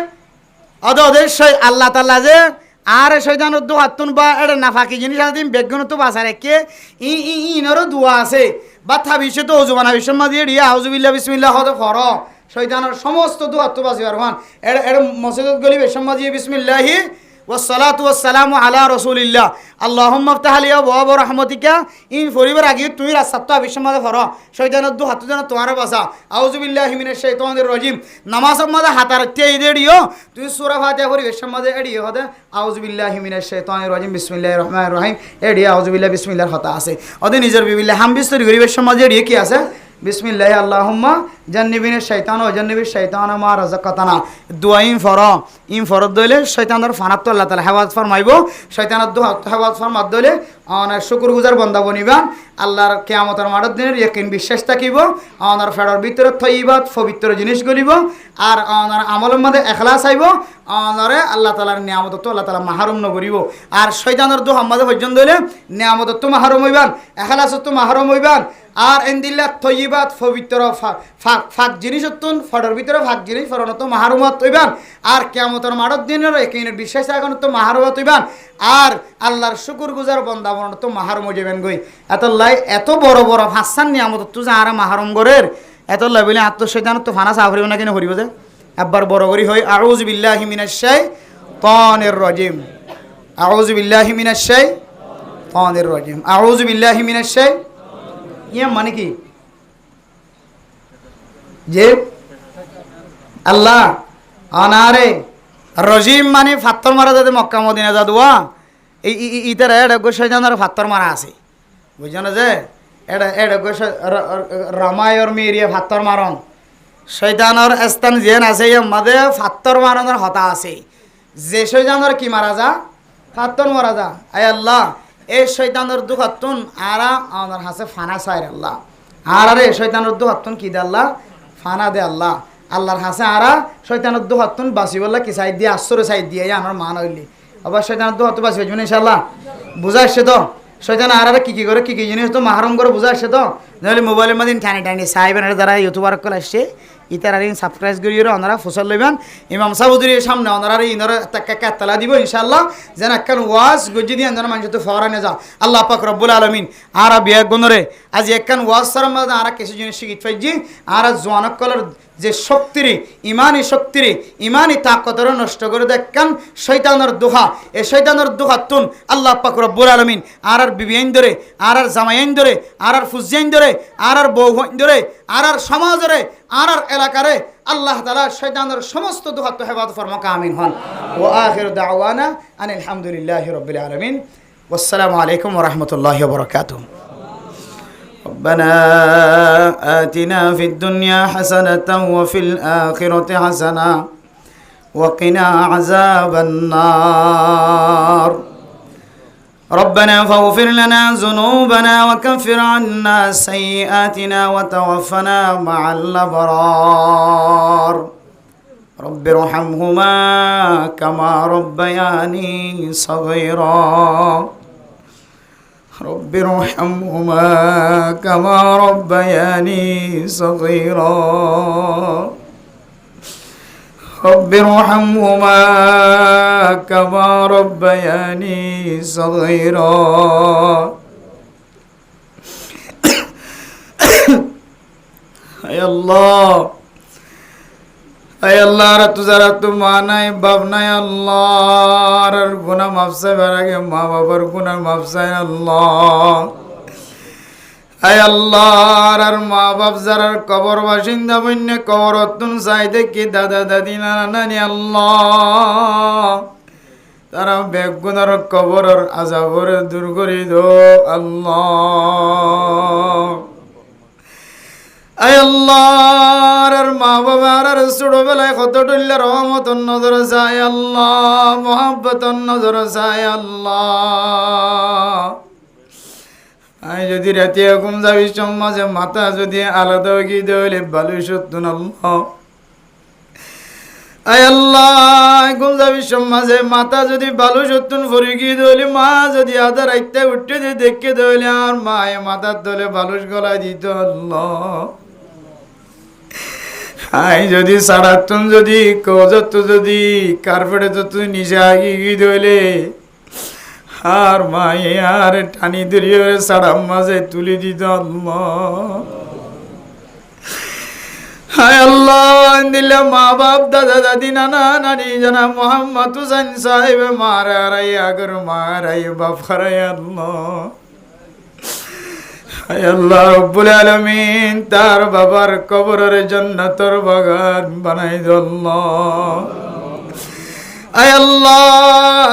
ওদের আল্লাহ তাআলা যে আর শয়তানত দু হাতুন বা এর না ফাঁকি জিনিস আছে বেগুন তো বাসা রেখে ইনরও দোয়া আছে বা থাবিছে তো ওজু বানা বিশ্বর মাঝে এডিয়া আউযুবিল্লাহ বিসমিল্লাহ হতে ফর শয়তানের সমস্ত দু হাত বাসিবার হন এর মসজিদত গলি বিশ্বর মাঝে বিসমিল্লাহি والصلاة والسلام على رسول الله اللهم افتح لي أبواب رحمتك إن فريبر أجيب تمير السبتة بشمال فرا شيطان الدو حتى جنا توارا بسا أعوذ بالله من الشيطان الرجيم نماز ماذا حترتي إيديو تمير سورة فاتحة فري بشمال إيديو هذا أعوذ بالله من الشيطان الرجيم بسم الله الرحمن الرحيم إيديو أعوذ بالله بسم الله الخطأ أسه هذا نجار بالله هم بيستر غريب بشمال إيديو كي أسه বিসমিল্লাহ আল্লাহুম্মা জান্নিবিনা শাইতান ও জান্নিবিশ শাইতান মা রাযাকাতানা দোয়া ইম ফরদ দইলে শয়তানের ফানাত আল্লাহ তাআলা হেফাজত ফরমাইব শয়তানের দোয়া হেফাজত ফরমাত দইলে অনার শুকরগুজার বান্দা বনিবান আল্লাহর কিয়ামতের মাঠের দিনের ইয়াকিন বিশ্বাস থাকিব অনার ফেডার ভিতরে তয়্যিবাত পবিত্র জিনিস গলিব আর অনার আমলের মধ্যে ইখলাস আইব অনারে আল্লাহ তাআলার নিয়ামত তো আল্লাহ তাআলা মাহরুম নগরিব আর শয়তানের দোয়া আমাদের পর্যন্ত দইলে নিয়ামত তো মাহরুম হইবান ইখলাস তো মাহরুম হইবান আর এন্দিল্লা তয়্যিবাত পবিত্র ফাক জিনিস তুন ফডর ভিতরে ফাক জিনিস ফরনত মাহরুমাত হইবান আর কিয়ামতের মাঠের দিনের ইয়াকিনের বিশ্বাস এখন তো মাহরুমাত হইবান আর আল্লাহর শুকরগুজার বান্দা বন তো মাহরুম হইবেন গই এত বড় বড় হাসান নিয়ামত তো যারা মাহরুম গরের এত লাবিলে আত্মশয়তান তো ফানা সাফরিব না কেন হরিব যে একবার বড় করি হয় আউযু বিল্লাহি মিনাশ শাইতানির রাজিম আউযু বিল্লাহি মিনাশ শাইতানির রাজিম আউযু বিল্লাহি মিনাশ শাইতানির ইয়া মানে কি যে আল্লাহ আনারে রজিম মানে ফাত্তর মারা যাতে মক্কা মদিনা যাদুয়া এই ইতার এডগ শয়তানের ফাত্তর মারা আছে বুঝছো না যে এডগ রামায়র মেরিয়া ফাত্তর মারন শয়তানের স্থান যেন আছে ইয়া মাদে ফাত্তর মারনের হতা আছে যে শয়তানের কি মারা যা ফাত্তর মারা যা আয় আল্লাহ এই শয়তানের দুখাতুন আরা আমার হাসে ফানা চাইর আল্লাহ আরে শয়তানের দুখাতুন কি দে আল্লাহ ফানা দে আল্লাহ আল্লাহর হাসে আরা শয়তানের দুখাতুন বাসি বললা কি সাইড দিয়ে আশ্চর্য সাইড দিয়ে আমার মান হইলি আবার শয়তানের দুখাতু বাসি হইবে ইনশাআল্লাহ বুঝা আসছে তো শয়তান আরা কি করে কি জিনিস তো মাহরুম করে বুঝা আসছে তো নাহলে মোবাইলের মধ্যে টানি সাহেবের দ্বারা ইউটিউবার কল আসছে ইতার আর সাবস্ক্রাইব করিয়ে ওনারা ফসল লইবেন ইমাম সাহুদুরির সামনে ওনারা ইনরা তালা দিব ইনশাআল্লাহ যেন একখান ওয়াজ গজি দিয়ে আন্দোলন মানুষ তো ফরানে যা আল্লাহ পাক রব্বুল আলমিন আরা বিয়া গুণরে আজ একখান ওয়াজ সার মধ্যে আরা কিছু জিনিস শিখিত পাইছি আরা জোয়ানক কলার যে শক্তিরে ইমানি তাকতর নষ্ট করে দেখকান শয়তানের দোহা এই শয়তানের দোহাতুন আল্লাহ পাক রব্বুল আলামিন আর বিবিয়াইন ধরে আর জামাইন ধরে আর ফুজিয়াইন ধরে আর বউহাইন ধরে আর সমাজরে আর এলাকারে আল্লাহ তাআলা শয়তানের সমস্ত দোহাত হেফাজত ফরমাকা আমিন হন ওয়া আখিরু দাওয়ানা আনিল হামদুলিল্লাহি রাব্বিল আলামিন ওয়াসসালামু আলাইকুম ওয়া রাহমাতুল্লাহি ওয়া বারাকাতুহু ربنا آتنا في الدنيا حسنة وفي الآخرة حسنة وقنا عذاب النار ربنا فاغفر لنا ذنوبنا وكفر عنا سيئاتنا وتوفنا مع الأبرار رب ارحمهما كما ربياني صغيرا رب ارحمهما كما ربياني صغيرا رب ارحمهما كما ربياني صغيرا يا الله আয় আল্লাহ রাত যারা তো মা নাই বাপ নাই আল্লাহ আর গুনাহ মাফ চাইবার আগে মা বাবার গুনাহ মাফ চাই আল্লাহ আয় আল্লাহ আর মা বাপ যারা কবর বাসিন্দা বন্য কবর অতুন চাই দেখি দাদা দাদি নানা নানি আল্লাহ তারা বেগুনার কবরের আযাবর দূর করে দো আল্লাহ আয় আল্লাহ আর মা বাবার আর ছোটবেলায় কত টুল্লা রহমতন নজর চাই আল্লাহ মোহাব্বতন নজর চাই আল্লাহ আয় যদি রাতে ঘুম যাবি মাঝে মাথা যদি আলাদা গিয়ে দেওয়ালে ভালো সত্যন আল্লাহ আয় আল্লাহ ঘুম যাবি মাঝে মাথা যদি ভালো সত্যন ফরি গিয়ে দেওয়ালে মা যদি আধা রাইতে উঠতে দিয়ে দেখে দেওয়ালে আর মায়ে মাথার দলে ভালো গলায় দিত আল্লাহ আই যদি সারাতুন যদি কজত যদি কার্পেটে তো তুই নিজে আগে গিয়ে ধরলে আর মায়ে আর টানি ধরিয়ে সারাম মাঝে তুলে দিত আল্লাহ হায় আল্লাহ দিলে মা বাপ দাদা দাদি নানা নানি জানা মোহাম্মদ হুসাইন সাহেব মারা রাই আগর মারাই বাপ হারাই আল্লাহ আয় আল্লাহ রব্বুল আলামিন তার বাবার কবরের জান্নাতের বাগান বানাই দাও আল্লাহ আয় আল্লাহ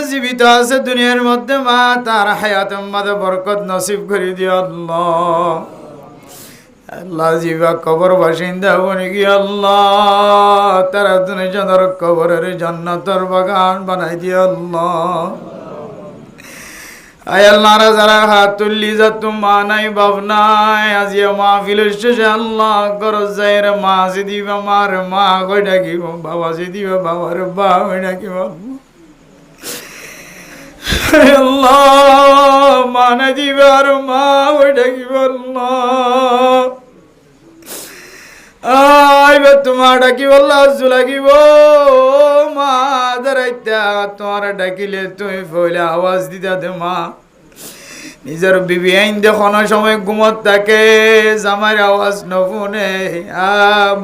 জীবিত আছে দুনিয়ার মধ্যে মা তার হায়াতের মধ্যে বরকত নসিব করে দিও আল্লাহ আল্লাহ জিবা কবর বাসিন্দা বনে কি আল্লাহ তারা তুমি যাদের কবরের জান্নাতের বাগান বানাই দিও আল্লাহ। আয় আল্লাহ যারা হাত তুললি যা তোমা নাই বাপ নাই আজিয়া মাহফিল শেষে আল্লাহ গরজ যাইরে মা যে দিবা মার মা কই ডাকিব, বাবা যে দিবা বাবার বা কই ডাকিব আল্লাহ। মা না দিবা আর মা কই ডাকিব আল্লাহ। আইবে তোমার ডাকিব আল্লাহ লাগিব মা দাঁড়াইতা তোমার ডাকিলে তুমি ফইলে আওয়াজ দিতা দে মা। নিজের বিবি আইন দেখানো সময় ঘুমত থাকে জামাইয়ের আওয়াজ নশুনে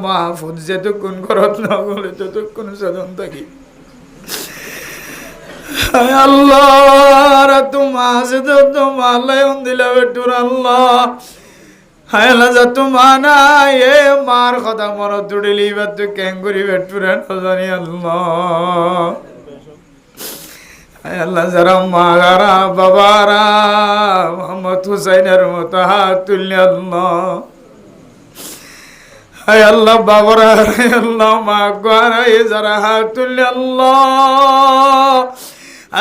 মা ফুট যেতক্ষণ ঘরত নগলে ততক্ষণ সাধন থাকি আল্লাহ তোমা আছে তো তোমার লাইন দিলা বেটুর আল্লাহ। হায় আল্লাহ যা তোমা নাই এ মার কথা মনে তুড়িলি বা তুই কেন করি বেটুরে নজানি আল্লাহ। হায় আল্লাহ যারা মাগারা বাবারা মোহাম্মদ হুসাইনের মতো হাত তুললে আল্লাহ। হায় আল্লাহ বাবারা হায় আল্লাহ মা গারা যারা হাত তুললে আল্লাহ।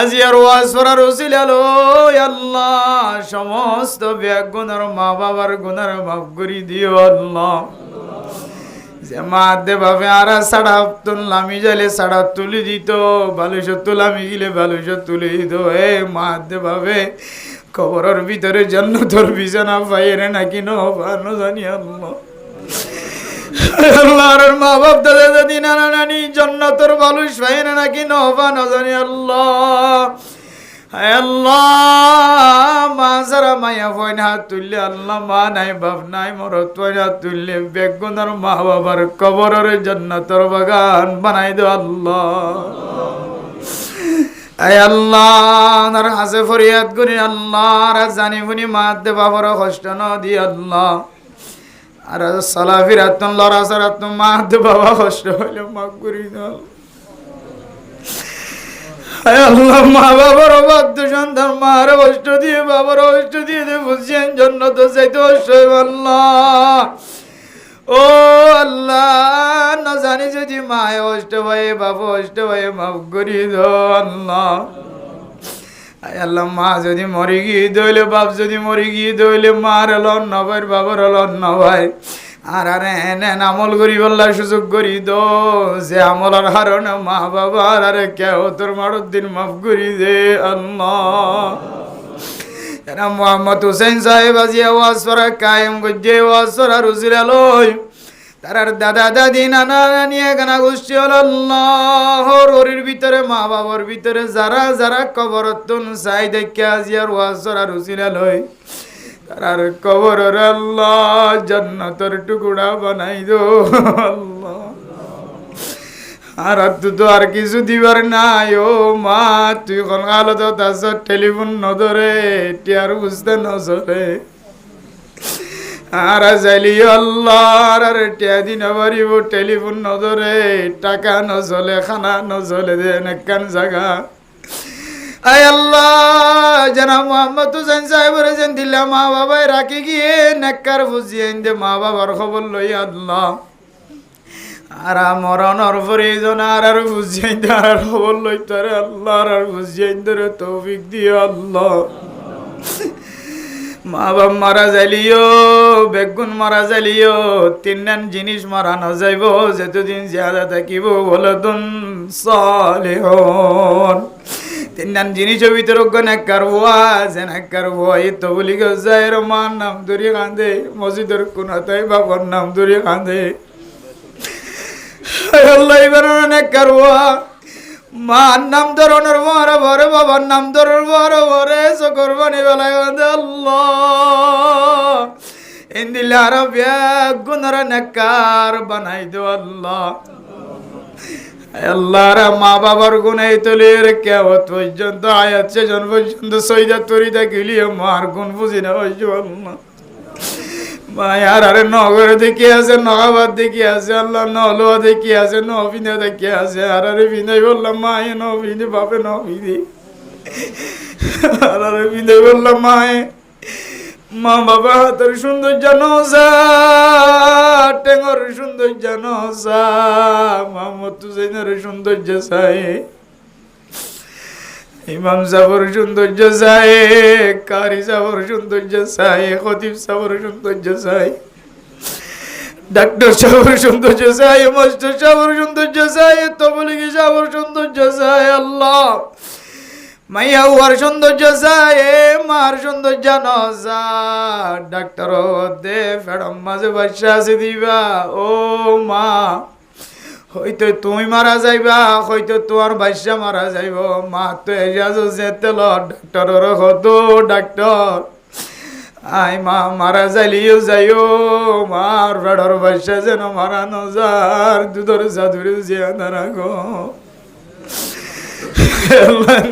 আজি আর ওয়াজ করার উসিলা লই আল্লাহ সমস্ত ব্যাগ গুনার মা বাবার গুনার মাফ করে দিও আল্লাহ। যে মা দে ভাবে আর সাড়া তুললামি যাইলে সাড়া তুলি দিত, বালুস তুলামি গিলে বালুস তুলে দিত। এ মা দে ভাবে কবরের ভিতরে জান্নাতের বিছানা পাইরে নাকি ন জানি আল্লাহ। আল্লাহর মা বাপ দাদা দাদি নানা নানি জান্নাতের বালুস পাইরে নাকি ন জানি আল্লাহ। হায় আল্লাহ মা যারা মায়া ফইন হাত তুললে আল্লাহ মা নাই বাপ নাই মরত হাত তুললে বেগুনার মা বাবার কবরের জান্নাতের বাগান বানাই দো আল্লাহ। আয় আল্লাহ আর হাসে ফরিয়াদ করি আল্লাহ আর জানি বুনি মা দে বাবার কষ্ট ন দি আল্লাহ। আর সালা ফিরাত লড়া সারাত মা দে বাবা কষ্ট হইলে মাফ করি দাও আল্লাহ। মা বাবার বাধ্য সন্তান মার কষ্ট দিয়ে বাবার কষ্ট দিয়ে বুঝছেন জন্য তো চাইতে অবশ্যই আল্লাহ। ও আল্লাহ না জানি যদি মায় কষ্ট ভাই বাবা কষ্ট ভাই মাফ করি দো আল্লাহ। আল্লাহ মা যদি মরি গিয়ে দইলে বাপ যদি মরি গিয়ে দইলে মার লন নবাই বাবার লন নবাই আর এনে আমল করি বললা সুযোগ করি দো যে আমলার হারণে মা বাবার আরে কেউ তোর মারুর দিন মাফ করি দে আল্লাহ। এরা মোহাম্মদ হুসেন সাহেব আজি আওয়াজ করা কায়েম গজ্জে আওয়াজ করা রুজিরা লই তার দাদা দাদি নানা নানি এখানা গোষ্ঠী হল আল্লাহ। ওরির ভিতরে মা বাবার ভিতরে যারা যারা কবরতন চাই দেখে আজি আর ওয়াজ করা রুজিরা লই তার কবরের আল্লাহ জান্নাতের টুকরা বানাই দো আল্লাহ। আর তো আর কিছু দিবার নাই ও মা তুই কোন আলাদা তাস টেলিফোন নধরে টিয়ার বুঝতে নজরে আর যাইলি আল্লাহ আর টিয়া দিন পারিব টেলিফোন নধরে টাকা নজলে খানা নজলে দেন একখান জায়গা। আয় আল্লাহ জানা মোহাম্মদ হুসেন সাহেবের যেন দিল্লা মা বাবাই রাখি গিয়ে নেককার বুঝিয়ে দে মা বাবার খবর লই আল্লাহ। আর মরণর পরিজন আর বুঝিয়ে আর খবর লই তারে আল্লাহ আর বুঝিয়ে ধরে তৌফিক দিও আল্লাহ। মা বাপ মারা যাইলিও বেগুন মারা যাইলিও তিনজন জিনিস মারা না যাইব যতদিন জিয়াদা থাকিব বলতুন সালেহন। তিনজন জিনিসের ভিতরে নেককার হওয়া যে নেককার হওয়া এই তো বলি গায়ের মার নাম ধরে কাঁদে মসজিদের কোনাতাই বাবার নাম ধরে কাঁদে আল্লাহ এবার নেককার হওয়া মার নাম ধরনের বড় বড় বাবার নাম ধরনের বড় বড় চকর বানি বেলায় আল্লাহ ইন্দিল আরবিয়া গুণর নেককার বানাই দো আল্লাহ। আল্লাহর মা বাবার গুণাই তলির কেবত পর্যন্ত আয়াত সেজন পর্যন্ত সৈদা তরিদা গিলিয়ে মার গুণ বুঝি না আল্লাহ। মায়ার আরে নগরে দেখি আছে নগাবাদ দেখি আছে আল্লাহ নলুয়া দেখি আছে নবিনে দেখি আছে আর আরে বিনয় বললাম মায়ে নবিনে বাপে নবিদি আর আরে বিনয় বললাম মায়ে মা বাবা হাতের সৌন্দর্য নজা, টেঙর সৌন্দর্য নজা, মোহাম্মদ হুসাইনের সৌন্দর্য চাই, ইমাম সাহর সৌন্দর্য চাই, কারি সাহর সৌন্দর্য চাই, খতিব সাহর সৌন্দর্য চাই, ডাক্তার সাহর সৌন্দর্য চাই, মাস্টার সাহর সৌন্দর্য চাই, তবলিগি সাহর সৌন্দর্য চাই। আল্লাহ মাইয়া হওয়ার সৌন্দর্য চাই, মার সৌন্দর্য নজা, ডাক্তার দে ফেড়ম মাঝে বাচ্চা আছে দিবা। ও মা, হয়তো তুমি মারা যাইবা, হয়তো তোমার বাচ্চা মারা যাইব, মা তো এসে যেতে ডাক্তার হত ডাক্তার আই মা মারা যাইলিও যাইও, মার বেড়ার বাচ্চা যেন মারা নজার, দুধর জাদুরে জিয়া দাঁড়া গো।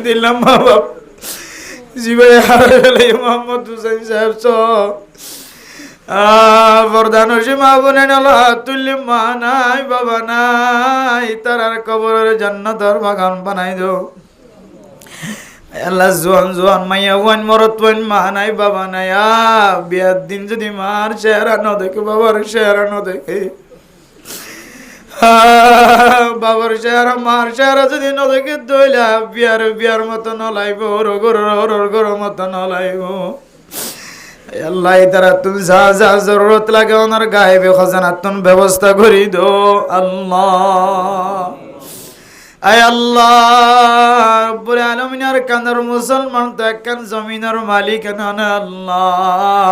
দিলাম মা বাপ জীবনে হারা গেলে মোহাম্মদ হুসাইন সাহেব বরদান মা বোনে তুল্লি মা নাই বাবা নাই, তার কবরের জান্নাতের বাগান বানাই দো। আল্লাহ জোয়ান জোয়ান মাইয়া ওয়ান মরত ওয়ান মা নাই বাবা নাই, বিয়ার দিন যদি মার চেহারা ন দেখে, বাবার চেহারা ন দেখে, বাবার চেহারা মার চেহারা যদি ন দেখে, দইলা বিয়ার বিয়ার মতো নলাইব, রোগর মতো নলাইব। আল্লাহ তারা তুমি যা যা জরুরত লাগে ওনার গায়েবে খজানা তুমি ব্যবস্থা করি দো। আল্লাহ আয় আল্লাহ রব্বুল আলামিনের কান্দার মুসলমান তো একখান জমিনের মালিক না আল্লাহ।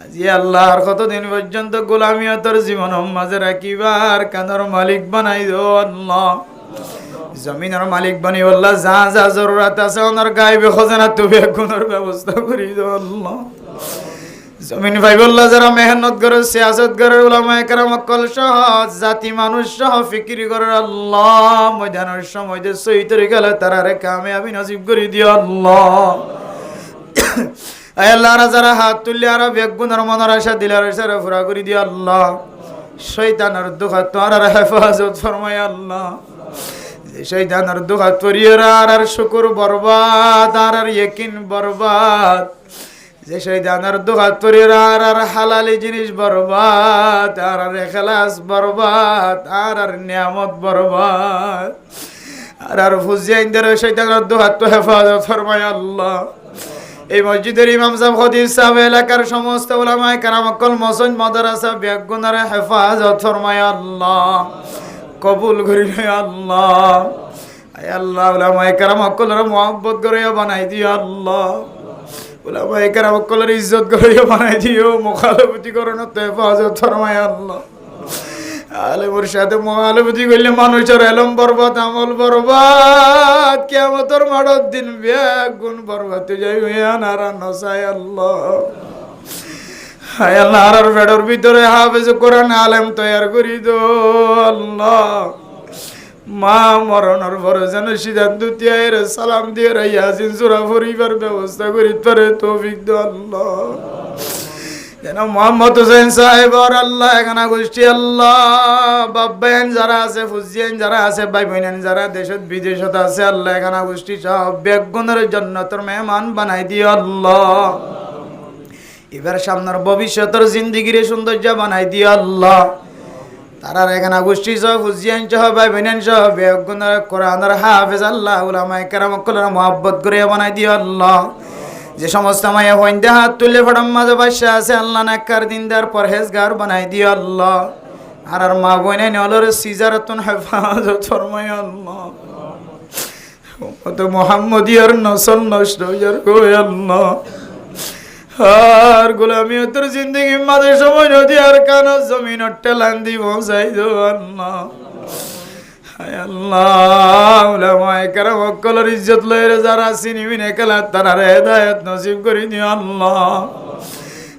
আজি আল্লাহর কতদিন পর্যন্ত গোলামিয়তর জীবন মাঝে রাখিবার কান্দার মালিক বানাই দো আল্লাহ। জমিনের মালিক বানি আল্লাহ যা যা জরুরত আছে ওনার গায়েবে খজানা তুমি গুণের ব্যবস্থা করি দো আল্লাহ। জমিন ভাই বল্লাহ যারা মেহনত করে, সিয়াসত করে, উলামায়ে কেরাম অকল সহ জাতি মানুষ সহ ফিকিরি করে আল্লাহ, ময়দানের সময় যে সহি তরিকালে তারারে কামিয়াবি নসিব করে দিও আল্লাহ। আয় আল্লাহ যারা হাত তুললে আর বেগুনের মনের আশা দিলার আশারে পুরা করে দিও আল্লাহ। শয়তানের দুখাত তোমার হেফাজত ফরমায় আল্লাহ। শয়তানের দুখাত পরিয়েরা আর শুকুর বরবাদ, আর ইয়াকিন বরবাদ, যে শয়তানের দুখাত পরিয়েরা আর হালালি জিনিস বরবাদ, আর ইখলাস বরবাদ, আর নিয়ামত বরবাদ, আর ফুজিয়াইনদের শয়তানের দুখাত হেফাজত ফরমায় আল্লাহ। এই মসজিদের ইমাম সাহেব, খতিব সাহেব, এলাকার সমস্ত উলামায়ে কেরাম অকল মসজিদ মাদ্রাসা বেগুনের হেফাজত ফরমায় আল্লাহ, কবুল করিলে আল্লাহ। আয় আল্লাহ উলামায়ে কেরাম অকলের মুহাব্বত করিয়া বানাই দিও আল্লাহ। উলামায়ে কেরাম অকলের ইজ্জত করিয়া বানাই দিও, মুখালফতি করণতে হেফাজত ফরমায় আল্লাহ। আলেমের সাথে মুখালফতি করলে মানুষের এলম বরবাদ, আমল বরবাদ, কিয়ামতের মাঠের দিন বেগুন বরবাদ যাইবে আনারা নসায় আল্লাহ। হায় আল্লাহ আর বেডর ভিতরে হাফেজ কোরআন আলেম তৈয়ার করি দো আল্লাহ। মা মরণের পরে যেন সিদ্ধান্ত দিয়ে সালাম দিয়ে ইয়াসিন সূরা পড়িবার ব্যবস্থা করি তোরে তৌফিক দো আল্লাহ। যেন মোহাম্মদ হুসাইন সাহেব আর আল্লাহ এখানে গোষ্ঠী আল্লাহ, বাব্বাইন যারা আছে, ফুজিয়ান যারা আছে, ভাই বোনেন যারা দেশত বিদেশত আছে আল্লাহ এখানে গোষ্ঠী সব বেগুনের জান্নাতের মেহমান বানাই দিও আল্লাহ। এবার সামনের ভবিষ্যতের জিন্দিগির সৌন্দর্য বানাই দিও আল্লাহ। তারা এখানে গোষ্ঠী সহ ফুজিয়ান সহ ভাই বোনেন সহ বেগুনের কোরআনের হাফেজ আল্লাহ, উলামায়ে কেরাম অকলের মুহাব্বত করে বানাই দিও আল্লাহ। যে সমস্ত মায়া হইন্দে হাত তুলে ফড়ম মাঝে বাসা আছে আল্লাহ নেককার দিনদার পরহেজগার বানাই দিও আল্লাহ। আর মা বোনে নলর সিজারাতুন হেফাজত ফরমায় আল্লাহ। উম্মত মুহাম্মদিয়ার নসল নষ্ট হইয়ার গো আল্লাহ। আর গোলামিয়তের জিন্দেগি মাঝে সময় নদী আর কান জমিন টেলান দিব যাই দো আল্লাহ। হায় আল্লাহ উলামায়ে কেরাম অকলের ইজ্জত লইরে যারা চিনিবি না কেলা তারা হেদায়েত নসিব করে দিও আল্লাহ।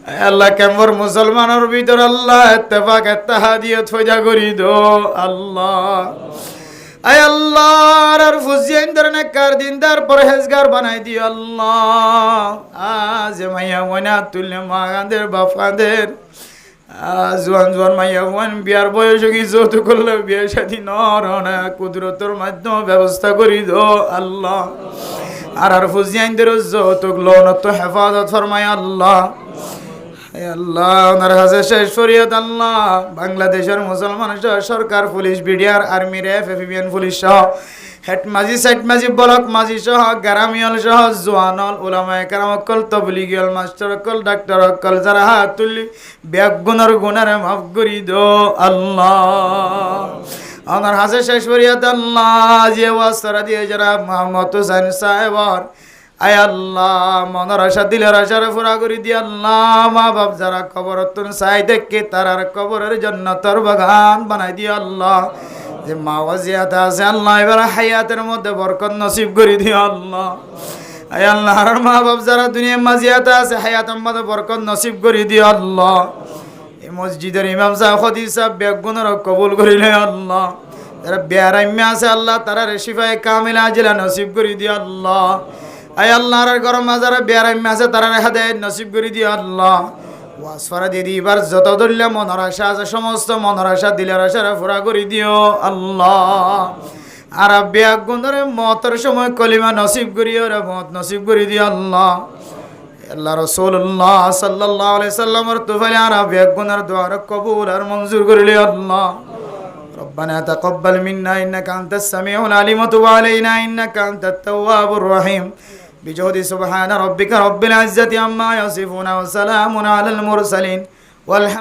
হায় আল্লাহ কেমর মুসলমানের ভিতর আল্লাহ ইত্তেফাক ইত্তেহাদিয়ত পয়দা করি দো আল্লাহ। আয় আল্লাহ আর ফুজিয়ান ধরনে কার দিনদার পরহেজগার বানাই দিও আল্লাহ। আজ মাইয়া ওনা তুললে মাগাদের বাফাদের জোয়ান জোয়ান মাইয়া ওয়ান বিয়ার বয়স যৌথ করলে বিয়ে সাথী নর কুদরতের মাধ্যমে ব্যবস্থা করি দো আল্লাহ। আর ফুজিয়াইনদের যৌতুক লোনত হেফাজত ফরমায় আল্লাহ। আল্লাহ ওনার কাছে শেষ ফরিয়াদ আল্লাহ, বাংলাদেশের মুসলমান সরকার, পুলিশ, বিডিআর, আর্মি, র্যাব, এফবিএন পুলিশ সহ হেড মাঝি, সাইড মাঝি, ব্লক মাঝি সহ গ্রামিয়ল সহ জোয়ানল উলামায়ে কেরাম অকল, তবলিগিয়ল মাস্টার অকল, ডাক্তার অকল, যারা হাত তুলি ব্যাগ গুনার মাফ করি দো আল্লাহ। ওনার কাছে শেষ ফরিয়াদ আল্লাহ, যে ওয়াসরা দিয়ে যারা মোহাম্মদ হুসাইন সাহেবর আয় আল্লাহ মনের আশা দিলের আশার পুরা করে দিয়ে আল্লাহ, মা বাপ যারা কবর তুন চাই দেখে তারার কবরের জন্য তোর বাগান বানাই দিয়ে আল্লাহ। যে মা ওয়াজিয়াত আছে আল্লাহ এবার হায়াতের মধ্যে বরকত নসিব করে দিয়ে আল্লাহ। আয় আল্লাহ আর মা বাপ যারা দুনিয়া মাজিয়াতে আছে হায়াতের মধ্যে বরকত নসিব করে দিয়ে আল্লাহ। এই মসজিদের ইমাম সাহেব খতিব সাহেব বেগুনের কবুল করিলে আল্লাহ। যারা বেয়ারাইমে আছে আল্লাহ তারা রেশিফায় কামিলা আজিলা নসিব করে দিয়ে আল্লাহ। আয় আল্লাহর গরম যারা বেয়ারাইমে আছে তারা হেদায়েত নসিব করে দিয়ে আল্লাহ। ওয়াসফারা দিদি এবার যত ধরলে মনের আশা আছে সমস্ত মনের আশা দিলের আশারা পুরা করে দিও আল্লাহ। আর বেগুনের মতের সময় কলিমা নসিব করিও রে মত নসিব করে দিও আল্লাহ। আল্লাহ রাসূলুল্লাহ সাল্লাল্লাহু আলাইহি সাল্লামের তুফাইল আর বেগুনের দোয়া কবুল আর মঞ্জুর করিলে আল্লাহ। ربنا تقبل منا إنك أنت السميع العليم وتب علينا إنك أنت التواب الرحيم بجهد سبحان ربك رب العزة عما يصفون وسلام على المرسلين والحمد